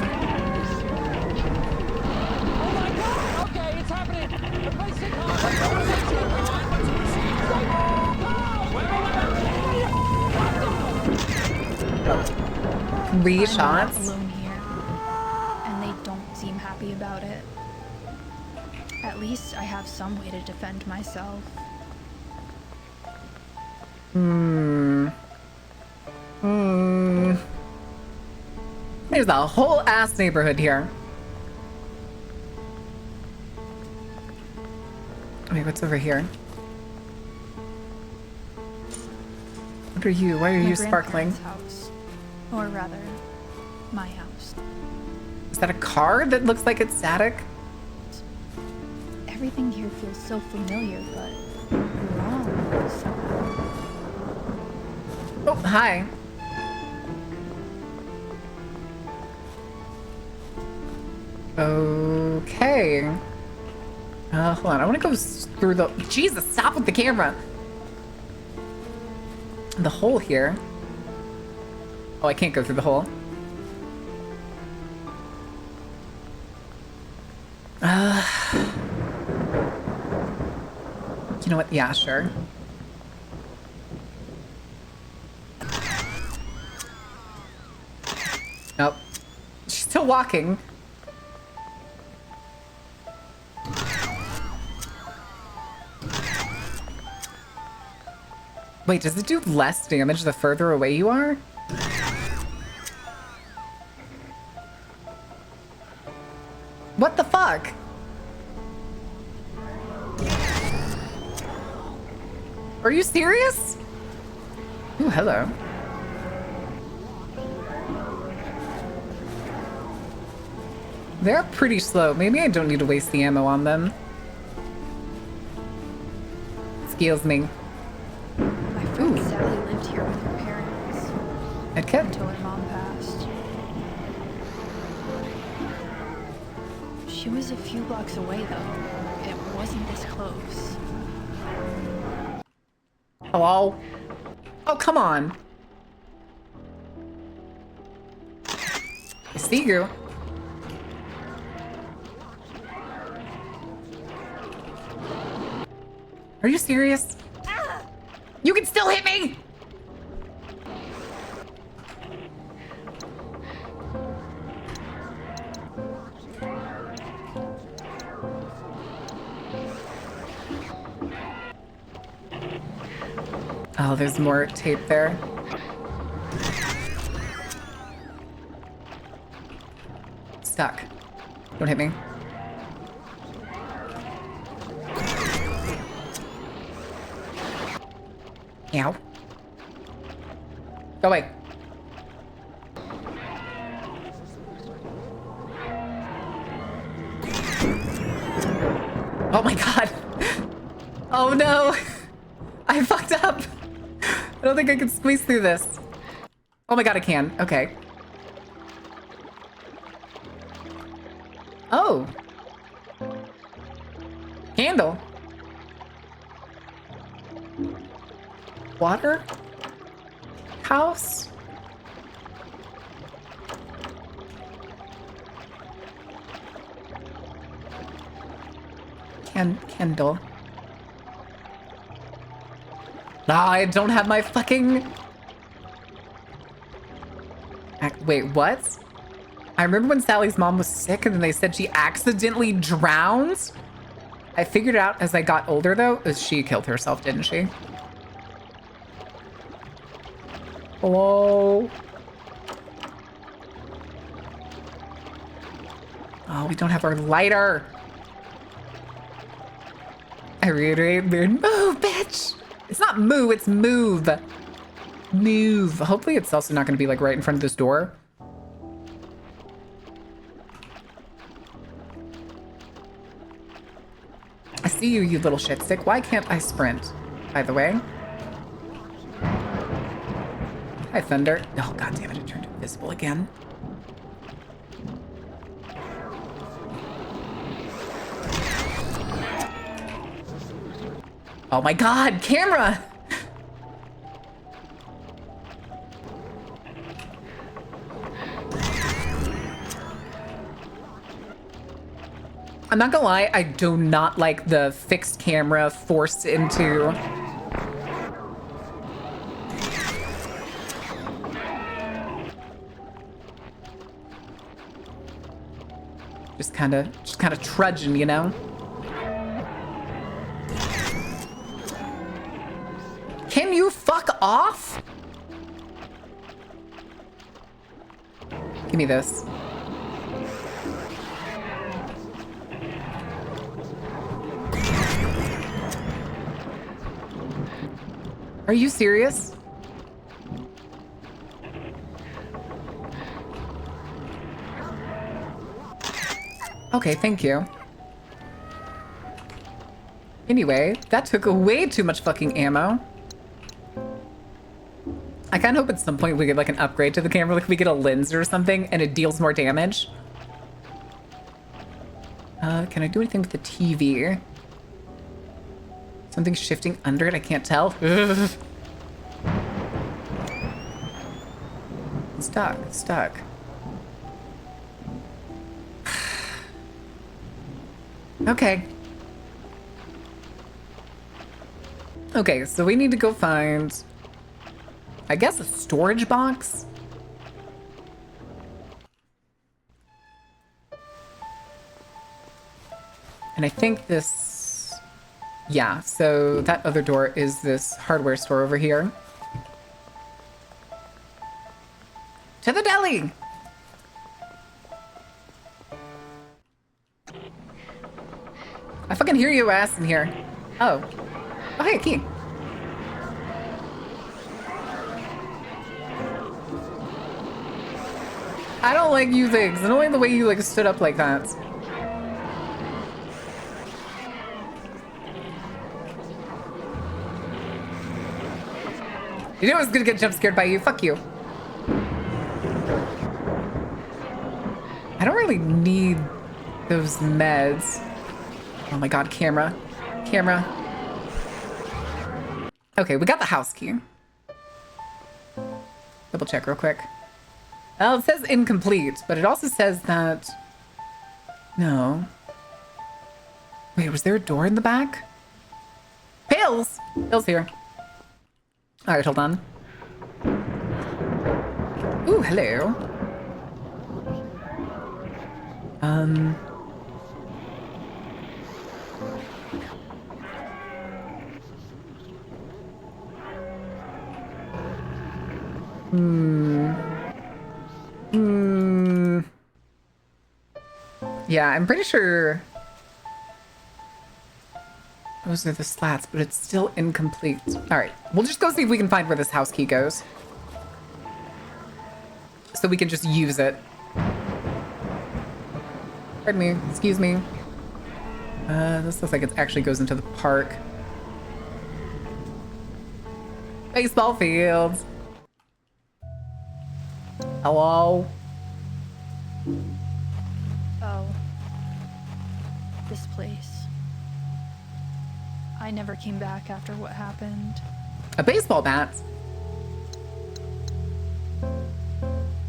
Okay, it's happening. Three I'm shots? not alone here, and they don't seem happy about it. At least I have some way to defend myself. There's a whole ass neighborhood here. Wait, what's over here? What are you? Why are My you sparkling? grandparents' house. Or rather, my house. Is that a car that looks like it's static? Everything here feels so familiar, but wrong somehow. Oh, hi. Okay. Hold on. I want to go through the... Jesus, stop with the camera. The hole here. Oh, I can't go through the hole. You know what? Yeah, sure. Nope. She's still walking. Wait, does it do less damage the further away you are? What the fuck? Are you serious? Ooh, hello. They're pretty slow. Maybe I don't need to waste the ammo on them. Excuse me. My friend Sally lived here with her parents Medkit? until her mom passed. She was a few blocks away, though. It wasn't this close. Hello? Oh, come on. I see you. Are you serious? You can still hit me! Oh, there's more tape there. Stuck. Don't hit me. Ow. Go away. Oh my god. Oh no. I fucked up. I don't think I can squeeze through this. Oh my god, I can. Okay. Oh. Candle. Water? House? Kendall. No, I don't have my fucking... Wait, what? I remember when Sally's mom was sick and then they said she accidentally drowned. I figured out as I got older, though, is she killed herself, didn't she? Hello? Oh, we don't have our lighter. I reiterate, move, bitch. It's not moo, it's move. Move. Hopefully it's also not going to be like right in front of this door. I see you, you little shit stick. Why can't I sprint, by the way? Hi, Thunder. Oh, god damn it, it turned invisible again. Oh my god, camera! I'm not gonna lie, I do not like the fixed camera forced into... Just kind of trudging, you know? Can you fuck off? Give me this. Are you serious? Okay, thank you. Anyway, that took way too much fucking ammo. I kind of hope at some point we get like an upgrade to the camera, like we get a lens or something and it deals more damage. Can I do anything with the TV? Something shifting under it, I can't tell. Ugh. Stuck. Okay. Okay, so we need to go find, I guess, a storage box? And I think this, yeah, so that other door is this hardware store over here. To the deli! I fucking hear you ass in here. Oh. Oh, hey, key. I don't like you things. I don't like the way you like stood up like that. You knew I was gonna get jump scared by you. Fuck you. I don't really need those meds. Oh my god, camera. Camera. Okay, we got the house key. Double check real quick. Well, it says incomplete, but it also says that... No. Wait, was there a door in the back? Pills! Pills here. Alright, hold on. Ooh, hello. Yeah, I'm pretty sure those are the slats, but it's still incomplete. All right, we'll just go see if we can find where this house key goes. So we can just use it. Pardon me, excuse me. This looks like it actually goes into the park. Baseball fields. Hello? Oh. This place. I never came back after what happened. A baseball bat?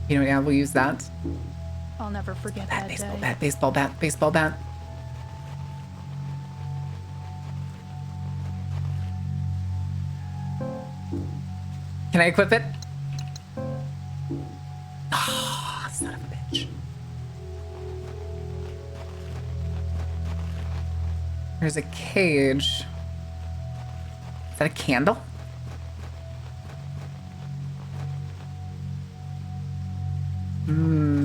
You know, yeah, we'll use that. I'll never forget Bat, that baseball day. bat, baseball bat, baseball bat. Can I equip it? Ah, son of a bitch. There's a cage. Is that a candle? Hmm.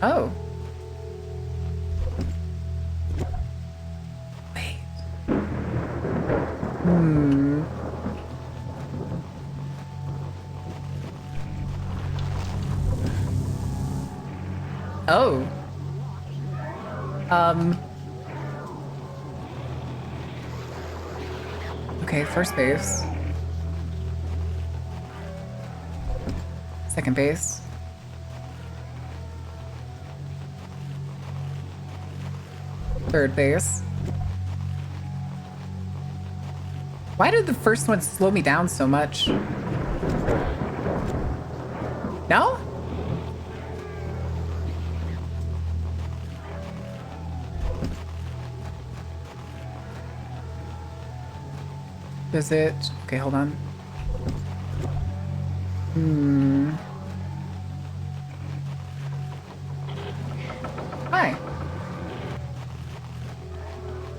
Oh. Wait. Hmm. Oh. Okay, first base. Second base. Third base. Why did the first one slow me down so much? No? Does it? Okay, hold on. Hi.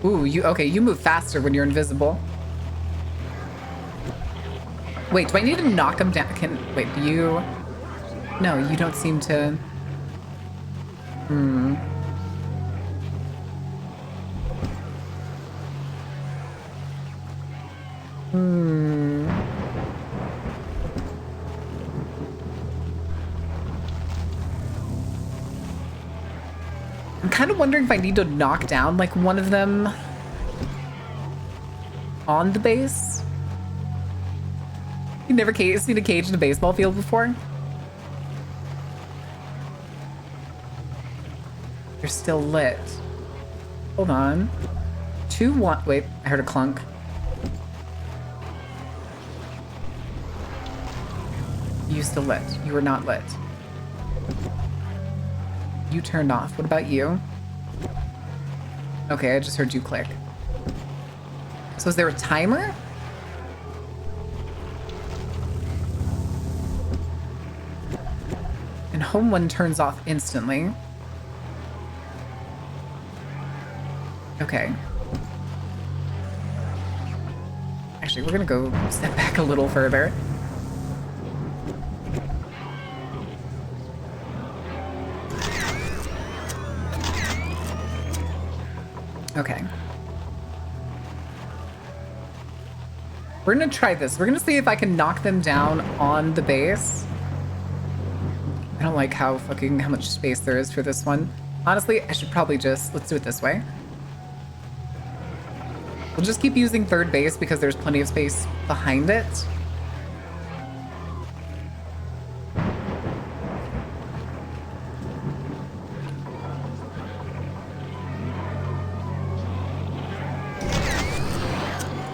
Ooh, you move faster when you're invisible. Wait, do I need to knock him down? Wait, do you? No, you don't seem to. I'm kind of wondering if I need to knock down like one of them on the base. You never seen a cage in a baseball field before? You're still lit. Hold on. 2, 1. Wait, I heard a clunk. You still lit. You were not lit. You turned off. What about you? Okay, I just heard you click. So is there a timer? And home one turns off instantly. Okay. Actually, we're gonna go step back a little further. Okay. We're gonna try this. We're gonna see if I can knock them down on the base. I don't like how much space there is for this one. Honestly, I should probably let's do it this way. We'll just keep using third base because there's plenty of space behind it.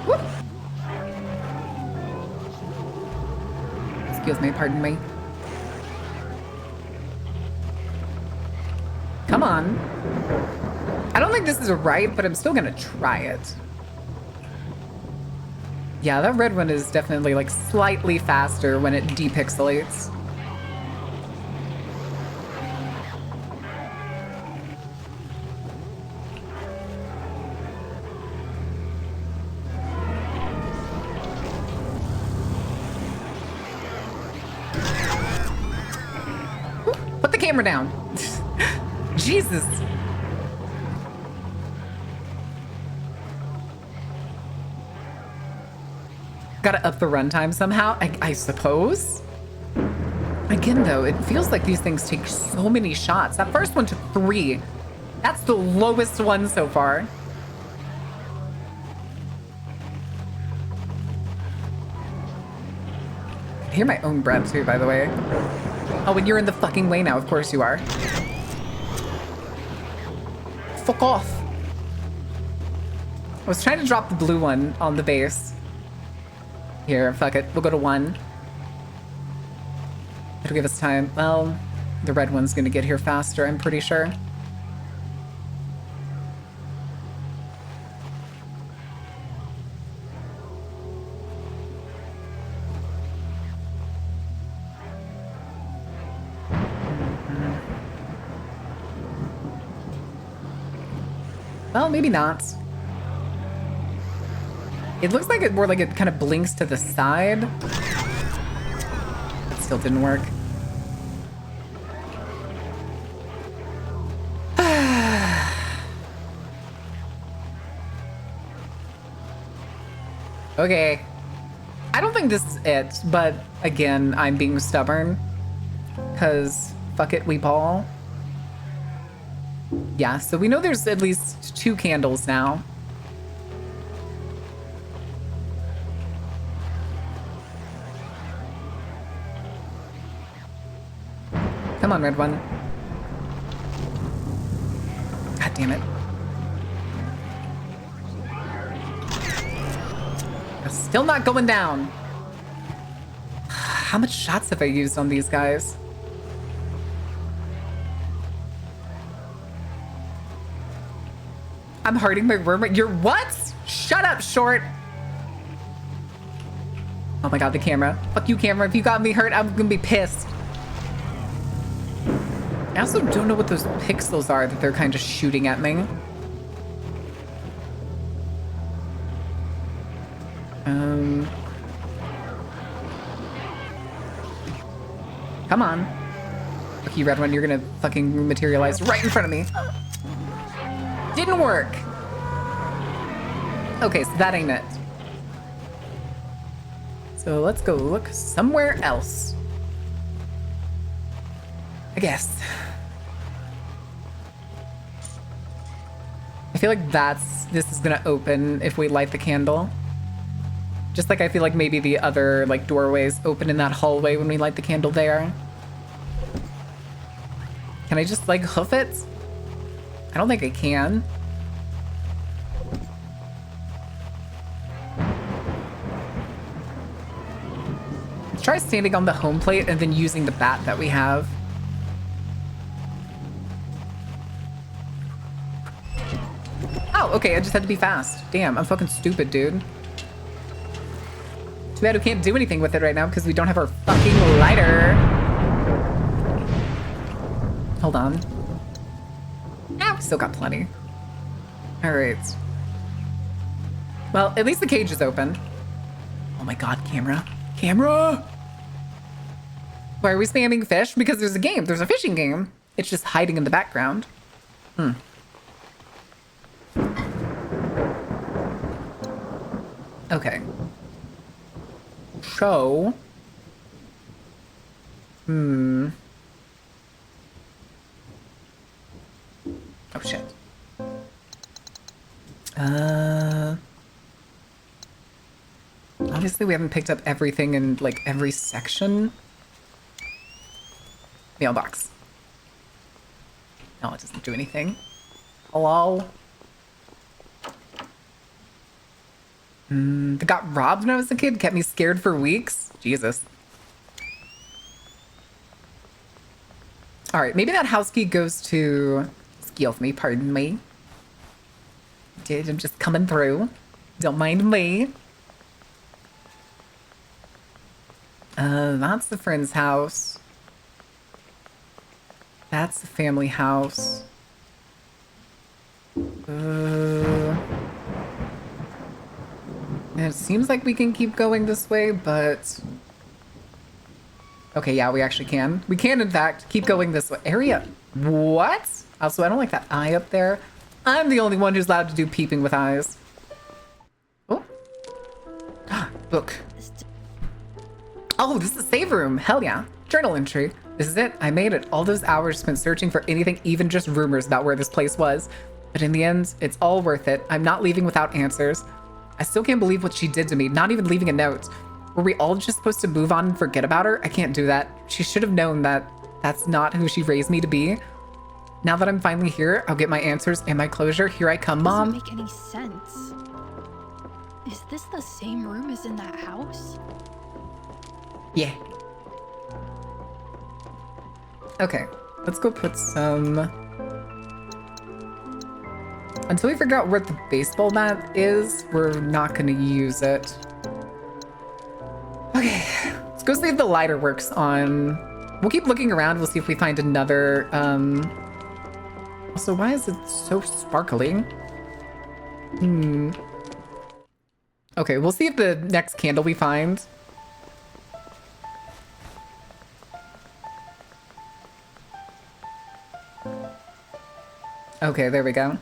Whoop. Excuse me, pardon me. Come on. I don't think this is right, but I'm still gonna try it. Yeah, that red one is definitely like slightly faster when it depixelates. Ooh, put the camera down. Jesus. Gotta up the runtime somehow, I suppose. Again, though, it feels like these things take so many shots. That first one took 3. That's the lowest one so far. I hear my own breath, too, by the way. Oh, and you're in the fucking way now. Of course you are. Fuck off. I was trying to drop the blue one on the base. Here, fuck it. We'll go to 1. It'll give us time. Well, the red one's gonna get here faster, I'm pretty sure. Well, maybe not. It looks like it more like it kind of blinks to the side. It still didn't work. Okay. I don't think this is it, but again, I'm being stubborn. Because fuck it, we ball. Yeah, so we know there's at least 2 candles now. Come on, red one. God damn it. Still not going down. How much shots have I used on these guys? I'm hurting my roommate. You're what? Shut up, short. Oh my god, the camera. Fuck you, camera. If you got me hurt, I'm gonna be pissed. I also don't know what those pixels are that they're kind of shooting at me. Come on. Fuck you, red one. You're gonna fucking materialize right in front of me. Didn't work. Okay, so that ain't it. So let's go look somewhere else. I guess. I feel like this is gonna open if we light the candle. Just like I feel like maybe the other like doorways open in that hallway when we light the candle there. Can I just like hoof it? I don't think I can. Let's try standing on the home plate and then using the bat that we have. Oh, okay, I just had to be fast. Damn, I'm fucking stupid, dude. Too bad we can't do anything with it right now because we don't have our fucking lighter. Hold on. Ow, still got plenty. All right. Well, at least the cage is open. Oh my god, camera. Camera! Why are we spamming fish? Because there's a game. There's a fishing game. It's just hiding in the background. Okay. So... Oh, shit. Obviously we haven't picked up everything in, like, every section. Mailbox. No, it doesn't do anything. Hello? That got robbed when I was a kid, kept me scared for weeks. Jesus. Alright, maybe that house key goes to... Excuse me, pardon me. I'm just coming through. Don't mind me. That's the friend's house. That's the family house. And it seems like we can keep going this way, but... Okay, yeah, we actually can. We can, in fact, keep going this way. Area... What? Also, I don't like that eye up there. I'm the only one who's allowed to do peeping with eyes. Oh. Book. Oh, this is a save room. Hell yeah. Journal entry. This is it. I made it. All those hours spent searching for anything, even just rumors about where this place was. But in the end, it's all worth it. I'm not leaving without answers. I still can't believe what she did to me, not even leaving a note. Were we all just supposed to move on and forget about her? I can't do that. She should have known that that's not who she raised me to be. Now that I'm finally here, I'll get my answers and my closure. Here I come, Mom. Doesn't make any sense. Is this the same room as in that house? Yeah. Okay, let's go put some... Until we figure out where the baseball bat is, we're not gonna use it. Okay, let's go see if the lighter works on... We'll keep looking around, we'll see if we find another, Also, why is it so sparkly? Okay, we'll see if the next candle we find. Okay, there we go.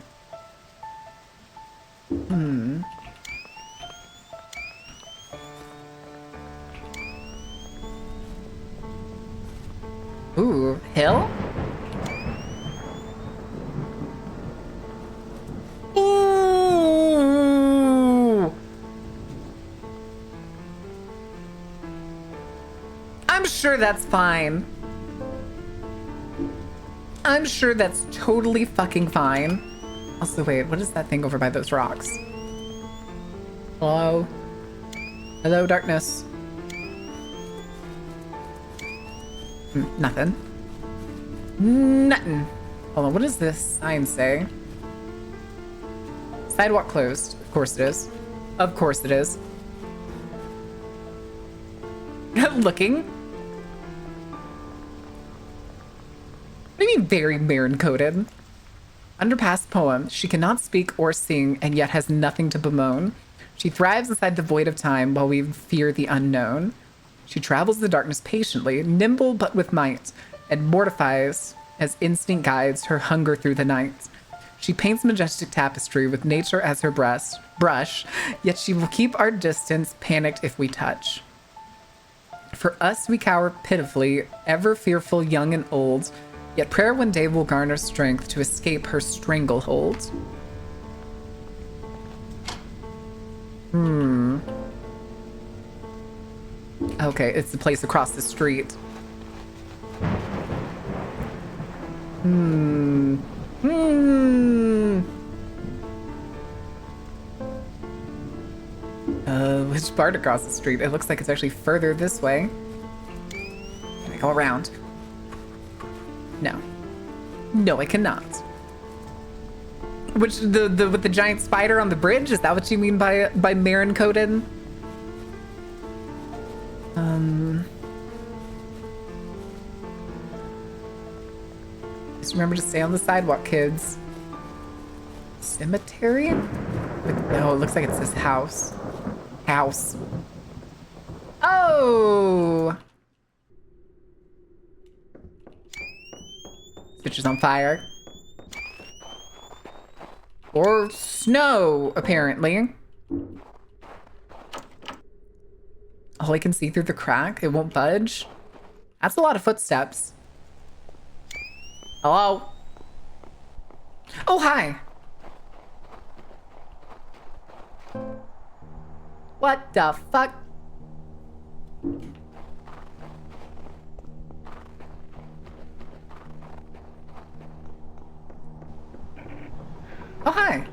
Ooh, hill? Ooh! I'm sure that's fine. I'm sure that's totally fucking fine. Also, wait, what is that thing over by those rocks? Hello? Hello, darkness. Nothing. Nothing. Hold on, what does this sign say? Sidewalk closed. Of course it is. Of course it is. Looking. What do you mean very Marin-coded? Underpass poem. She cannot speak or sing and yet has nothing to bemoan. She thrives inside the void of time while we fear the unknown. She travels the darkness patiently, nimble but with might, and mortifies as instinct guides her hunger through the night. She paints majestic tapestry with nature as her brush, yet she will keep our distance, panicked if we touch. For us we cower pitifully, ever fearful young and old, yet prayer one day will garner strength to escape her stranglehold. Okay, it's the place across the street. Which part across the street? It looks like it's actually further this way. Can I go around? No. No, I cannot. Which the with the giant spider on the bridge? Is that what you mean by Marin-coded? Just remember to stay on the sidewalk, kids. Cemetery? No, it looks like it's this house. House. Oh! Switch is on fire. Or snow, apparently. Oh, I can see through the crack. It won't budge. That's a lot of footsteps. Hello? Oh, hi. What the fuck? Oh, hi.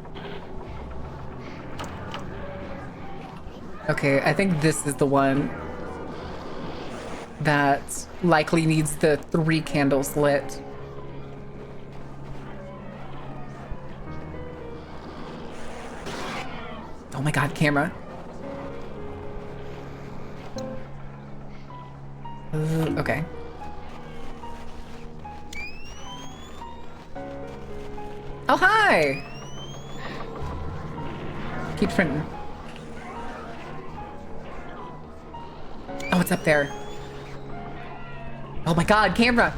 Okay, I think this is the one that likely needs the 3 candles lit. Oh my god, camera. Okay. Oh, hi! Keep printing. Oh, it's up there. Oh my god, camera!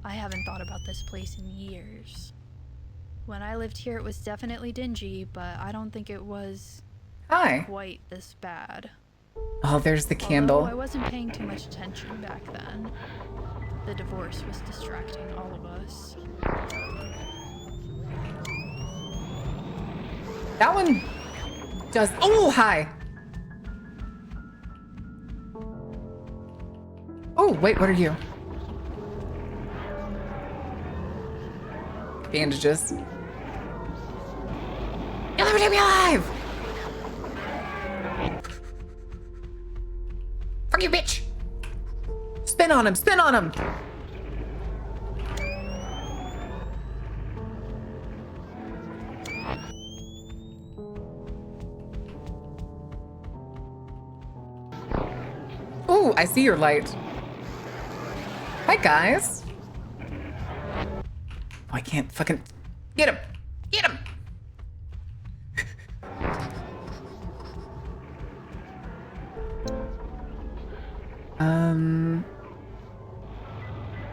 I haven't thought about this place in years. When I lived here, it was definitely dingy, but I don't think it was Hi. quite this bad. Oh, there's the candle. Although I wasn't paying too much attention back then. The divorce was distracting all of us. That one does. Oh, hi. Oh, wait, what are you? Bandages. You'll never take me alive! Fuck you, bitch! Spin on him, spin on him! Ooh, I see your light. Hi, guys. Oh, I can't fucking... Get him! Get him!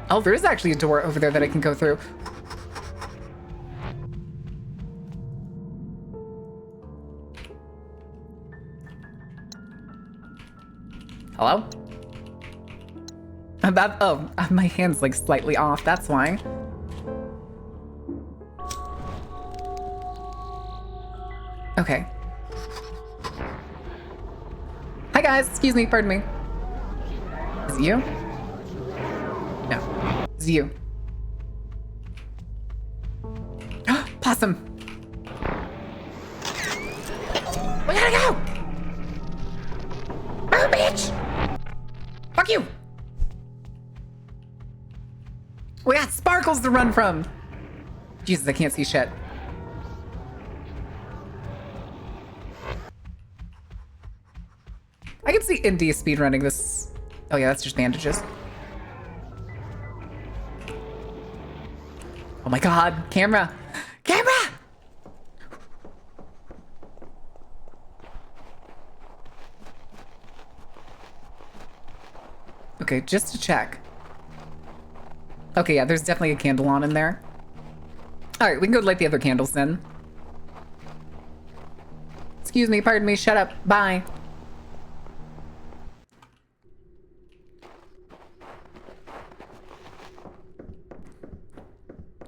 Oh, there is actually a door over there that I can go through. Hello? Oh, my hand's like slightly off, that's why. Okay. Hi guys, excuse me, pardon me. Is it you? No, it's you. Possum! We gotta go! Oh, bitch! Fuck you! We got sparkles to run from! Jesus, I can't see shit. I can see Indy speedrunning this. Oh yeah, that's just bandages. Oh my god, camera! Camera! Okay, just to check. Okay, yeah, there's definitely a candle on in there. Alright, we can go light the other candles then. Excuse me, pardon me, shut up, bye.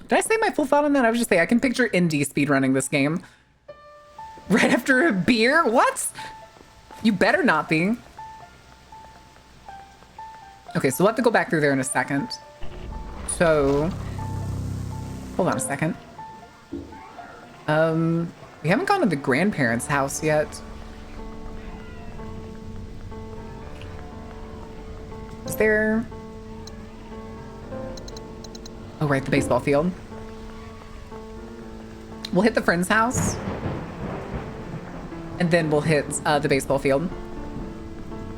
Did I say my full thought on that? I was just saying, I can picture Indy speedrunning this game. Right after a beer? What? You better not be. Okay, so we'll have to go back through there in a second. So, hold on a second. We haven't gone to the grandparents' house yet. Is there... Oh, right, the baseball field. We'll hit the friend's house. And then we'll hit the baseball field.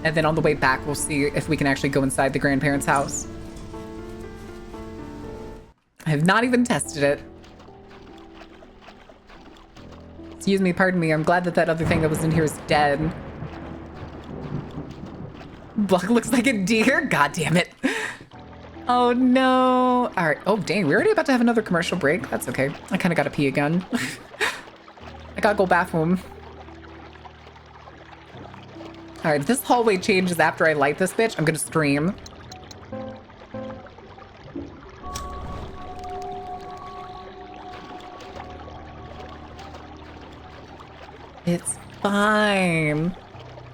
And then on the way back, we'll see if we can actually go inside the grandparents' house. I have not even tested it. Excuse me, pardon me. I'm glad that that other thing that was in here is dead. Buck looks like a deer? God damn it. Oh no. All right. Oh dang, we're already about to have another commercial break. That's okay. I kind of got to pee again. I gotta go bathroom. All right, this hallway changes after I light this bitch. I'm gonna scream. It's fine.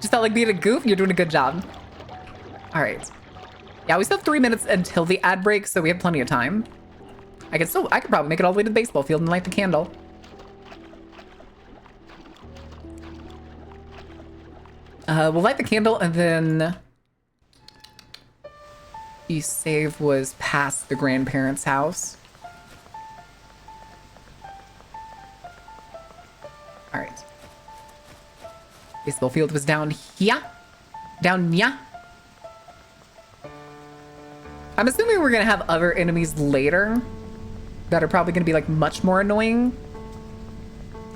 Just felt like being a goof. You're doing a good job. All right. Yeah, we still have 3 minutes until the ad break, so we have plenty of time. I could probably make it all the way to the baseball field and light the candle. We'll light the candle and then the save was past the grandparents' house. All right. Baseball field was down here. Down here. I'm assuming we're gonna have other enemies later that are probably gonna be like much more annoying.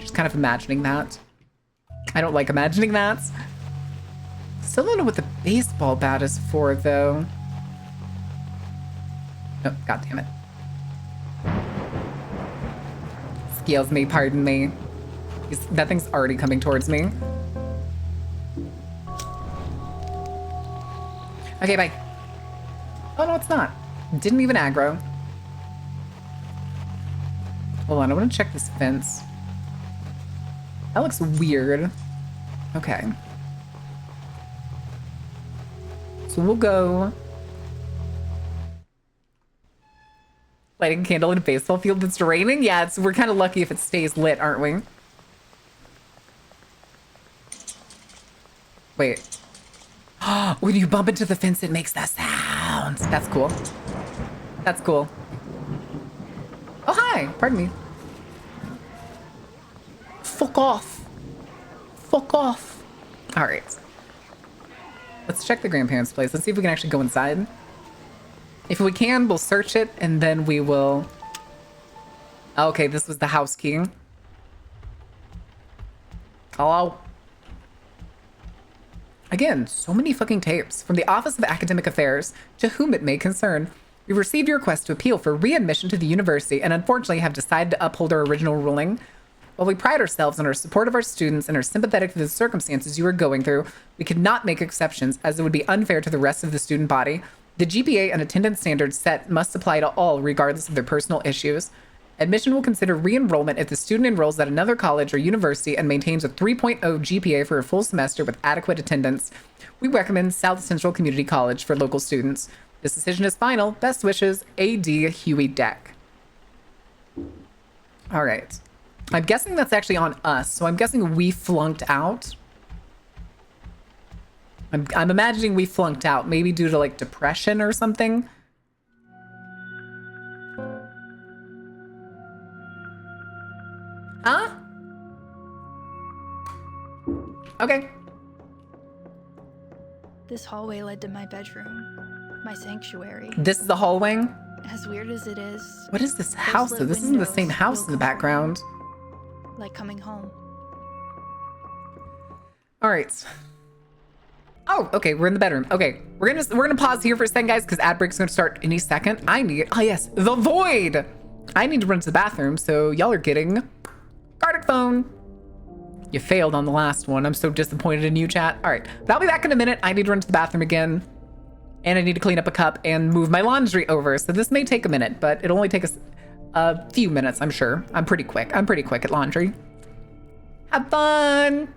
Just kind of imagining that. I don't like imagining that. Still don't know what the baseball bat is for though. Oh, god damn it. Excuse me, pardon me. That thing's already coming towards me. Okay, bye. Oh, no, it's not. Didn't even aggro. Hold on, I want to check this fence. That looks weird. Okay. So we'll go... Lighting a candle in a baseball field that's raining? Yeah, we're kind of lucky if it stays lit, aren't we? Wait. When you bump into the fence, it makes that sound. That's cool. That's cool. Oh, hi. Pardon me. Fuck off. Fuck off. All right. Let's check the grandparents' place. Let's see if we can actually go inside. If we can, we'll search it, and then we will Okay, this was the house key. Hello? Again, so many fucking tapes. From the Office of Academic Affairs, to whom it may concern. We've received your request to appeal for readmission to the university and unfortunately have decided to uphold our original ruling. While we pride ourselves on our support of our students and are sympathetic to the circumstances you are going through, we could not make exceptions as it would be unfair to the rest of the student body. The GPA and attendance standards set must apply to all regardless of their personal issues. Admission will consider re-enrollment if the student enrolls at another college or university and maintains a 3.0 GPA for a full semester with adequate attendance. We recommend South Central Community College for local students. This decision is final. Best wishes, A.D. Huey Deck. All right. I'm guessing that's actually on us, so I'm guessing we flunked out. I'm imagining we flunked out, maybe due to like depression or something. Huh? Okay. This hallway led to my bedroom, my sanctuary. This is the hallway. As weird as it is, What is this those house? lit Though? This isn't the same windows house feel in the background. like coming home. All right. Oh, okay. We're in the bedroom. Okay, we're gonna pause here for a second, guys, because ad break's gonna start any second. Oh yes, the void. I need to run to the bathroom, so y'all are getting Gartic phone. You failed on the last one. I'm so disappointed in you, chat. All right, but I'll be back in a minute. I need to run to the bathroom again, and I need to clean up a cup and move my laundry over. So this may take a minute, but it'll only take us a few minutes, I'm sure. I'm pretty quick. I'm pretty quick at laundry. Have fun.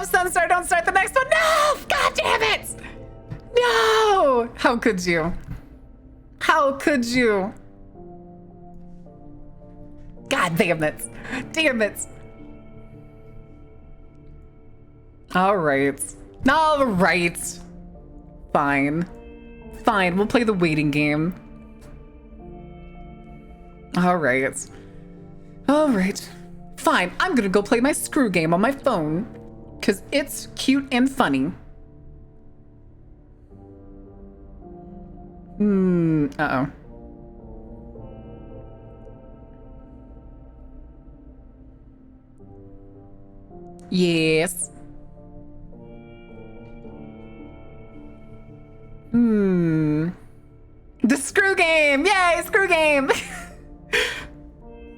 Sunstar, don't start the next one. No! God damn it! No! How could you? How could you? God damn it. Damn it. All right. All right. Fine. Fine, we'll play the waiting game. All right. All right. Fine, I'm gonna go play my screw game on my phone because it's cute and funny. Uh-oh. Yes. The screw game! Yay, screw game!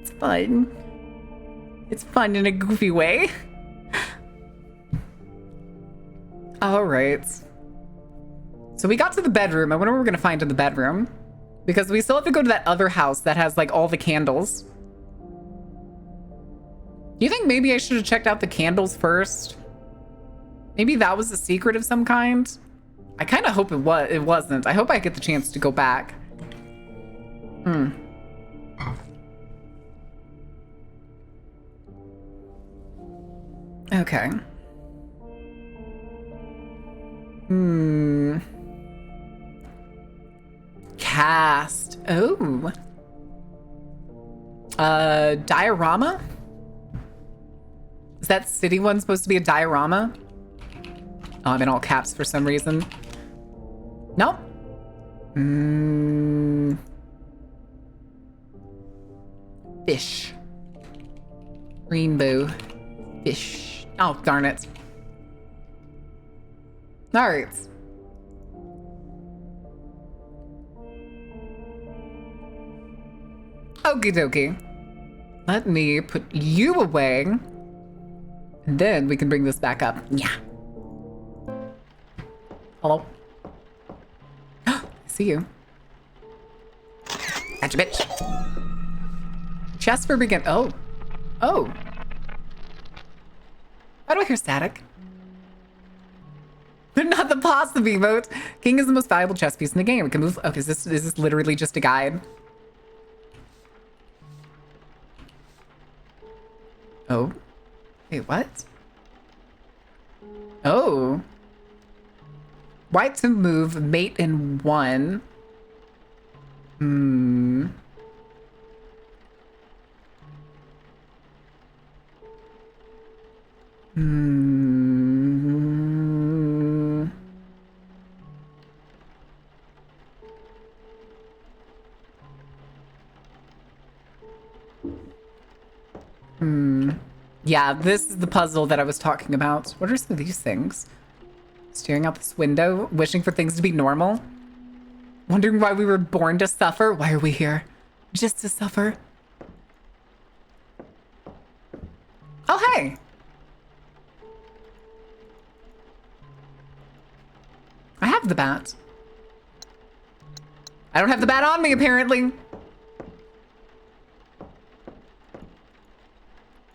It's fun. It's fun in a goofy way. All right. So we got to the bedroom. I wonder what we're gonna find in the bedroom. Because we still have to go to that other house that has like all the candles. Do you think maybe I should have checked out the candles first? Maybe that was a secret of some kind? I kind of hope it wasn't. I hope I get the chance to go back. Okay. Cast. Oh. Diorama? Is that city one supposed to be a diorama? Oh, I'm in all caps for some reason. Nope. Fish. Rainbow. Fish. Oh, darn it. All right. Okie dokie. Let me put you away. And then we can bring this back up. Yeah. Hello. I see you. Gotcha, bitch. Chest for begin. Oh. Oh. Why do I hear static? They're not the pasta emote. King is the most valuable chess piece in the game. It can move. Okay, is this literally just a guide? Oh. Wait, what? Oh. White to move, mate in one. Yeah, this is the puzzle that I was talking about. What are some of these things? Staring out this window, wishing for things to be normal. Wondering why we were born to suffer. Why are we here? Just to suffer. Oh, hey. I have the bat. I don't have the bat on me, apparently.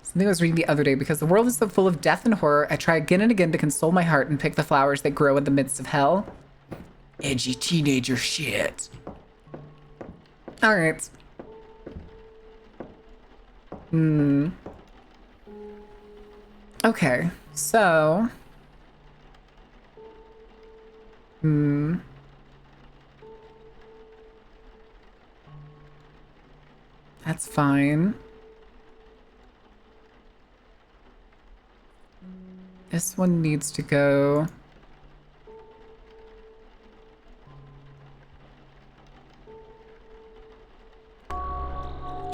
Something I was reading the other day. Because the world is so full of death and horror, I try again and again to console my heart and pick the flowers that grow in the midst of hell. Edgy teenager shit. All right. Okay, so. That's fine. This one needs to go.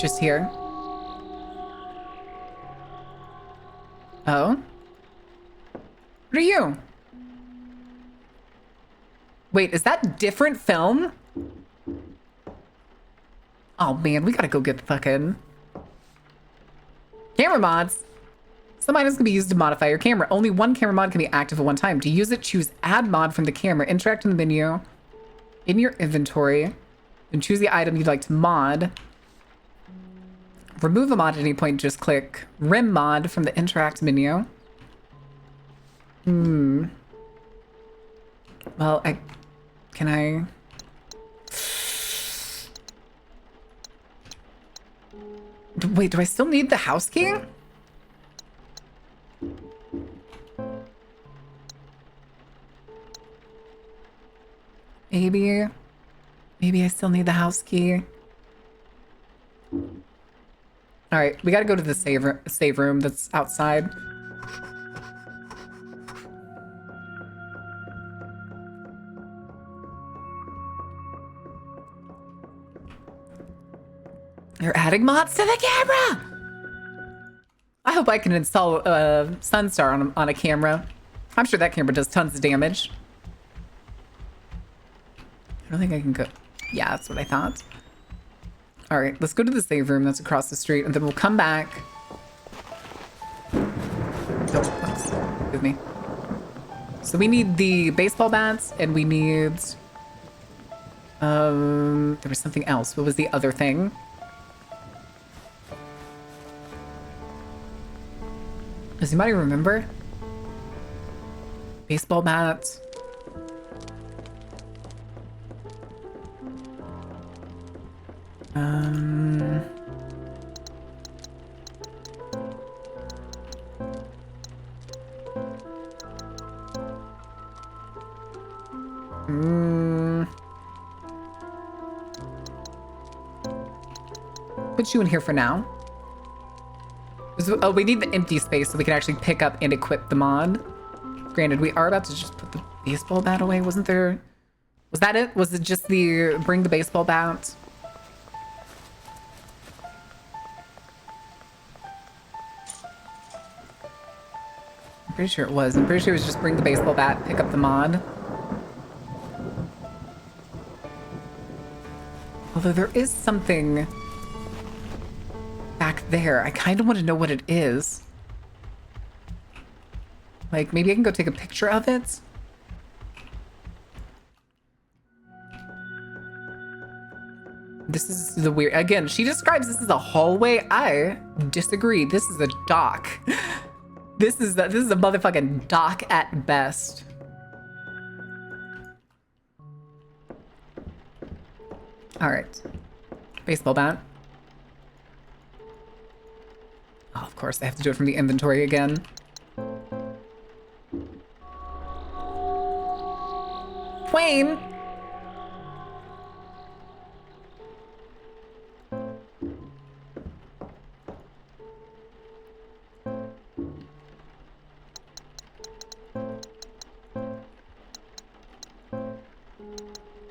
Just here. Oh? What are you? Wait, is that different film? Oh man, we gotta go get the fucking camera mods. Some items can be used to modify your camera. Only one camera mod can be active at one time. To use it, choose Add Mod from the camera. Interact in the menu in your inventory. Then choose the item you'd like to mod. Remove a mod at any point. Just click Rim Mod from the Interact menu. Well, can I? Wait, do I still need the house key? Maybe I still need the house key. All right, we got to go to the save room that's outside. You're adding mods to the camera! I hope I can install Sunstar on a camera. I'm sure that camera does tons of damage. I don't think I can go. Yeah, that's what I thought. All right, let's go to the save room that's across the street, and then we'll come back. Oh, excuse me. So we need the baseball bats, and we need... there was something else. What was the other thing? Does anybody remember? Baseball bats. Put you in here for now. Oh, we need the empty space so we can actually pick up and equip the mod. Granted, we are about to just put the baseball bat away. Wasn't there... Was that it? Was it just the bring the baseball bat? I'm pretty sure it was. I'm pretty sure it was just bring the baseball bat, pick up the mod. Although there is something back there. I kind of want to know what it is. Like, maybe I can go take a picture of it? This is the weird... Again, she describes this as a hallway. I disagree. This is a dock. This is a motherfucking dock at best. All right. Baseball bat. Oh, of course, I have to do it from the inventory again. Wayne!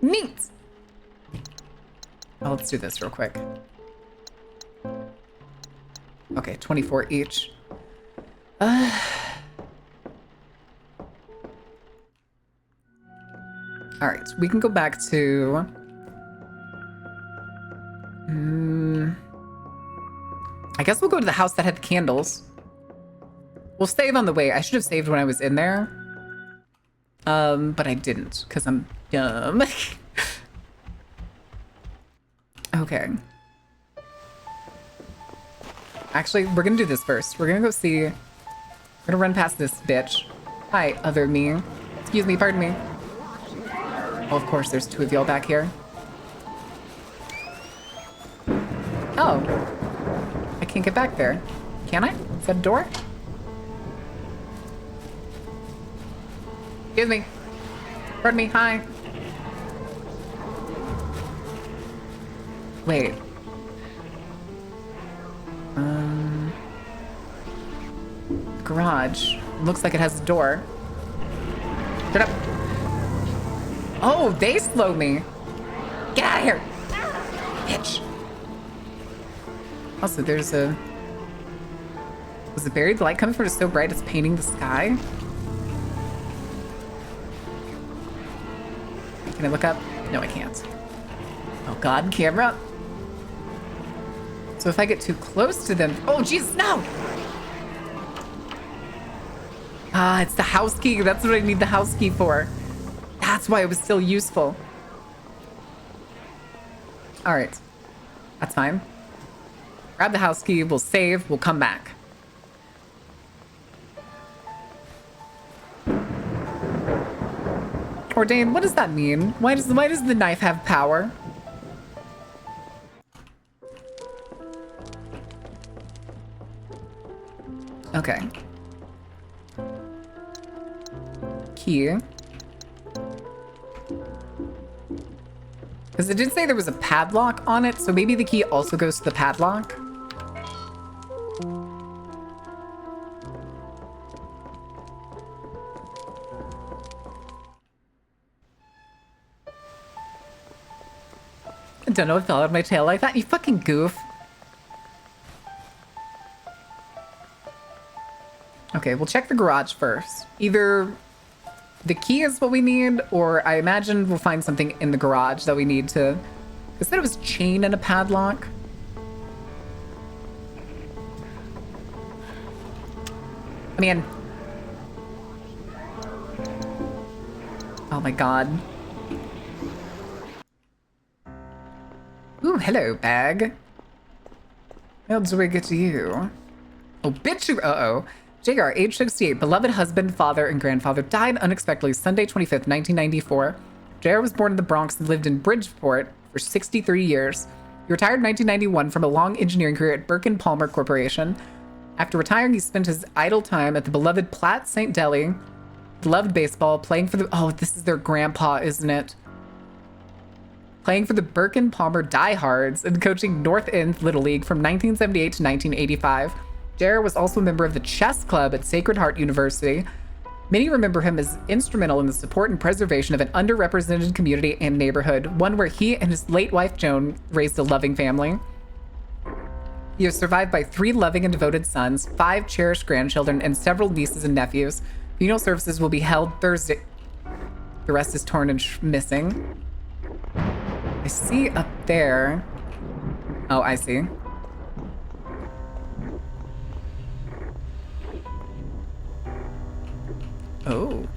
Neat! Well, let's do this real quick. Okay, 24 each. All right, we can go back to... I guess we'll go to the house that had the candles. We'll save on the way. I should have saved when I was in there. But I didn't, because I'm dumb. Okay. Actually, we're gonna do this first. We're gonna go see... We're gonna run past this bitch. Hi, other me. Excuse me, pardon me. Oh, of course, there's two of y'all back here. Oh. I can't get back there. Can I? Is that a door? Excuse me. Pardon me, hi. Wait. Garage. Looks like it has a door. Shut up. Oh, they slowed me. Get out of here. Bitch. Also, there's a... Was it buried? The light coming from it is so bright it's painting the sky. Can I look up? No, I can't. Oh God, camera. So if I get too close to them... Oh, Jesus, no! Ah, it's the house key. That's what I need the house key for. That's why it was still useful. All right. That's fine. Grab the house key. We'll save. We'll come back. Ordained, what does that mean? Why does the knife have power? Okay. Key. Because it did say there was a padlock on it, so maybe the key also goes to the padlock. I don't know, it fell out of my tail like that. You fucking goof. Okay, we'll check the garage first. Either the key is what we need, or I imagine we'll find something in the garage that we need to... It said it was chain and a padlock. I mean... Oh my god. Ooh, hello, bag. How do we get to you? Oh, bitch, you... Uh-oh. JR, age 68, beloved husband, father, and grandfather, died unexpectedly Sunday, 25th, 1994. JR was born in the Bronx and lived in Bridgeport for 63 years. He retired in 1991 from a long engineering career at Birkin Palmer Corporation. After retiring, he spent his idle time at the beloved Platte St. Deli, loved baseball, playing for the... Oh, this is their grandpa, isn't it? Playing for the Birkin Palmer Diehards and coaching North End Little League from 1978 to 1985. JR was also a member of the chess club at Sacred Heart University. Many remember him as instrumental in the support and preservation of an underrepresented community and neighborhood, one where he and his late wife Joan raised a loving family. He is survived by 3 loving and devoted sons, 5 cherished grandchildren, and several nieces and nephews. Funeral services will be held Thursday. The rest is torn and missing. I see up there. Oh, I see. Oh.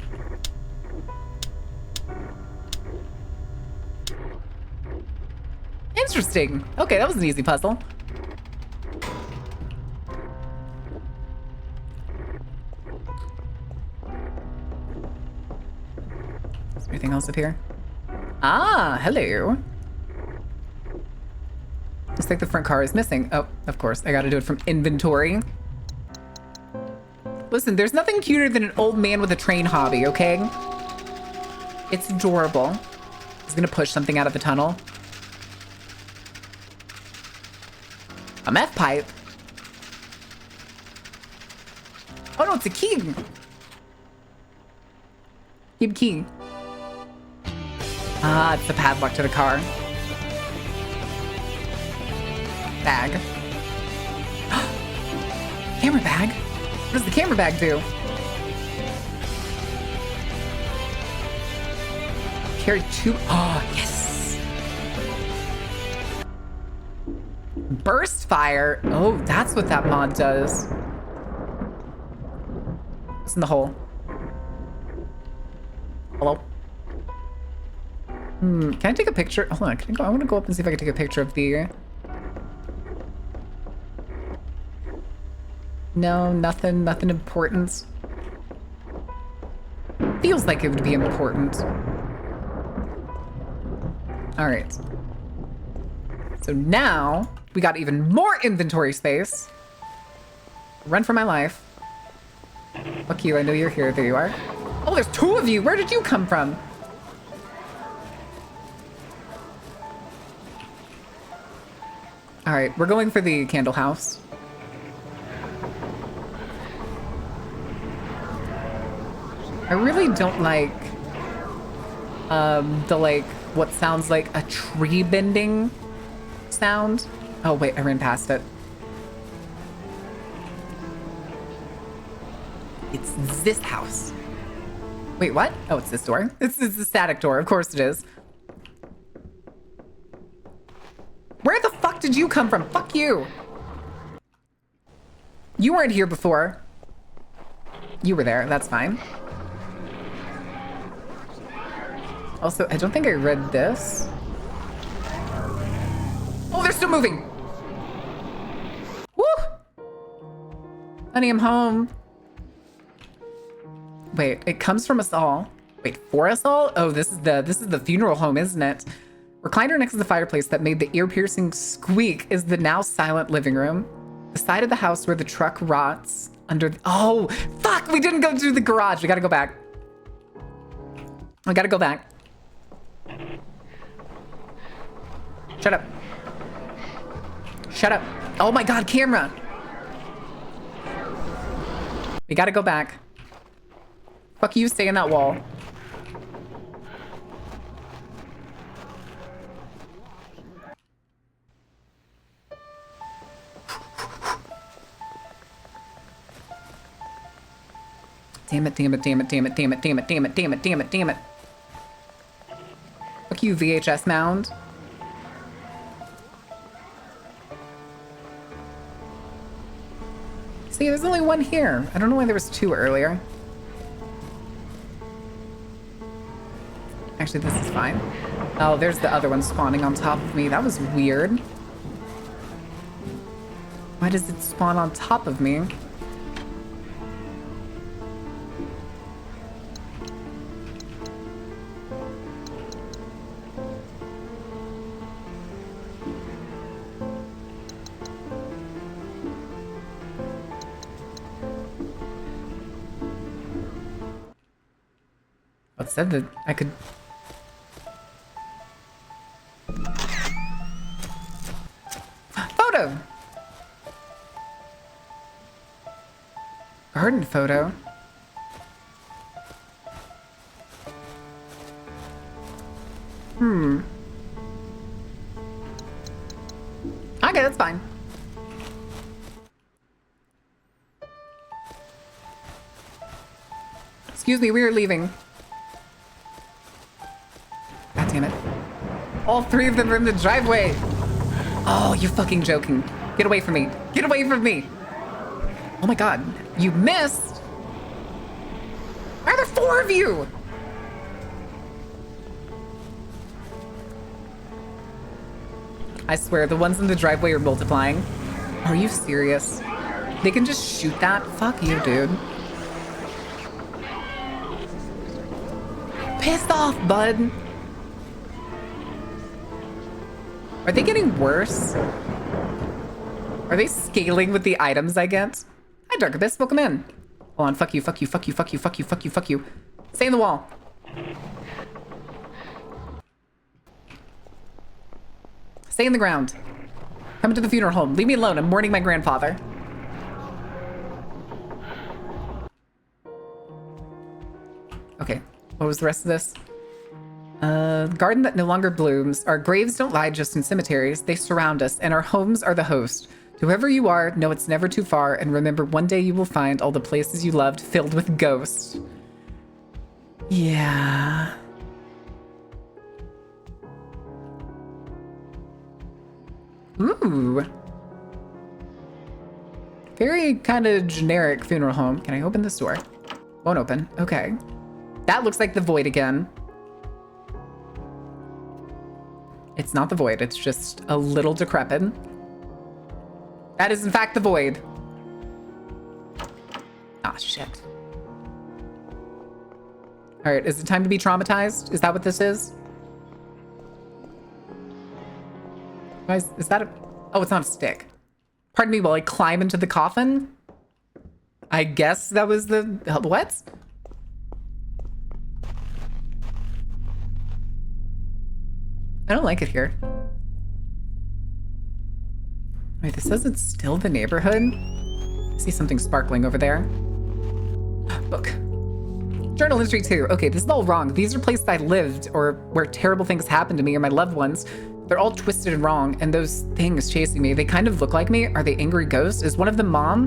Interesting. Okay, that was an easy puzzle. Is there anything else up here? Ah, hello. Looks like the front car is missing. Oh, of course. I gotta do it from inventory. Listen, there's nothing cuter than an old man with a train hobby, okay? It's adorable. He's gonna push something out of the tunnel. A meth pipe. Oh no, it's a key. Keep key. Ah, it's the padlock to the car. Bag. Camera bag? What does the camera bag do? Carry 2... Oh, yes! Burst fire? Oh, that's what that mod does. What's in the hole? Hello? Can I take a picture? Hold on, can I go? I want to go up and see if I can take a picture of the... No, nothing important. Feels like it would be important. All right. So now we got even more inventory space. Run for my life. Fuck you, I know you're here. There you are. Oh, there's 2 of you. Where did you come from? All right, we're going for the candle house. I really don't like what sounds like a tree bending sound. Oh wait, I ran past it. It's this house. Wait, what? Oh, it's this door. It's the static door. Of course it is. Where the fuck did you come from? Fuck you. You weren't here before. You were there. That's fine. Also, I don't think I read this. Oh, they're still moving. Woo! Honey, I'm home. Wait, it comes from us all. Wait, for us all? Oh, this is the funeral home, isn't it? Recliner next to the fireplace that made the ear-piercing squeak is the now silent living room. The side of the house where the truck rots under oh, fuck, we didn't go through the garage. We gotta go back. We gotta go back. Shut up. Shut up. Oh my God, camera. We gotta go back. Fuck you, stay in that wall. Damn it, damn it, damn it, damn it, damn it, damn it, damn it, damn it, damn it, damn it. Fuck you, VHS mound. See, there's only one here. I don't know why there was two earlier. Actually, this is fine. Oh, there's the other one spawning on top of me. That was weird. Why does it spawn on top of me? It said that I could... Photo! Garden photo? Okay, that's fine. Excuse me, we are leaving. God damn it. All three of them are in the driveway. Oh, you're fucking joking. Get away from me. Get away from me. Oh my God. You missed. Why are there four of you? I swear, the ones in the driveway are multiplying. Are you serious? They can just shoot that? Fuck you, dude. Pissed off, bud. Are they getting worse? Are they scaling with the items I get? Hi, Dark Abyss, welcome in. Hold on, fuck you, fuck you, fuck you, fuck you, fuck you, fuck you, fuck you. Stay in the wall. Stay in the ground. Come to the funeral home. Leave me alone, I'm mourning my grandfather. Okay, what was the rest of this? Garden that no longer blooms. Our graves don't lie just in cemeteries. They surround us, and our homes are the host. To whoever you are, know it's never too far, and remember one day you will find all the places you loved filled with ghosts. Yeah. Ooh. Very kind of generic funeral home. Can I open this door? Won't open. Okay. That looks like the Void again. It's not the Void, it's just a little decrepit. That is in fact the Void. Ah, shit. All right, is it time to be traumatized? Is that what this is? Guys, is that a... Oh, it's not a stick. Pardon me while I climb into the coffin? I guess that was the... What? I don't like it here. Wait, this says it's still the neighborhood? I see something sparkling over there. Book. Journal entry 2. Okay, this is all wrong. These are places I lived or where terrible things happened to me or my loved ones. They're all twisted and wrong, and those things chasing me, they kind of look like me. Are they angry ghosts? Is one of them Mom?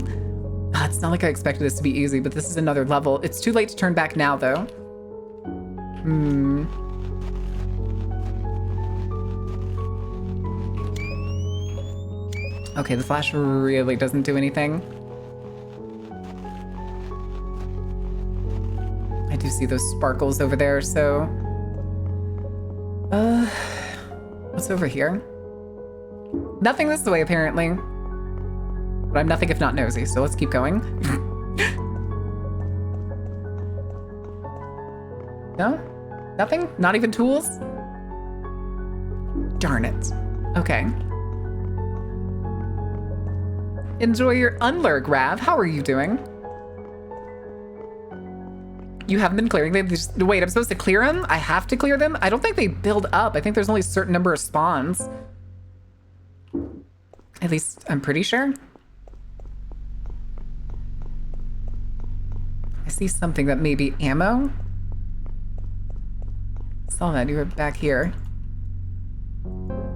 Ah, it's not like I expected this to be easy, but this is another level. It's too late to turn back now, though. Okay, the flash really doesn't do anything. I do see those sparkles over there, so... What's over here? Nothing this way, apparently. But I'm nothing if not nosy, so let's keep going. No? Nothing? Not even tools? Darn it. Okay. Enjoy your unlurg, Rav. How are you doing? You haven't been clearing them? Wait, I'm supposed to clear them? I have to clear them? I don't think they build up. I think there's only a certain number of spawns. At least, I'm pretty sure. I see something that may be ammo. Saw that, you were back here.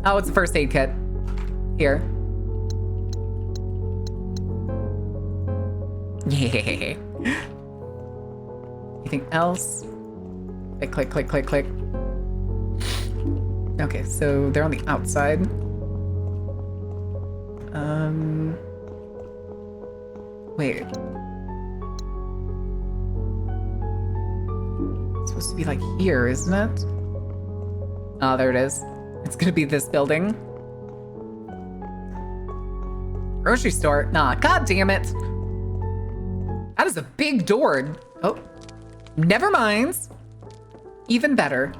Oh, it's a first aid kit. Here. Yeah. Anything else? Click, click, click, click, click. Okay, so they're on the outside. Wait. It's supposed to be like here, isn't it? Oh, there it is. It's gonna be this building. Grocery store? Nah, god damn it. That is a big door. Oh, never mind. Even better.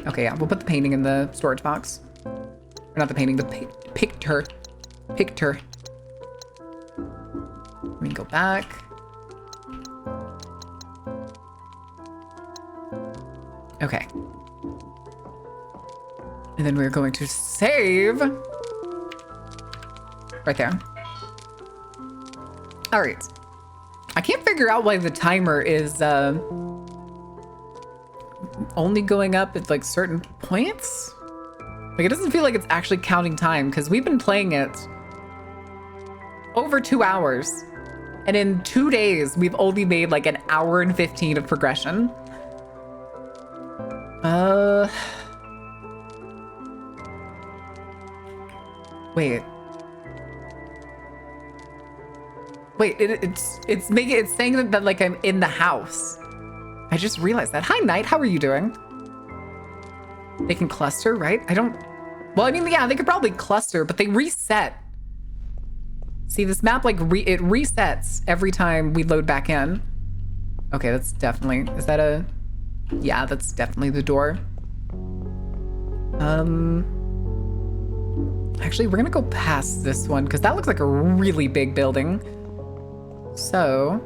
Okay, yeah, we'll put the painting in the storage box. Or not the painting, the picture. Picture. Let me go back. Okay. And then we're going to save. Right there. All right. I can't figure out why the timer is only going up at like certain points. Like it doesn't feel like it's actually counting time because we've been playing it over 2 hours. And in 2 days, we've only made like an hour and 15 of progression. Wait. Wait, it's saying that like I'm in the house. I just realized that. Hi, Knight. How are you doing? They can cluster, right? Well, I mean, yeah, they could probably cluster, but they reset. See, this map, like, it resets every time we load back in. Okay, that's definitely... Is that a... Yeah, that's definitely the door. Actually, we're gonna go past this one, because that looks like a really big building. So...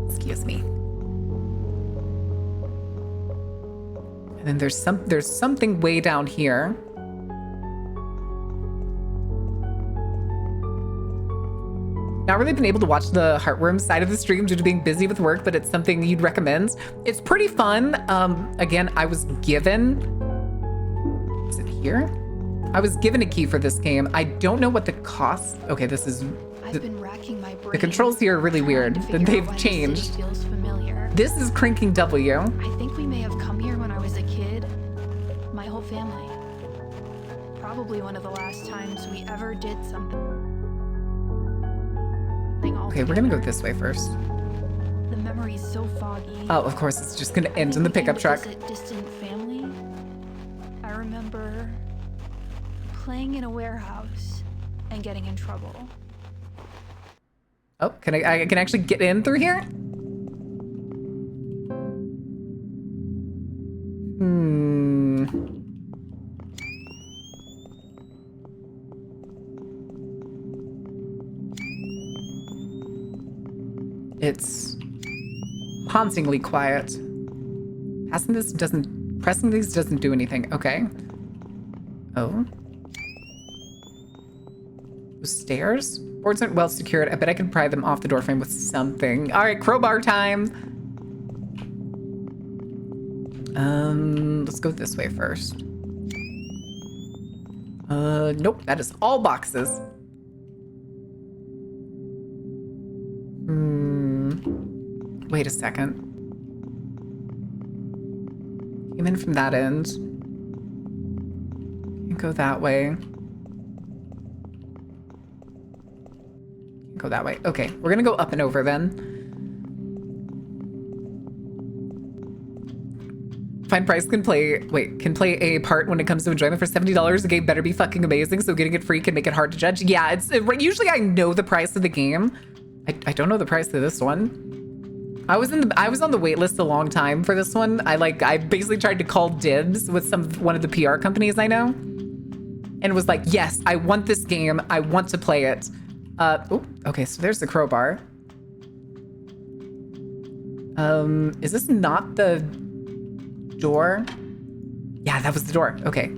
Excuse me. And then there's something way down here. Not really been able to watch the Heartworm side of the stream due to being busy with work, but it's something you'd recommend. It's pretty fun. Again, I was given... Is it here? I was given a key for this game. I don't know what the cost... Okay, this is... I've been racking my brain. The controls here are really weird. They've changed. Feels familiar. This is cranking W. I think we may have come here when I was a kid. My whole family. Probably one of the last times we ever did something. Okay, we're gonna go this way first. The memory's so foggy. Oh, of course, it's just gonna end in the pickup truck. Distant family. I remember playing in a warehouse and getting in trouble. Oh, I can actually get in through here? It's hauntingly quiet. Pressing these doesn't do anything. Okay. Oh. Those stairs? Boards aren't well secured. I bet I can pry them off the doorframe with something. All right, crowbar time. Let's go this way first. Nope, that is all boxes. Wait a second. Came in from that end. Can't go that way. Go that way. Okay, we're gonna go up and over then. Fine price can play a part when it comes to enjoyment. For $70, the game better be fucking amazing, so getting it free can make it hard to judge. Yeah, usually I know the price of the game. I don't know the price of this one. I was on the wait list a long time for this one. I basically tried to call dibs with one of the PR companies I know, and was like, yes, I want this game. I want to play it. Okay, so there's the crowbar. Is this not the door? Yeah, that was the door. Okay.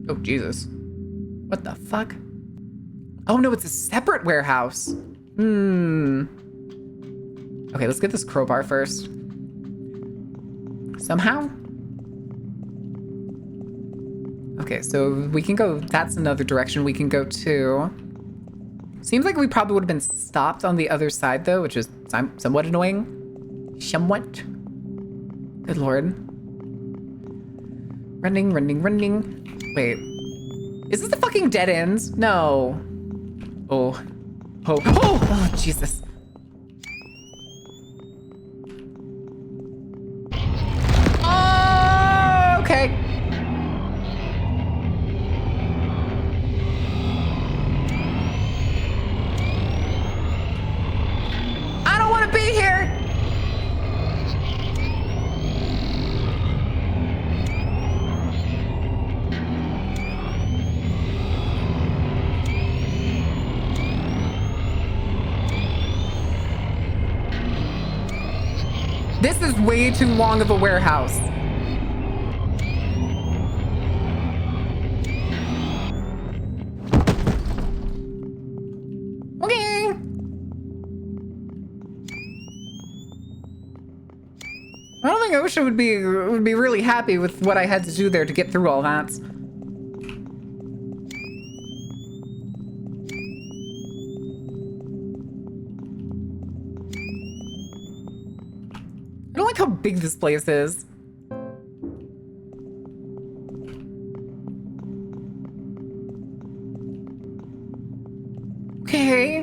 Oh, Jesus. What the fuck? Oh, no, it's a separate warehouse. Okay, let's get this crowbar first. Somehow. Okay, so we can go, that's another direction we can go to. Seems like we probably would have been stopped on the other side, though, which is somewhat annoying. Somewhat. Good lord. Running. Wait. Is this the fucking dead end? No. Oh, Jesus. Oh, okay. I don't want to be here. This is way too long of a warehouse. Okay. I don't think OSHA would be really happy with what I had to do there to get through all that. I don't like how big this place is. Okay.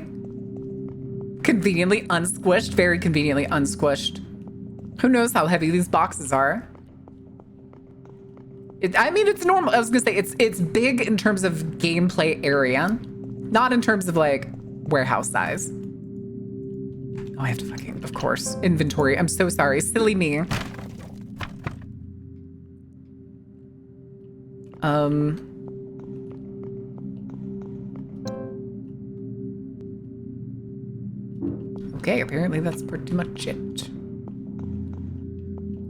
Conveniently unsquished, very conveniently unsquished. Who knows how heavy these boxes are? I mean, it's normal. I was gonna say it's big in terms of gameplay area, not in terms of like warehouse size. Oh, I have to fucking, of course, inventory. I'm so sorry, silly me. Okay, apparently that's pretty much it.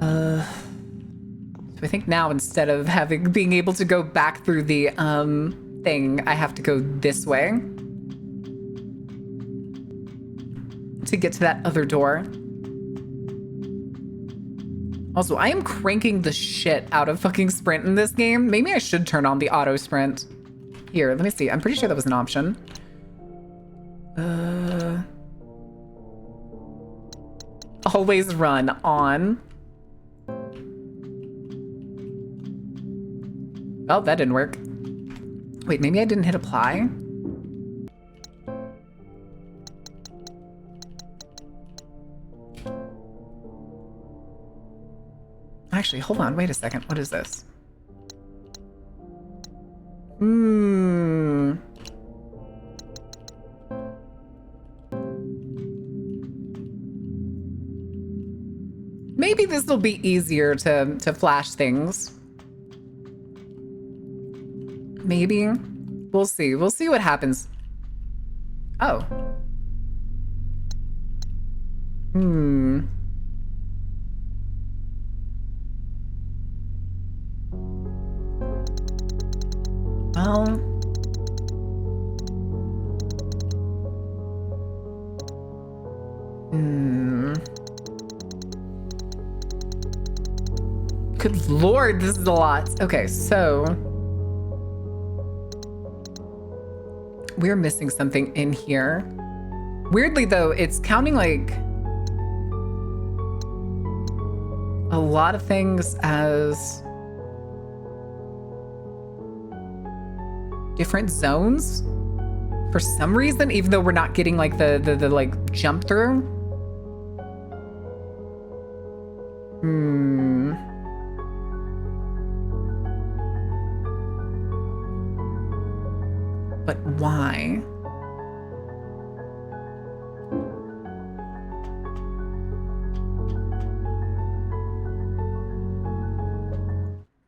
So I think now instead of being able to go back through the thing, I have to go this way to get to that other door. Also, I am cranking the shit out of fucking sprint in this game. Maybe I should turn on the auto sprint. Here, let me see. I'm pretty sure that was an option. Always run on. Oh, that didn't work. Wait, maybe I didn't hit apply? Actually, hold on, wait a second. What is this? Maybe this will be easier to flash things. Maybe. We'll see. We'll see what happens. Oh. Well. Good lord, this is a lot. Okay, so we're missing something in here. Weirdly though, it's counting like a lot of things as different zones for some reason, even though we're not getting like the like jump through. Hmm. But why?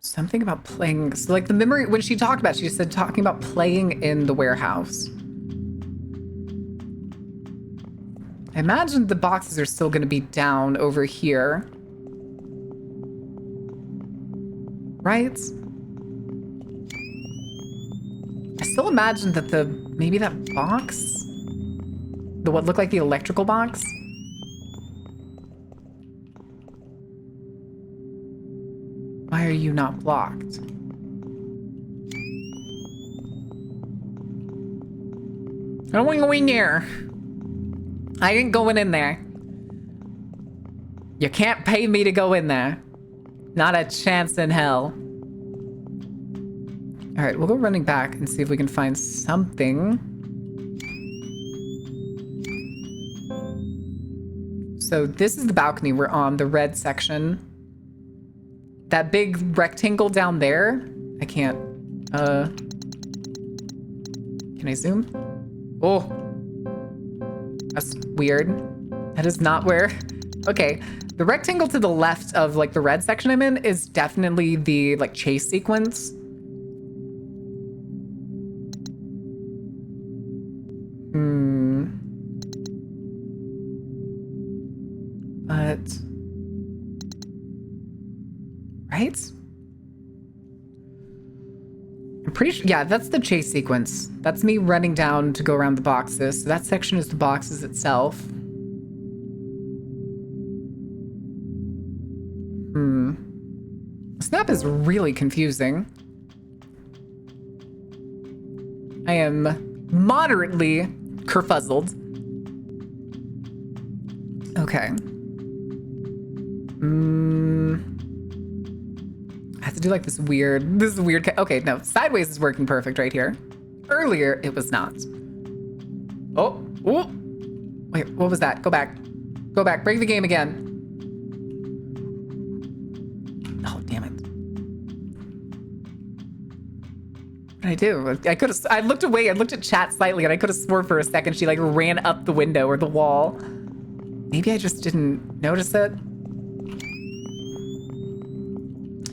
Something about playing. So like the memory, when she talked about it, she said talking about playing in the warehouse. I imagine the boxes are still going to be down over here. Right? I still imagine that maybe that box? What looked like the electrical box? Why are you not blocked? I don't want to go in there. I ain't going in there. You can't pay me to go in there. Not a chance in hell. All right, we'll go running back and see if we can find something. So this is the balcony we're on, the red section. That big rectangle down there, I can't, can I zoom? Oh, that's weird. That is not where, okay. The rectangle to the left of like the red section I'm in is definitely the like chase sequence. But, right? I'm pretty sure, yeah, that's the chase sequence. That's me running down to go around the boxes. So that section is the boxes itself. Snap is really confusing. I am moderately kerfuzzled. Okay. I have to do like this weird, okay, no, sideways is working perfect right here. Earlier, it was not. Oh, wait, what was that? Go back, break the game again. Oh, damn it. What did I do? I looked away, I looked at chat slightly and I could have swore for a second she like ran up the window or the wall. Maybe I just didn't notice it.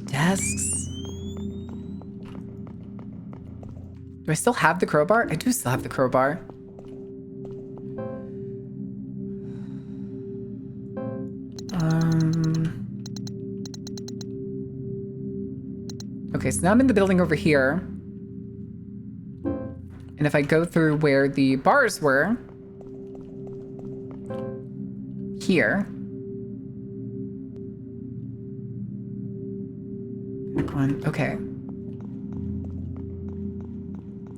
Desks. Do I still have the crowbar? I do still have the crowbar. Okay, so now I'm in the building over here. And if I go through where the bars were, here. Back one, okay.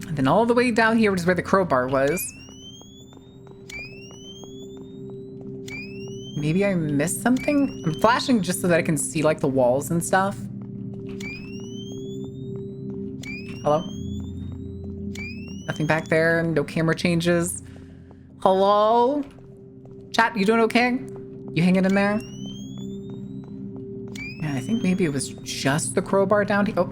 And then all the way down here, which is where the crowbar was. Maybe I missed something? I'm flashing just so that I can see like the walls and stuff. Hello? Nothing back there, no camera changes. Hello? Chat, you doing okay? You hanging in there? Yeah, I think maybe it was just the crowbar down here.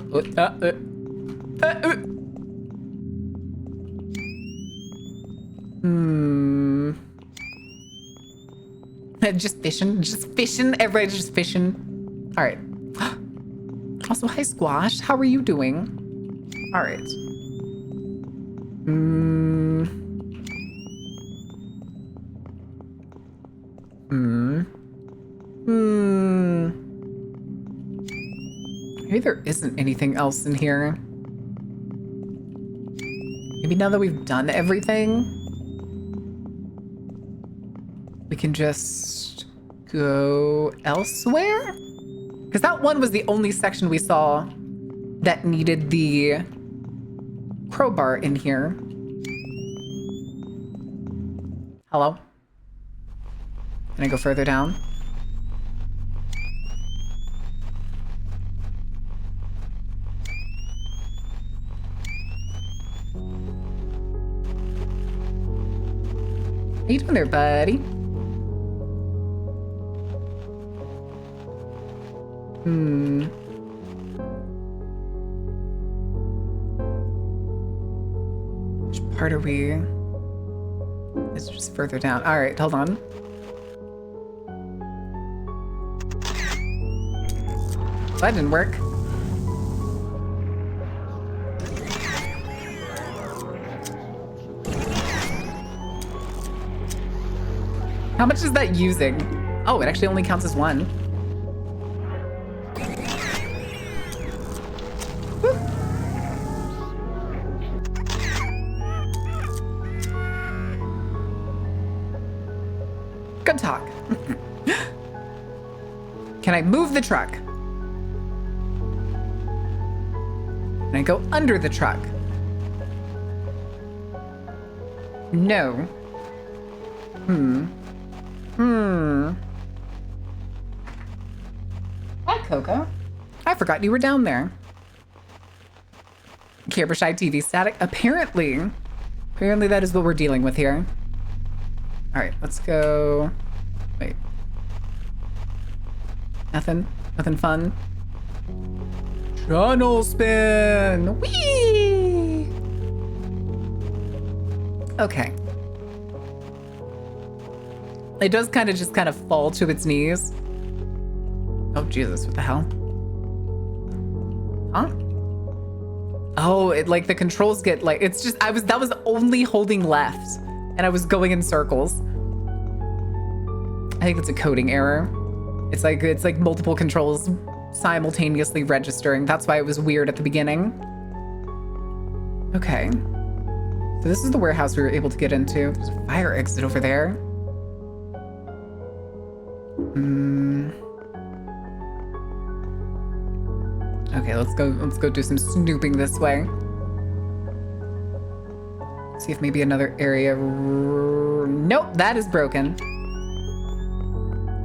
Just fishing. Everybody's just fishing. All right. Also, hi, Squash. How are you doing? All right. Maybe there isn't anything else in here. Maybe now that we've done everything, we can just go elsewhere? Because that one was the only section we saw that needed the crowbar in here. Hello? Can I go further down? How you doing there, buddy? Hmm. Which part are we? It's just further down. All right, hold on. That didn't work. How much is that using? Oh, it actually only counts as one. Woo. Good talk. Can I move the truck? Can I go under the truck? No. Hi, Coco. I forgot you were down there. Camera shy TV static. Apparently that is what we're dealing with here. All right, let's go. Wait. Nothing fun. Tunnel spin. Whee! Okay. It does kind of fall to its knees. Oh, Jesus, what the hell? Huh? Oh, it like the controls get like, it's just, that was only holding left and I was going in circles. I think it's a coding error. It's like multiple controls simultaneously registering. That's why it was weird at the beginning. Okay. So this is the warehouse we were able to get into. There's a fire exit over there. Okay, let's go do some snooping this way. See if maybe another area. Nope, that is broken.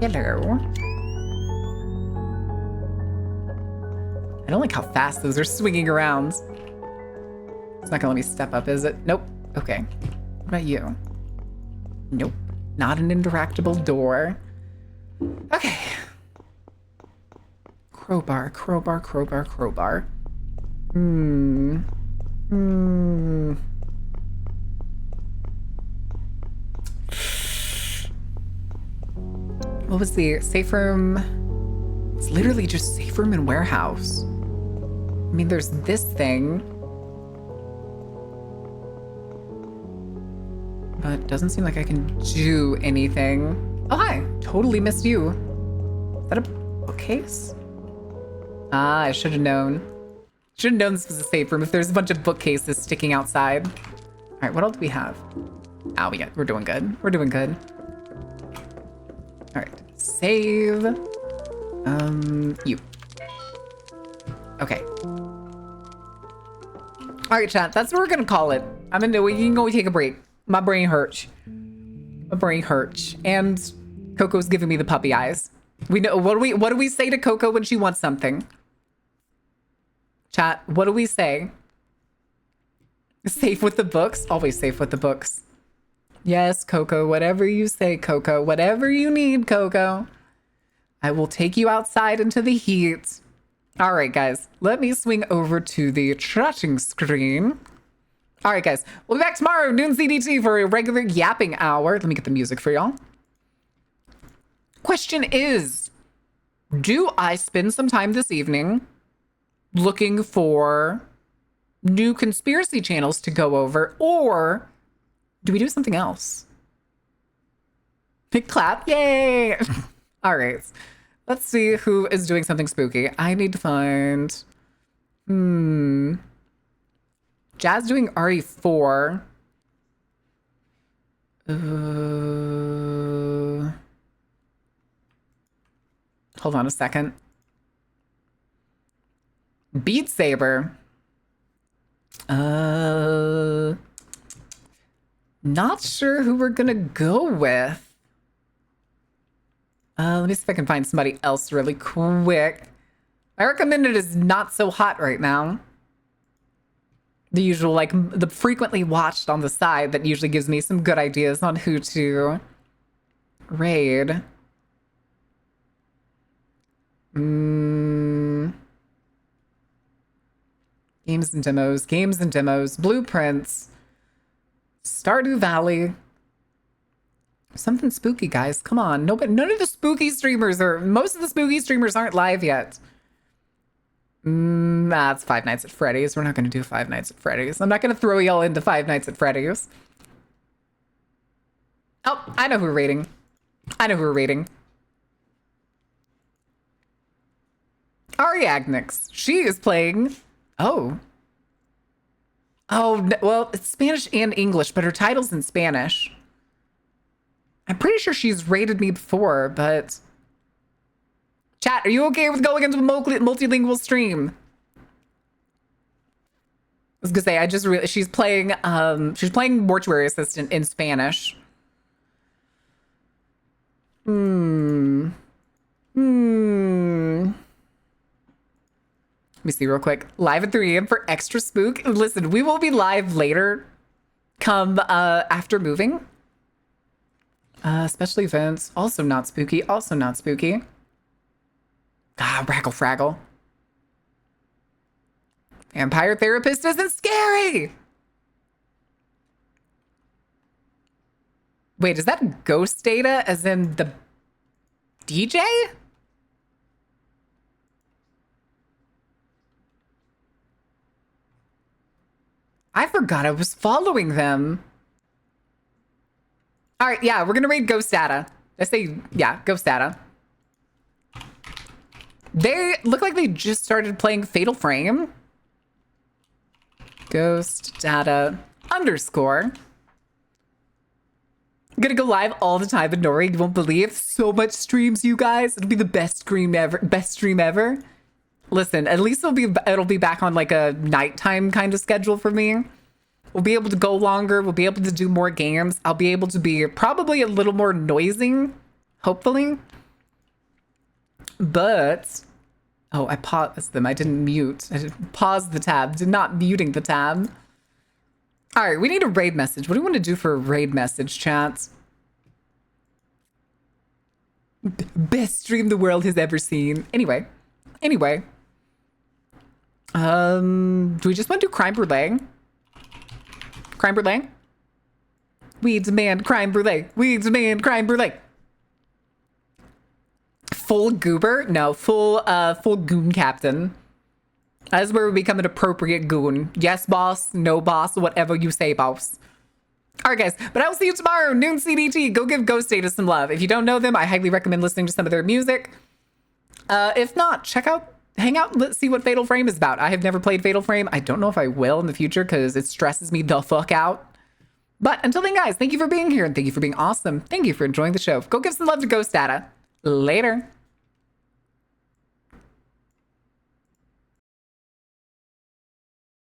Hello. I don't like how fast those are swinging around. It's not gonna let me step up, is it? Nope. Okay. What about you? Nope. Not an interactable door. Okay. Crowbar. What was the safe room? It's literally just safe room and warehouse. I mean, there's this thing. But it doesn't seem like I can do anything. Oh, hi. Totally missed you. Is that a bookcase? Ah, I should have known. Should have known this was a safe room if there's a bunch of bookcases sticking outside. All right, what else do we have? Oh, we're doing good. We're doing good. All right, save. You. Okay. All right, chat. That's what we're gonna call it. We can go take a break. My brain hurts. And Coco's giving me the puppy eyes. We know what do we say to Coco when she wants something? Chat, what do we say? Safe with the books? Always safe with the books. Yes, Coco, whatever you say, Coco. Whatever you need, Coco. I will take you outside into the heat. All right, guys. Let me swing over to the chatting screen. All right, guys. We'll be back tomorrow, noon CDT, for a regular yapping hour. Let me get the music for y'all. Question is, do I spend some time this evening looking for new conspiracy channels to go over, or do we do something else? Big clap. Yay. All right. Let's see who is doing something spooky. I need to find... Jazz doing RE4. Hold on a second. Beat Saber. Not sure who we're gonna go with. Let me see if I can find somebody else really quick. I recommend it is Not So Hot right now. The usual, like, the frequently watched on the side that usually gives me some good ideas on who to raid. Games and demos, blueprints, Stardew Valley. Something spooky, guys. Come on. None of the spooky streamers most of the spooky streamers aren't live yet. It's Five Nights at Freddy's. We're not going to do Five Nights at Freddy's. I'm not going to throw y'all into Five Nights at Freddy's. Oh, I know who we're rating. Ari Agnix. She is playing. Oh, well, it's Spanish and English, but her title's in Spanish. I'm pretty sure she's rated me before, but... Chat, are you okay with going into a multilingual stream? I was gonna say, I just realized she's playing Mortuary Assistant in Spanish. Let me see real quick. Live at 3 a.m. for extra spook. Listen, we will be live later. Come after moving. Special events. Also not spooky. Ah, Raggle Fraggle. Vampire Therapist isn't scary. Wait, is that ghost data as in the DJ? I forgot I was following them. All right, yeah, we're gonna raid Ghost Data. I say, yeah, Ghost Data. They look like they just started playing Fatal Frame. Ghost Data _ I'm gonna go live all the time, Nori. You won't believe so much streams, you guys. It'll be the best stream ever. Listen, at least it'll be back on like a nighttime kind of schedule for me. We'll be able to go longer. We'll be able to do more games. I'll be able to be probably a little more noisy, hopefully. But, oh, I paused them. I didn't mute. I paused the tab. Did not muting the tab. All right, we need a raid message. What do you want to do for a raid message, chat? Best stream the world has ever seen. Anyway. Do we just want to do crime brulee? We demand crime brulee. Full goober? No, full goon captain. That is where we become an appropriate goon. Yes, boss. No, boss. Whatever you say, boss. All right, guys. But I will see you tomorrow, noon CDT. Go give Ghost Data some love. If you don't know them, I highly recommend listening to some of their music. If not, hang out, let's see what Fatal Frame is about. I have never played Fatal Frame. I don't know if I will in the future because it stresses me the fuck out. But until then, guys, thank you for being here and thank you for being awesome. Thank you for enjoying the show. Go give some love to Ghost Data. Later.